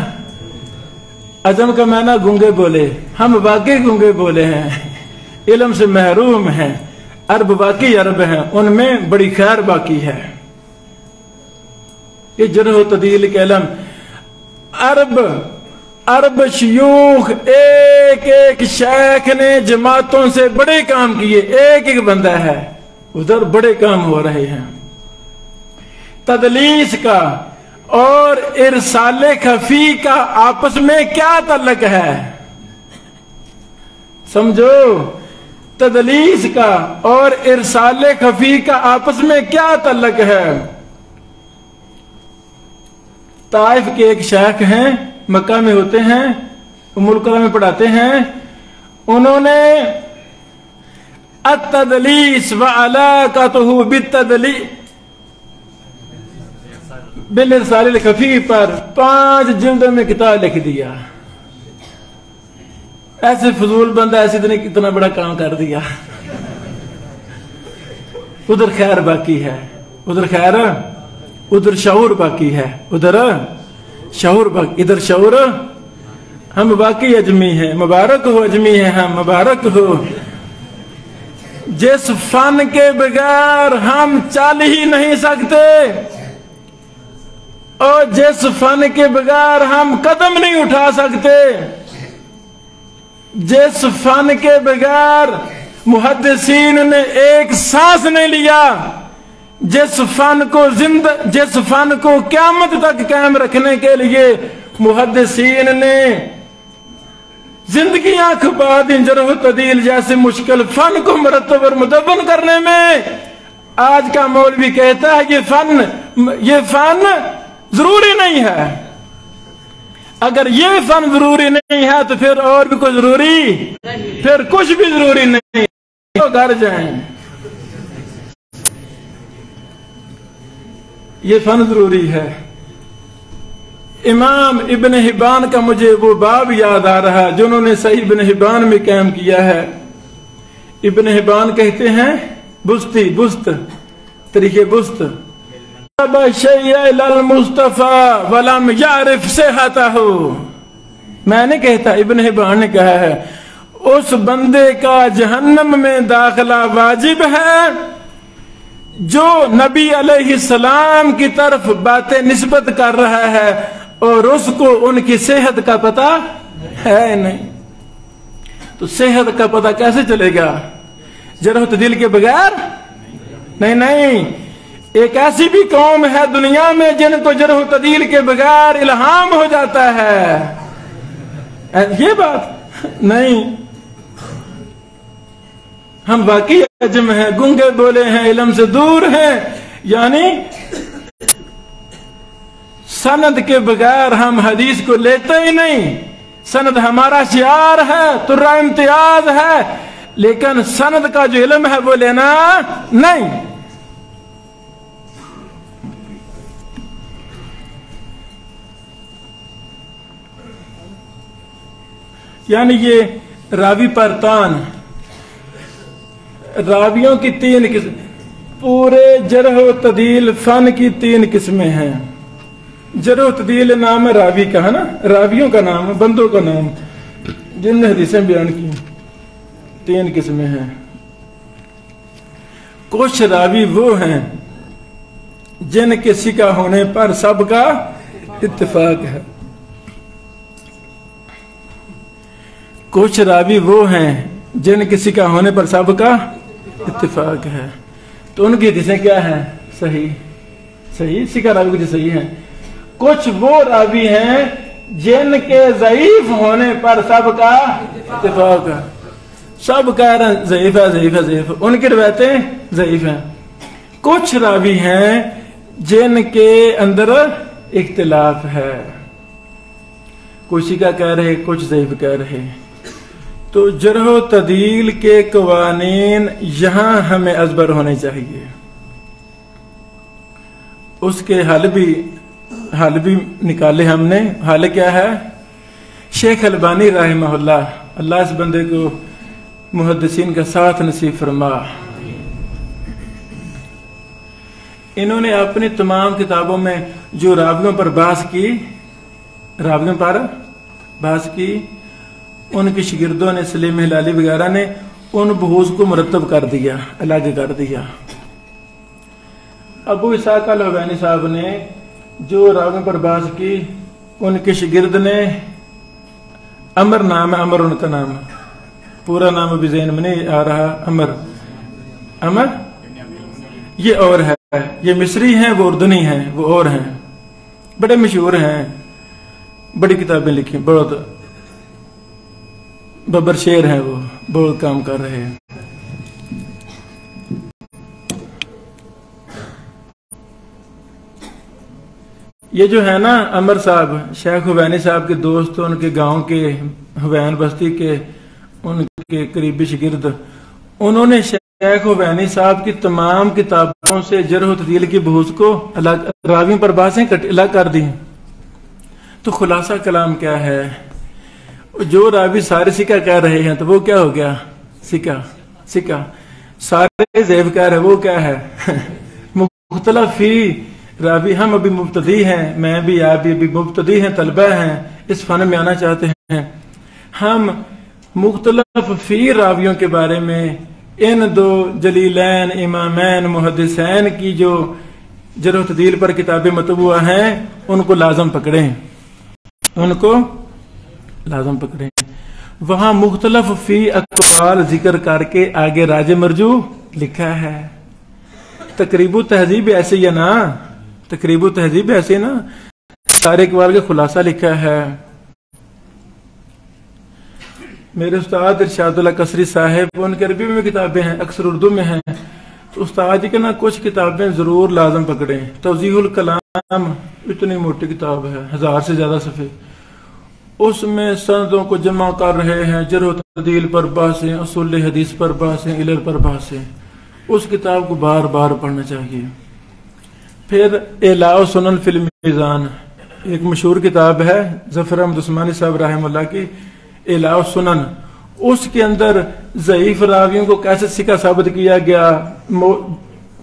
عجم کا معنی گونگے بولے، ہم واقعی گونگے بولے ہیں، علم سے محروم ہیں، عرب واقعی عرب ہیں، ان میں بڑی خیر باقی ہے۔ یہ جرح و تعدیل کے علم، عرب شیوخ ایک ایک شیخ نے جماعتوں سے بڑے کام کیے، ایک ایک بندہ ہے، ادھر بڑے کام ہو رہے ہیں۔ تدلیس کا اور ارسال خفی کا آپس میں کیا تعلق ہے؟ سمجھو، تدلیس کا اور ارسال خفی کا آپس میں کیا تعلق ہے؟ طائف کے ایک شیخ ہیں، مکہ میں ہوتے ہیں، ام القرى میں پڑھاتے ہیں، انہوں نے التدلیس وعلاقتہ بالارسال الخفی پر 5 جلدوں میں کتاب لکھ دیا۔ ایسے فضول بندہ ایسے اتنا بڑا کام کر دیا، ادھر خیر باقی ہے، ادھر خیر، ادھر شعور باقی ہے، ادھر شعور باقی، ادھر شعور۔ ہم باقی اجمی ہیں، مبارک ہو اجمی ہیں ہم، مبارک ہو۔ جس فن کے بغیر ہم چل ہی نہیں سکتے اور جس فن کے بغیر ہم قدم نہیں اٹھا سکتے، جس فن کے بغیر محدثین نے ایک سانس نہیں لیا، جس فن کو قیامت تک قائم رکھنے کے لیے محدثین نے زندگیاں کھپا دی، جرح و تعدیل جیسے مشکل فن کو مرتب اور مدون کرنے میں، آج کا مولوی کہتا ہے یہ فن ضروری نہیں ہے۔ اگر یہ فن ضروری نہیں ہے تو پھر اور بھی کوئی ضروری، پھر کچھ بھی ضروری نہیں، تو گھر جائیں۔ یہ فن ضروری ہے۔ امام ابن حبان کا مجھے وہ باب یاد آ رہا جنہوں نے صحیح ابن حبان میں قائم کیا ہے۔ ابن حبان کہتے ہیں بستی، بست، طریقے بست، نسب الشیء الی المصطفی ولم یعرف صحتہ. میں نے کہتا، ابن حبان نے کہا ہے اس بندے کا جہنم میں داخلہ واجب ہے جو نبی علیہ السلام کی طرف باتیں نسبت کر رہا ہے اور اس کو ان کی صحت کا پتہ ہے نہیں. تو صحت کا پتہ کیسے چلے گا؟ جرح و تعدیل کے بغیر نہیں. ایک ایسی بھی قوم ہے دنیا میں جن کو جرح و تعدیل کے بغیر الہام ہو جاتا ہے، یہ بات نہیں. ہم واقعی عجم ہیں، گنگے بولے ہیں، علم سے دور ہیں، یعنی سند کے بغیر ہم حدیث کو لیتے ہی نہیں. سند ہمارا شعار ہے، ترا امتیاز ہے، لیکن سند کا جو علم ہے وہ لینا نہیں. یعنی یہ راوی پر تان، راویوں کی 3 قسم، پورے جرح و تعدیل فن کی 3 قسمیں ہیں. جرح و تعدیل نام ہے راوی کا، ہے نا، راویوں کا نام ہے، بندوں کا نام جن نے حدیثیں بیان کی. 3 قسمیں ہیں. کچھ راوی وہ ہیں جن کے ثقہ ہونے پر سب کا اتفاق ہے. کچھ راوی وہ ہیں جن کے ثقہ ہونے پر سب کا اتفاق ہے. تو ان کی حدیثیں کیا ہیں؟ صحیح ثقہ راوی کی صحیح ہیں. کچھ وہ راوی ہیں جن کے ضعیف ہونے پر سب کا اتفاق ہے. سب کہہ رہے ہیں ضعیف ہے، ضعیف ہے، ضعیف ہے، ان کی روایتیں ضعیف ہیں. کچھ راوی ہیں جن کے اندر اختلاف ہے، کوئی ثقہ کہہ رہے، کچھ ضعیف کہہ رہے. تو جرح و تعدیل کے قوانین یہاں ہمیں ازبر ہونے چاہیے. اس کے حل بھی نکالے ہم نے. حل کیا ہے؟ شیخ البانی رحمہ اللہ اس بندے کو محدثین کا ساتھ نصیب فرما. انہوں نے اپنی تمام کتابوں میں جو راویوں پر بحث کی ان کے شاگردوں نے، سلیم ہلالی وغیرہ نے ان بحوث کو مرتب کر دیا، الگ کر دیا. ابو اسحاق الحوینی صاحب نے جو راویوں پر بحث کی، ان کے شاگرد نے، عمر نام ہے، عمر ان کا نام ہے، پورا نام ابھی ذہن میں نہیں آ رہا. عمر یہ اور ہے، یہ مصری ہیں، وہ اردنی ہیں، وہ اور ہیں، بڑے مشہور ہیں، بڑی کتابیں لکھی، بہت ببر شیر ہیں، وہ بہت کام کر رہے ہیں. یہ جو ہے نا عمر صاحب، شیخ حوینی صاحب کے دوست، ان کے گاؤں کے حوین بستی کے ان کے قریبی شاگرد، انہوں نے شیخ حوینی صاحب کی تمام کتابوں سے جرح و تعدیل کی بحوث کو الگ، راویوں پر بحثیں الگ کر دی. تو خلاصہ کلام کیا ہے؟ جو راوی سارے ثقہ کہہ رہے ہیں تو وہ کیا ہو گیا؟ ثقہ. سارے ضعیف کہہ رہے، وہ کیا ہے؟ مختلف فی راوی. ہم ابھی مبتدی ہیں، میں بھی، آپ بھی ابھی مبتدی ہیں، طلبہ ہیں، اس فن میں آنا چاہتے ہیں. ہم مختلف فی راویوں کے بارے میں ان 2 جلیلین امامین محدثین کی جو جرح و تعدیل پر کتابیں مطبوعہ ہیں ان کو لازم پکڑیں، وہاں مختلف فی اقوال ذکر کر کے آگے راج مرجو لکھا ہے. تقریب و تہذیب ایسے ہی ہے نا، سارے اقوال کا خلاصہ لکھا ہے. میرے استاد ارشاد اللہ قصری صاحب، ان کے عربی میں کتابیں ہیں، اکثر اردو میں ہیں. تو استاد جی کے نا کچھ کتابیں ضرور لازم پکڑیں. توضیح الکلام اتنی موٹی کتاب ہے، 1000 سے زیادہ صفحے. اس میں سندوں کو جمع کر رہے ہیں، جرح و تعدیل پر بحثیں، اصول حدیث پر بحثیں، علل پر بحثیں. اس کتاب کو بار بار پڑھنا چاہیے. پھر اعلاء سنن فی المیزان، ایک مشہور کتاب ہے ظفر احمد عثمانی صاحب رحمہ اللہ کی، اعلاء سنن. اس کے اندر ضعیف راویوں کو کیسے ثقہ ثابت کیا گیا،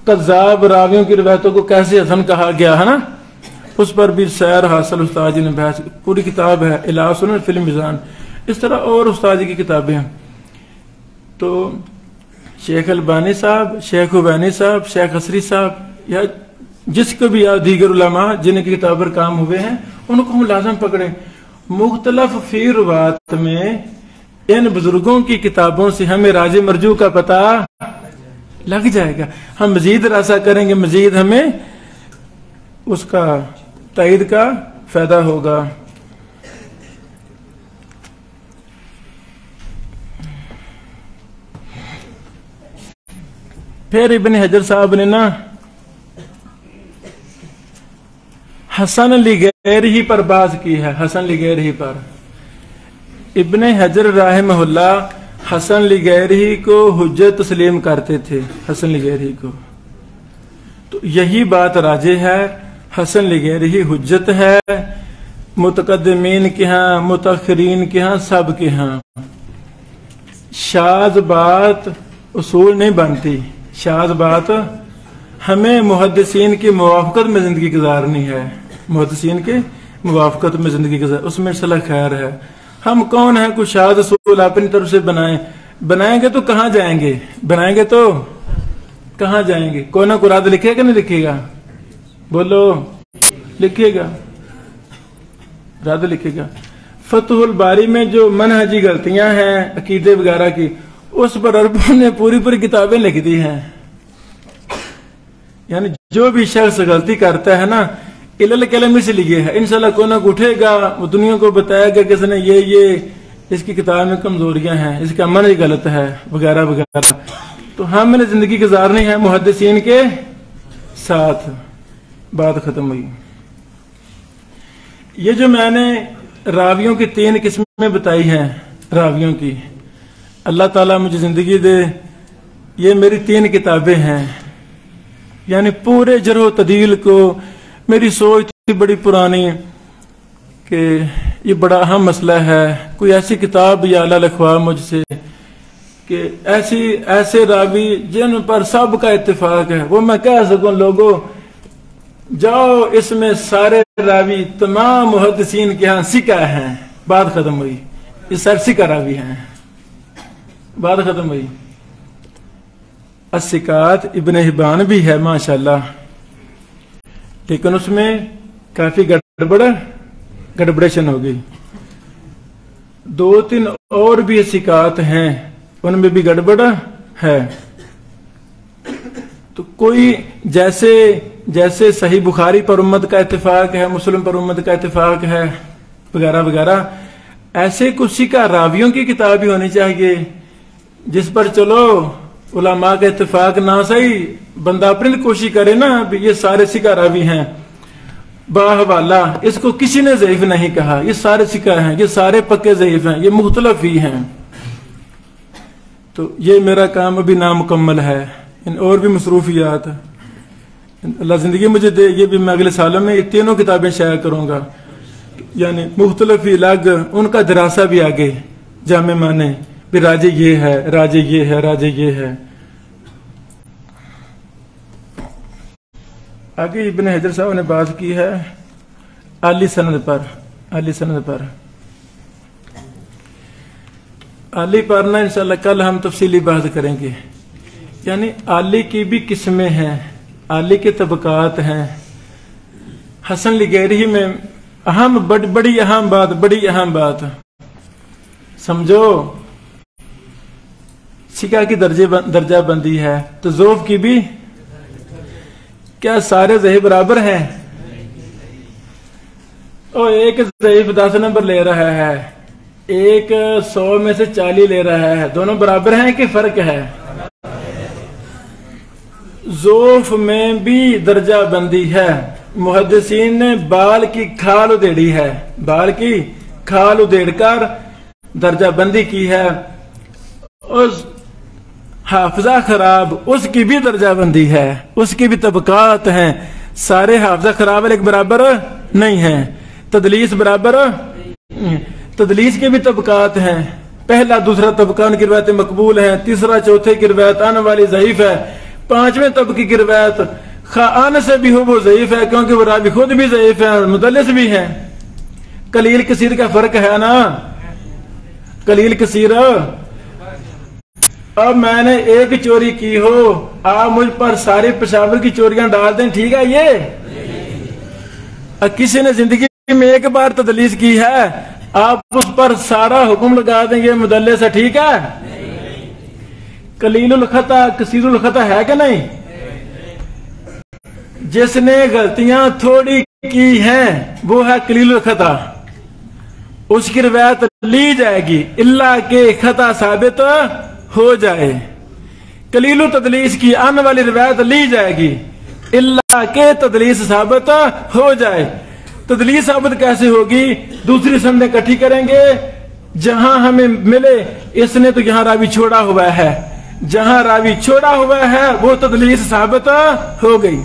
قذاب راویوں کی روایتوں کو کیسے حسن کہا گیا ہے نا، اس پر بھی سیر حاصل استاد جی نے بحث، پوری کتاب ہے الا سنن فی المیزان، اس طرح اور استاد جی کی کتابیں ہیں۔ تو شیخ البانی صاحب، شیخ عبینی صاحب، شیخ عصری صاحب یا جس کو بھی یا دیگر علماء جن کی کتاب پر کام ہوئے ہیں ان کو ملازم پکڑیں۔ مختلف فی روایت میں ان بزرگوں کی کتابوں سے ہمیں راج مرجو کا پتہ لگ جائے گا، ہم مزید راسا کریں گے، مزید ہمیں اس کا تائید کا فائدہ ہوگا۔ پھر ابن حجر صاحب نے نا حسن لغیر ہی پر باز کی ہے، حسن لغیر ہی پر۔ ابن حجر رحمہ اللہ حسن لغیر ہی کو حجت تسلیم کرتے تھے، حسن لغیر ہی کو، تو یہی بات راجح ہے، حسن لغیر ہی حجت ہے، متقدمین کے ہاں، متاخرین کے ہاں، سب کے ہاں۔ شاذ بات اصول نہیں بنتی، شاذ بات ہمیں محدثین کی موافقت میں زندگی گزارنی ہے، محدثین کے موافقت میں زندگی گزار، اس میں صلاح خیر ہے۔ ہم کون ہیں کوئی شاذ اصول اپنی طرف سے بنائیں گے تو کہاں جائیں گے، بنائیں گے تو کہاں جائیں گے؟ کوئی نہ کوئی رد لکھے گا نہیں لکھے گا؟ بولو، لکھے گا، رد لکھے گا۔ فتح الباری میں جو منہجی غلطیاں ہیں عقیدے وغیرہ کی، اس پر عربوں نے پوری پوری کتابیں لکھ دی ہیں۔ یعنی جو بھی شخص غلطی کرتا ہے نا، علل کلم اس لیے ہے، انشاءاللہ کوئی نہ اٹھے گا، وہ دنیا کو بتائے گا کہ اس نے یہ اس کی کتاب میں کمزوریاں ہیں، اس کا منہج غلط ہے وغیرہ وغیرہ۔ تو ہم نے زندگی گزارنی ہے محدثین کے ساتھ۔ بات ختم ہوئی۔ یہ جو میں نے راویوں کی 3 قسمیں بتائی ہیں، راویوں کی، اللہ تعالیٰ مجھے زندگی دے، یہ میری 3 کتابیں ہیں۔ یعنی پورے جرح و تعدیل کو، میری سوچ تھی بڑی پرانی کہ یہ بڑا اہم مسئلہ ہے، کوئی ایسی کتاب یا اللہ لکھوا مجھ سے کہ ایسے راوی جن پر سب کا اتفاق ہے، وہ میں کہہ سکوں لوگوں جاؤ اس میں سارے راوی تمام محدثین کے ہاں سکہ ہیں۔ بات ختم ہوئی، یہ سر سکہ راوی ہیں، بات ختم ہوئی۔ الثقات ابن حبان بھی ہے ماشاءاللہ، لیکن اس میں کافی گڑبڑیشن ہو گئی۔ 2-3 اور بھی ثقات ہیں، ان میں بھی گڑبڑ ہے۔ تو کوئی جیسے صحیح بخاری پر امت کا اتفاق ہے، مسلم پر امت کا اتفاق ہے وغیرہ وغیرہ، ایسے کچھ سکہ راویوں کی کتاب بھی ہونی چاہیے جس پر چلو علماء کا اتفاق نہ صحیح، بندہ اپنی کوشش کرے نا بھی یہ سارے سکہ راوی ہیں باحوالہ، اس کو کسی نے ضعیف نہیں کہا، یہ سارے سکہ ہیں، یہ سارے پکے ضعیف ہیں، یہ مختلف ہی ہیں۔ تو یہ میرا کام ابھی نامکمل ہے، اور بھی مصروفیات، اللہ زندگی مجھے دے، یہ بھی میں اگلے سالوں میں یہ 3 کتابیں شائع کروں گا، یعنی مختلف ہی الگ، ان کا دراسہ بھی آگے جامع مانے بھی راجہ یہ ہے، راجہ یہ ہے، راجہ یہ ہے۔ آگے ابن حجر صاحب نے بات کی ہے عالی سند پر، عالی سند پر، عالی پر نا انشاءاللہ کل ہم تفصیلی بات کریں گے۔ یعنی عالی کی بھی قسمیں ہیں، عالی کے طبقات ہیں۔ حسن لغیرہی میں بڑی اہم بات سمجھو، سکہ کی درجہ بندی ہے، تو ضعف کی بھی، کیا سارے ضعیف برابر ہیں؟ اور ایک ضعیف 10 نمبر لے رہا ہے، ایک 100 میں سے 40 لے رہا ہے، دونوں برابر ہیں کہ فرق ہے؟ ضعف میں بھی درجہ بندی ہے۔ محدثین نے بال کی کھال ادھیڑی ہے، بال کی کھال ادھیڑ کر درجہ بندی کی ہے۔ اس حافظہ خراب، اس کی بھی درجہ بندی ہے، اس کی بھی طبقات ہیں۔ سارے حافظہ خراب ایک برابر نہیں ہیں، تدلیس برابر، تدلیس کے بھی طبقات ہیں۔ پہلا دوسرا طبقہ ان کی روایتیں مقبول ہیں، تیسرا چوتھے کی روایت آنے والی ضعیف ہے، 5ویں طبقے کی روایت خان سے بھی ہو وہ ضعیف ہے، کیونکہ وہ راوی خود بھی ضعیف ہے اور مدلس بھی ہے۔ قلیل کثیر کا فرق ہے نا، قلیل کثیر۔ اب میں نے ایک چوری کی ہو، آپ مجھ پر سارے پشاور کی چوریاں ڈال دیں، ٹھیک ہے؟ یہ کسی نے زندگی میں ایک بار تدلیس کی ہے، آپ اس پر سارا حکم لگا دیں یہ مدلس ہے، ٹھیک ہے؟ قلیل الخطا کثیر الخطا ہے کہ نہیں؟ جس نے غلطیاں تھوڑی کی ہیں وہ ہے قلیل الخطا، اس کی روایت لی جائے گی اللہ کے خطا ثابت ہو جائے۔ قلیل تدلیس کی آنے والی روایت لی جائے گی اللہ کے تدلیس ثابت ہو جائے۔ تدلیس ثابت کیسے ہوگی؟ دوسری سندیں اکٹھی کریں گے، جہاں ہمیں ملے اس نے تو یہاں راوی چھوڑا ہوا ہے، جہاں راوی چھوڑا ہوا ہے وہ تدلیس ثابت ہو گئی۔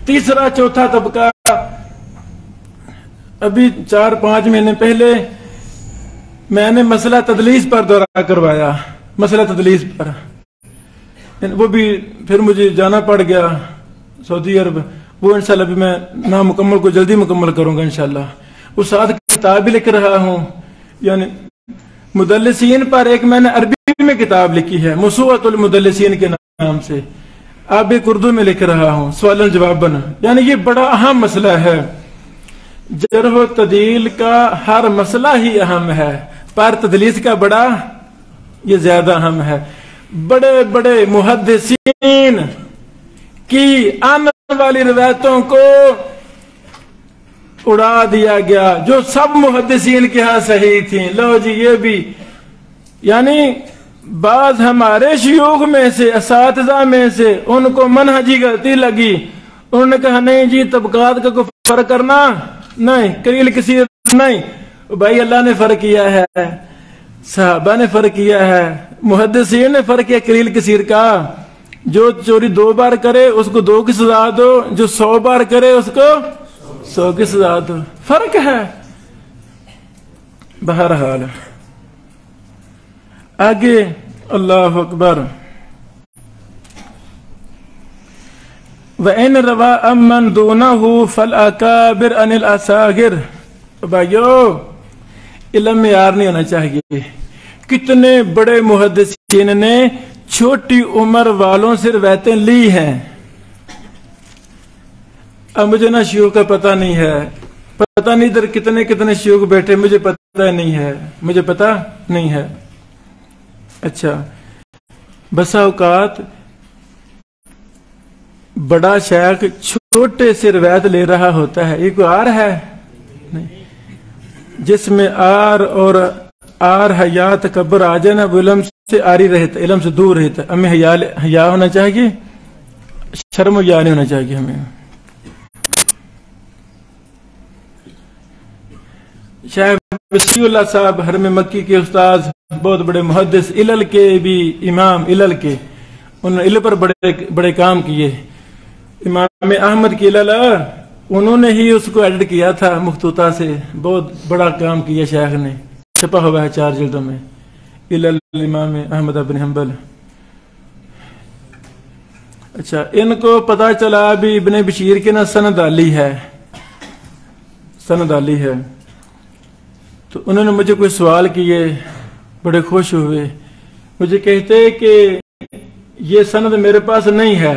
تیسرا چوتھا طبقہ، ابھی 4-5 مہینے پہلے میں نے مسئلہ تدلیس پر دورہ کروایا، مسئلہ تدلیس پر، وہ بھی پھر مجھے جانا پڑ گیا سعودی عرب، وہ انشاءاللہ بھی میں نامکمل کو جلدی مکمل کروں گا انشاءاللہ۔ وہ ساتھ کتاب بھی لکھ رہا ہوں، یعنی مدلسین پر ایک میں نے عربی میں کتاب لکھی ہے موسوعۃ المدلسین کے نام سے، اب ایک اردو میں لکھ رہا ہوں سوال جواباً، یعنی یہ بڑا اہم مسئلہ ہے۔ جرح و تعدیل کا ہر مسئلہ ہی اہم ہے، پر تدلیس کا بڑا یہ زیادہ اہم ہے۔ بڑے بڑے محدثین کی آنے والی روایتوں کو اڑا دیا گیا جو سب محدثین کے ہاں صحیح تھیں، لو جی یہ بھی، یعنی بعض ہمارے شیوخ میں سے اساتذہ میں سے ان کو منہجی غلطی لگی، انہوں نے کہا نہیں جی طبقات کا کوئی فرق کرنا نہیں، قلیل کثیر نہیں، بھائی اللہ نے فرق کیا ہے، صحابہ نے فرق کیا ہے، محدثین نے فرق کیا قلیل کثیر کا۔ جو چوری 2 بار کرے اس کو 2 کی سزا دو، جو 100 بار کرے اس کو 100 کی سزا دو، فرق ہے۔ بہرحال آگے اللہ اکبر۔ وَإِنْ رَوَى أَمَّنْ دُونَهُ فَالْأَكَابِرْ عَنِ الْأَصَاغِرِ۔ بھائیو علم معیار نہیں ہونا چاہیے۔ کتنے بڑے محدثین نے چھوٹی عمر والوں سے روایتیں لی ہیں۔ اب مجھے نہ شیوخ کا پتہ نہیں ہے، پتہ نہیں ادھر کتنے کتنے شیوخ بیٹھے، مجھے پتہ نہیں ہے، مجھے پتہ نہیں ہے۔ اچھا، بسا اوقات بڑا شیخ چھوٹے سے روایت لے رہا ہوتا ہے، یہ کوئی آر ہے نہیں، جس میں آر حیا تکبر آ جائے نا، وہ علم سے آری رہتا، علم سے دور رہتا۔ ہمیں حیا ہونا چاہیے، شرم و حیا نہیں ہونا چاہیے ہمیں۔ شیخ وسیع اللہ صاحب حرم مکی کے استاذ، بہت بڑے محدث، علل کے بھی امام، علل کے، انہوں نے علل پر بڑے کام کیے۔ امام احمد کی علل انہوں نے ہی اس کو ایڈٹ کیا تھا مخطوطہ سے، بہت بڑا کام کیا شیخ نے، چھپا ہوا ہے 4 جلدوں میں، علل امام احمد بن حنبل۔ اچھا، ان کو پتا چلا بھی ابن بشیر کے نا سند علی ہے، سند علی ہے، تو انہوں نے مجھے کوئی سوال کیے، بڑے خوش ہوئے، مجھے کہتے کہ یہ سند میرے پاس نہیں ہے،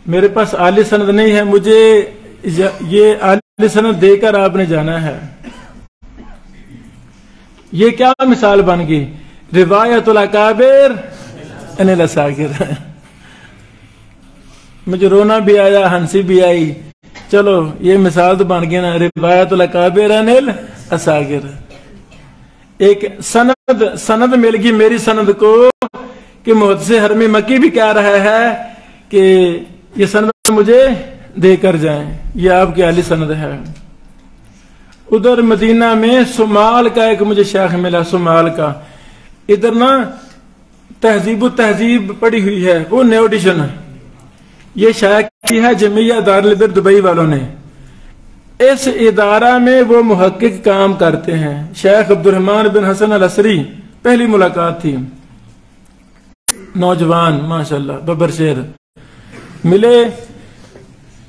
میرے پاس عالی سند نہیں ہے، مجھے یہ عالی سند دے کر آپ نے جانا ہے۔ یہ کیا مثال بن گئی؟ روایت الاکابر عن الاصاغر۔ مجھے رونا بھی آیا، ہنسی بھی آئی، چلو یہ مثال تو بن گئی نا، روایت الاکابر عن الاصاغر۔ ایک سند مل گئی میری سند کو کہ محدث حرم مکی بھی کہہ رہا ہے کہ یہ سند مجھے دے کر جائیں، یہ آپ کی عالی سند ہے۔ ادھر مدینہ میں سمال کا ایک مجھے شیخ ملا، سمال کا، ادھر نا تہذیب و تہذیب پڑی ہوئی ہے، وہ نیو ایڈیشن، یہ شیخ کی ہے جمعیہ دارالعلوم دبئی والوں نے، اس ادارہ میں وہ محقق کام کرتے ہیں۔ شیخ عبد الرحمن بن حسن العصری، پہلی ملاقات تھی، نوجوان ماشاءاللہ ببر شیر ملے،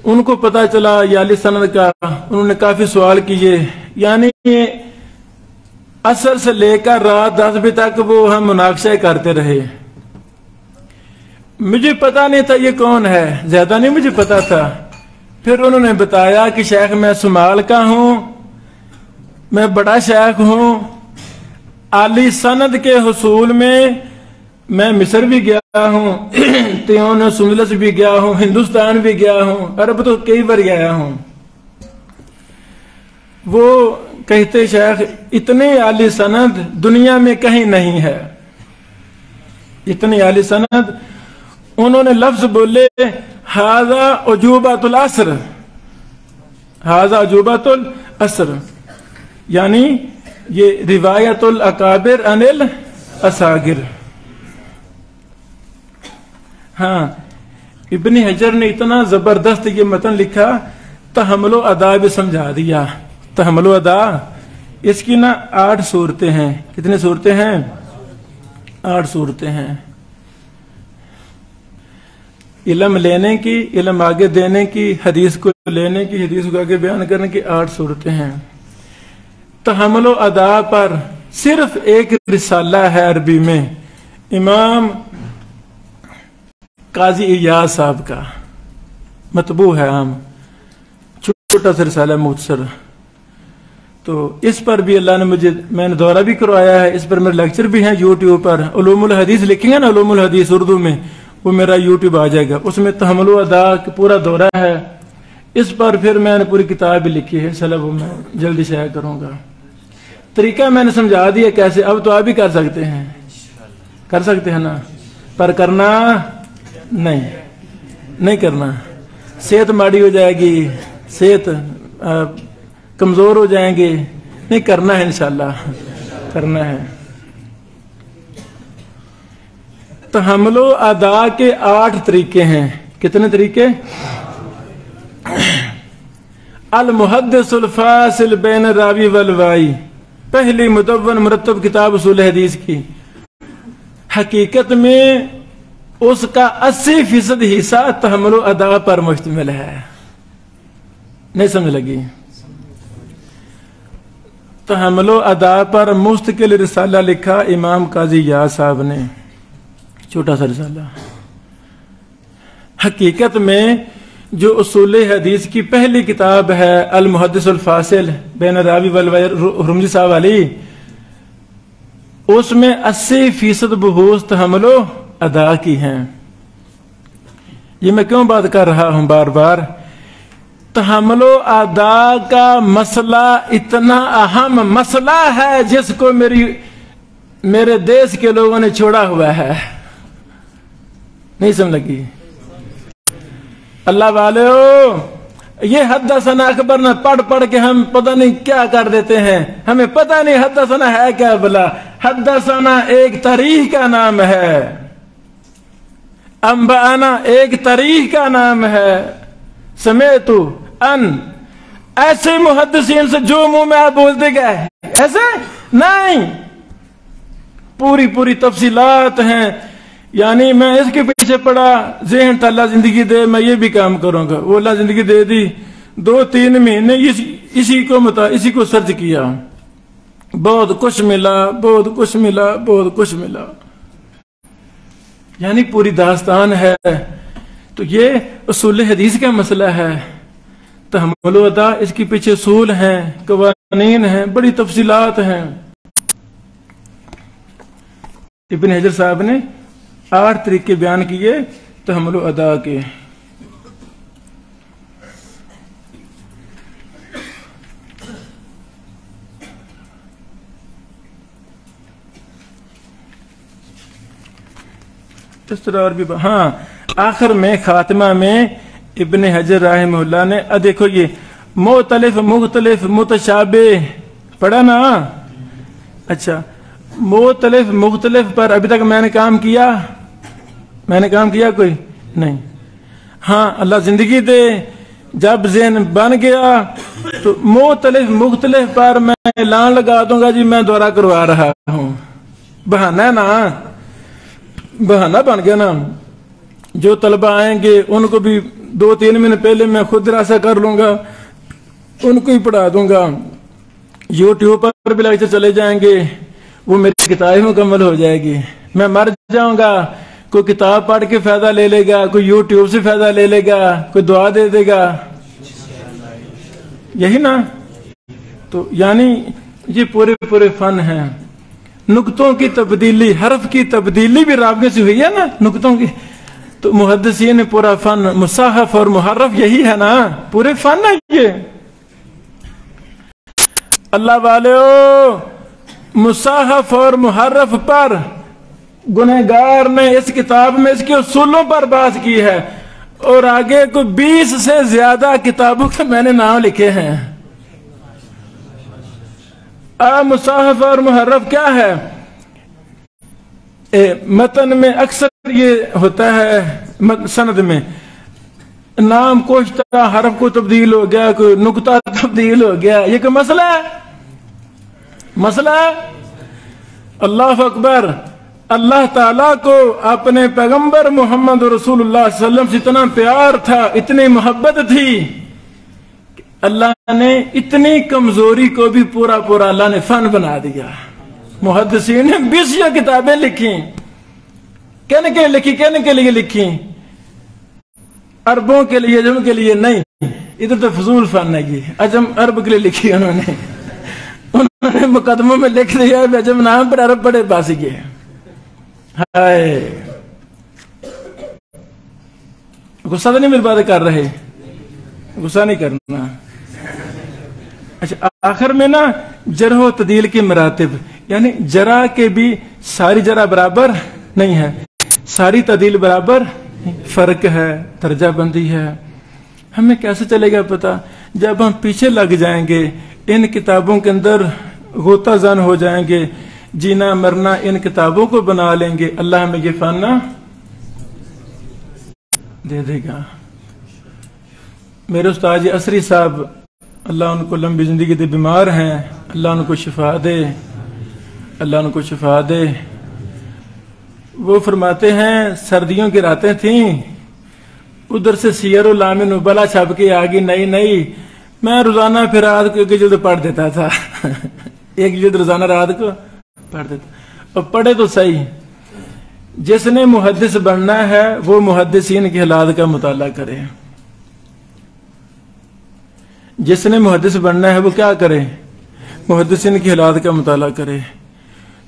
ان کو پتا چلا یہ علی سند کا، انہوں نے کافی سوال کیے، یعنی عصر سے لے کر رات 10 بجے تک وہ ہم مناقشہ کرتے رہے۔ مجھے پتا نہیں تھا یہ کون ہے، زیادہ نہیں مجھے پتا تھا۔ پھر انہوں نے بتایا کہ شیخ میں سمال کا ہوں، میں بڑا شیخ ہوں، علی سند کے حصول میں مصر بھی گیا ہوں، تیون سملس بھی گیا ہوں، ہندوستان بھی گیا ہوں، عرب تو کئی بار گیا ہوں۔ وہ کہتے شیخ اتنی عالی سند دنیا میں کہیں نہیں ہے، اتنی عالی سند۔ انہوں نے لفظ بولے ھذا عجوبۃ العصر، ھذا عجوبۃ العصر، یعنی یہ روایت الاکابر عن الاصاغر۔ ہاں ابن حجر نے اتنا زبردست یہ متن لکھا، تحمل و ادا بھی سمجھا دیا۔ تحمل و ادا اس کی نا 8 صورتیں ہیں۔ کتنے صورتیں ہیں؟ 8 صورتیں ہیں۔ علم لینے کی، علم آگے دینے کی، حدیث کو لینے کی، حدیث کو آگے بیان کرنے کی 8 صورتیں ہیں۔ تحمل و ادا پر صرف ایک رسالہ ہے عربی میں، امام قاضی ایاز صاحب کا، مطبوع ہے عام، چھوٹا سا رسالہ مختصر۔ تو اس پر بھی اللہ نے میں نے دورہ بھی کروایا ہے، اس پر میرے لیکچر بھی ہیں یوٹیوب پر۔ علوم الحدیث لکھیں گے نا، علوم الحدیث اردو میں، وہ میرا یوٹیوب آ جائے گا، اس میں تحمل و ادا کا پورا دورہ ہے۔ اس پر پھر میں نے پوری کتاب بھی لکھی ہے، انشاءاللہ وہ میں جلدی شائع کروں گا۔ طریقہ میں نے سمجھا دیا کیسے، اب تو آپ بھی کر سکتے ہیں، کر سکتے ہیں نا، پر کرنا نہیں کرنا، صحت ماڑی ہو جائے گی، صحت کمزور ہو جائیں گے، نہیں کرنا ہے، انشاءاللہ کرنا ہے۔ تحمل و ادا کے 8 طریقے ہیں۔ کتنے طریقے؟ المحدث الفاصل بین الراوی والوائی، پہلی مدون مرتب کتاب اصول حدیث کی۔ حقیقت میں اس کا 80% حصہ تحمل و ادا پر مشتمل ہے۔ نہیں سمجھ لگی؟ تحمل و ادا پر مستقل رسالہ لکھا امام قاضی ایاز صاحب نے، چھوٹا سا رسالہ۔ حقیقت میں جو اصول حدیث کی پہلی کتاب ہے المحدث الفاصل بین الراوی والوائی، رمزی صاحب علی، اس میں 80% بحوث تحمل و ادا کی ہیں۔ یہ میں کیوں بات کر رہا ہوں بار بار؟ تحمل و ادا کا مسئلہ اتنا اہم مسئلہ ہے جس کو میرے دیش کے لوگوں نے چھوڑا ہوا ہے۔ نہیں سمجھ لگی؟ اللہ والے یہ حدثنا اخبر نہ پڑھ کے ہم پتہ نہیں کیا کر دیتے ہیں، ہمیں پتہ نہیں حدثنا ہے کیا بلا۔ حدثنا ایک تاریخ کا نام ہے، انبانا ایک تاریخ کا نام ہے، سمیت ان ایسے محدثین سے جو منہ میں آپ بولتے گئے ایسے نہیں، پوری تفصیلات ہیں۔ یعنی میں اس کے پیچھے پڑا، ذہن تھا اللہ زندگی دے میں یہ بھی کام کروں گا، وہ اللہ زندگی دے دی، 2-3 مہینے اسی کو سرچ کیا، بہت کچھ ملا، یعنی پوری داستان ہے۔ تو یہ اصول حدیث کا مسئلہ ہے۔ تحمل و ادا اس کے پیچھے اصول ہیں، قوانین ہیں، بڑی تفصیلات ہیں۔ ابن حجر صاحب نے 8 طریقے بیان کیے تحمل و ادا کے۔ اس طرح اور بھی ہاں آخر میں خاتمہ میں ابن حجر رحمہ اللہ نے دیکھو یہ مختلف متشابہ پڑھا نا؟ اچھا مختلف پر ابھی تک میں نے کام کیا کوئی نہیں؟ ہاں اللہ زندگی دے، جب ذہن بن گیا تو مختلف پر میں اعلان لگا دوں گا، جی میں دورہ کروا رہا ہوں، بہانہ ہے نا؟ بہانہ بن گیا نا. جو طلبہ آئیں گے ان کو بھی 2-3 مہینے پہلے میں خود دراسہ کر لوں گا, ان کو ہی پڑھا دوں گا. یوٹیوب پر بھی لیکچر چلے جائیں گے, وہ میری کتاب مکمل ہو جائے گی. میں مر جاؤں گا, کوئی کتاب پڑھ کے فائدہ لے لے گا, کوئی یوٹیوب سے فائدہ لے لے گا, کوئی دعا دے دے گا. یہی نا. تو یعنی یہ پورے فن ہیں. نقطوں کی تبدیلی, حرف کی تبدیلی بھی رابطے سے ہوئی ہے نا نقطوں کی. تو محدثین پورا فن مصحف اور محرف یہی ہے نا, پورے فن ہے یہ. اللہ والو, مصحف اور محرف پر گنہگار نے اس کتاب میں اس کے اصولوں پر بات کی ہے, اور آگے کو 20 سے زیادہ کتابوں کے میں نے نام لکھے ہیں. مصحف اور محرف کیا ہے؟ متن میں اکثر یہ ہوتا ہے, سند میں نام کوشتا حرف کو تبدیل ہو گیا, کوئی نقطہ تبدیل ہو گیا. یہ کوئی مسئلہ ہے؟ مسئلہ ہے؟ اللہ اکبر. اللہ تعالیٰ کو اپنے پیغمبر محمد رسول اللہ صلی اللہ علیہ وسلم سے اتنا پیار تھا, اتنی محبت تھی, اللہ نے اتنی کمزوری کو بھی پورا اللہ نے فن بنا دیا. محدثین نے 20 کتابیں لکھی. کہنے کے لیے لکھی, عربوں کے لیے, عجم کے لیے نہیں. ادھر تو فضول فن ہے یہ. عجم عرب کے لیے لکھی انہوں نے مقدموں میں لکھ دیا عجم نام پر عرب بڑے باسی گئے. ہائے, غصہ تو نہیں میری بات کر رہے, غصہ نہیں کرنا. اچھا, آخر میں نا جرح و تعدیل کی مراتب, یعنی جرح کے بھی ساری جرح برابر نہیں ہے, ساری تعدیل برابر, فرق ہے, درجہ بندی ہے. ہمیں کیسے چلے گا پتا؟ جب ہم پیچھے لگ جائیں گے, ان کتابوں کے اندر غوطہ زن ہو جائیں گے, جینا مرنا ان کتابوں کو بنا لیں گے, اللہ ہمیں یہ فن دے دے گا. میرے استاد عصری صاحب, اللہ ان کو لمبی زندگی دے, بیمار ہیں, اللہ ان کو شفا دے, اللہ ان کو شفا دے. وہ فرماتے ہیں سردیوں کی راتیں تھیں, ادھر سے سیر العلام نبلا چھپ کے آگی نئی, میں روزانہ پھر رات کو ایک جلد پڑھ دیتا تھا. ایک جلد روزانہ رات کو پڑھ دیتا, اور پڑھے تو صحیح. جس نے محدث بننا ہے وہ محدثین کے حالات کا مطالعہ کرے. جس نے محدث بننا ہے وہ کیا کرے؟ محدثین کی حالات کا مطالعہ کرے.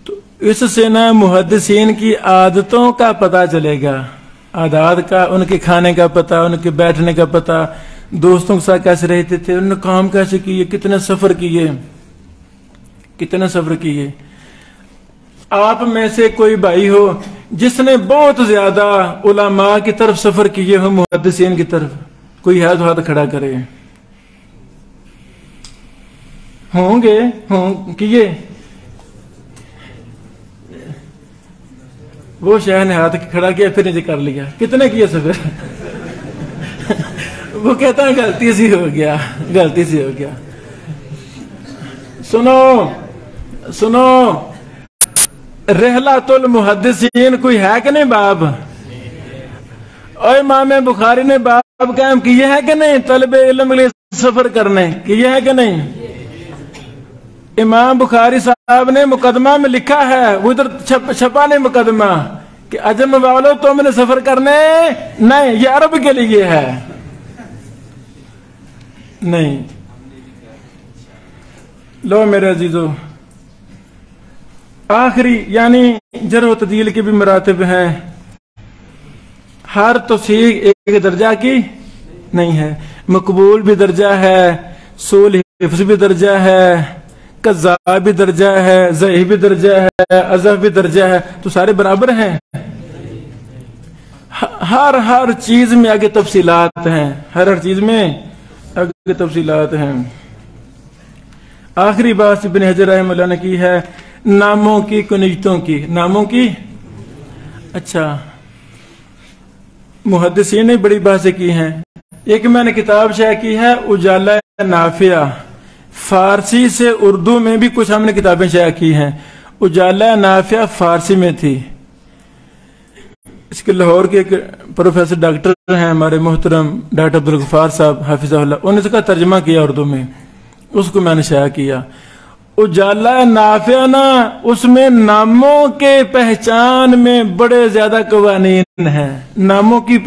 تو اس سے نا محدثین کی عادتوں کا پتہ چلے گا, عادات کا, ان کے کھانے کا پتہ, ان کے بیٹھنے کا پتہ, دوستوں کے ساتھ کیسے رہتے تھے, انہوں نے کام کیسے کیے, کتنے سفر کیے. آپ میں سے کوئی بھائی ہو جس نے بہت زیادہ علماء کی طرف سفر کیے ہو, محدثین کی طرف, کوئی ہے تو ہاتھ کھڑا کرے. ہوں گے کیے؟ وہ شہر نے ہاتھ کھڑا کیا, پھر نیچے کر لیا. کتنے کیے سفر؟ وہ کہتا ہے غلطی سے ہو گیا. سنو, رحلۃ المحدثین کوئی ہے کہ نہیں باب؟ اور امام بخاری نے باب قائم کیے ہے کہ نہیں؟ طلب علم کے لیے سفر کرنے کیے ہے کہ نہیں؟ امام بخاری صاحب نے مقدمہ میں لکھا ہے, وہ ادھر چھپا نہیں مقدمہ, کہ عجم والو تم نے سفر کرنے نہیں, یہ عرب کے لیے ہے. نہیں. لو میرے عزیزو, آخری یعنی جرح و تعدیل کے بھی مراتب ہیں. ہر توثیق ایک درجہ کی نہیں ہے. مقبول بھی درجہ ہے, سول حفظ بھی درجہ ہے, کذاب بھی درجہ ہے, ضعیف بھی درجہ ہے, اضعف بھی درجہ ہے. تو سارے برابر ہیں. ہر چیز میں آگے تفصیلات ہیں, ہر چیز میں آگے تفصیلات ہیں. آخری بات ابن حجر رحمہ اللہ نے کی ہے ناموں کی کنیتوں کی. ناموں کی, اچھا محدثین نے بڑی باتیں کی ہیں. ایک میں نے کتاب شائع کی ہے اجالہ نافعہ, فارسی سے اردو میں بھی کچھ ہم نے کتابیں شائع کی ہیں. اجالہ نافعہ فارسی میں تھی, اس کے لاہور کے ایک پروفیسر ڈاکٹر ہیں ہمارے محترم ڈاکٹر عبدالغفار صاحب حافظہ اللہ، انہوں نے اس کا ترجمہ کیا اردو میں، اس کو میں نے شائع کیا۔ اجالہ نافع نا، اس میں ناموں کے پہچان میں بڑے زیادہ قوانین ہیں، ناموں کی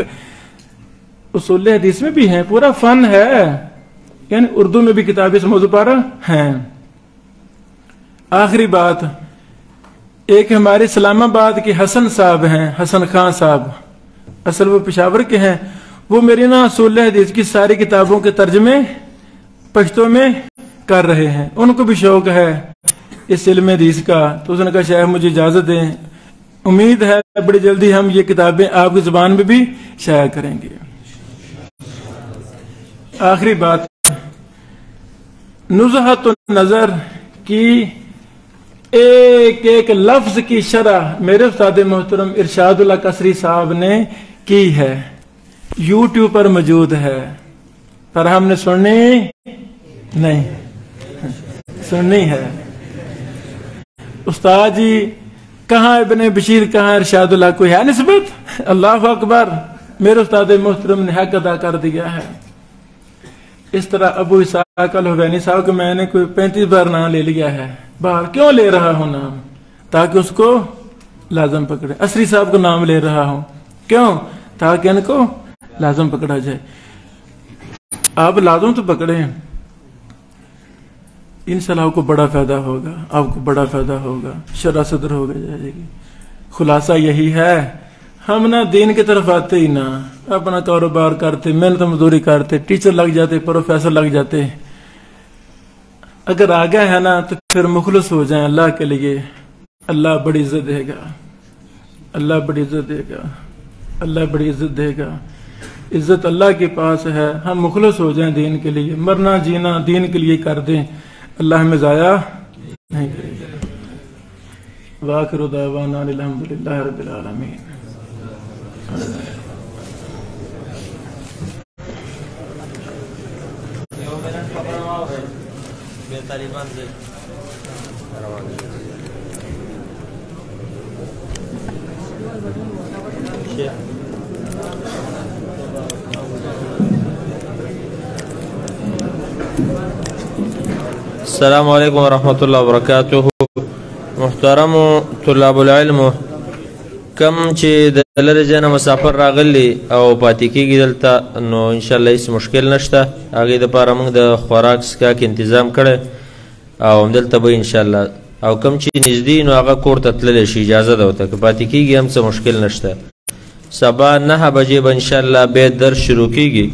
اصول حدیث میں بھی ہیں، پورا فن ہے، یعنی اردو میں بھی کتابیں اس موضوع پر ہیں۔ آخری بات، ایک ہمارے اسلام آباد کے حسن صاحب ہیں، حسن خان صاحب، اصل وہ پشاور کے ہیں، وہ میری نا اصول حدیث کی ساری کتابوں کے ترجمے پشتوں میں کر رہے ہیں، ان کو بھی شوق ہے اس علم حدیث کا، تو اس نے کہا شیخ مجھے اجازت دیں، امید ہے بڑی جلدی ہم یہ کتابیں آپ کی زبان میں بھی شائع کریں گے۔ آخری بات، نزہت النظر کی ایک ایک لفظ کی شرح میرے استاد محترم ارشاد اللہ قصری صاحب نے کی ہے، یوٹیوب پر موجود ہے، پر ہم نے سننی نہیں، سننی ہے۔ استاد جی کہاں ابن بشیر، کہاں ارشاد اللہ، کوئی ہے نسبت؟ اللہ اکبر، میرے استاد محترم نے حق ادا کر دیا ہے۔ اس طرح ابو اسحاق الحوینی صاحب کو میں نے کوئی 35 بار نام لے لیا ہے، باہر کیوں لے رہا ہوں نام؟ تاکہ اس کو لازم پکڑے۔ اسری صاحب کو نام لے رہا ہوں، کیوں؟ تاکہ ان کو لازم پکڑا جائے۔ آپ لازم تو پکڑے، انشاءاللہ آپ کو بڑا فائدہ ہوگا، آپ کو بڑا فائدہ ہوگا، شرح صدر ہو جائے گی۔ خلاصہ یہی ہے، ہم نہ دین کی طرف آتے ہی نہ، اپنا کاروبار کرتے، محنت مزدوری کرتے، ٹیچر لگ جاتے، پروفیسر لگ جاتے۔ اگر آگے ہے نا تو پھر مخلص ہو جائیں اللہ کے لیے، اللہ بڑی عزت دے گا، اللہ بڑی عزت دے گا، اللہ بڑی عزت دے گا۔ عزت اللہ کے پاس ہے، ہم مخلص ہو جائیں دین کے لیے، مرنا جینا دین کے لیے کر دیں، اللہ ہمیں ضائع نہیں کرے گا۔ وآخر دعوانا الحمدللہ رب العالمین۔ السلام علیکم ورحمۃ اللہ وبرکاتہ۔ محترم طلاب العلم، کم چې د لرې ځای نه مسافر راغلي او پاتې کېږي دلته، نو انشاءالله هیڅ مشکل نشته، هغې دپاره موږ د خوراک څښاک تنظام کړی او همدلته به انشاءالله، او کم چې نږدې نو هغه کور ته تللی شي، اجازه ده ورته، که پاتې کېږي هم څه مشکل نشته۔ سبا 9 بجې به انشاءالله بیا درس شروع کېږي،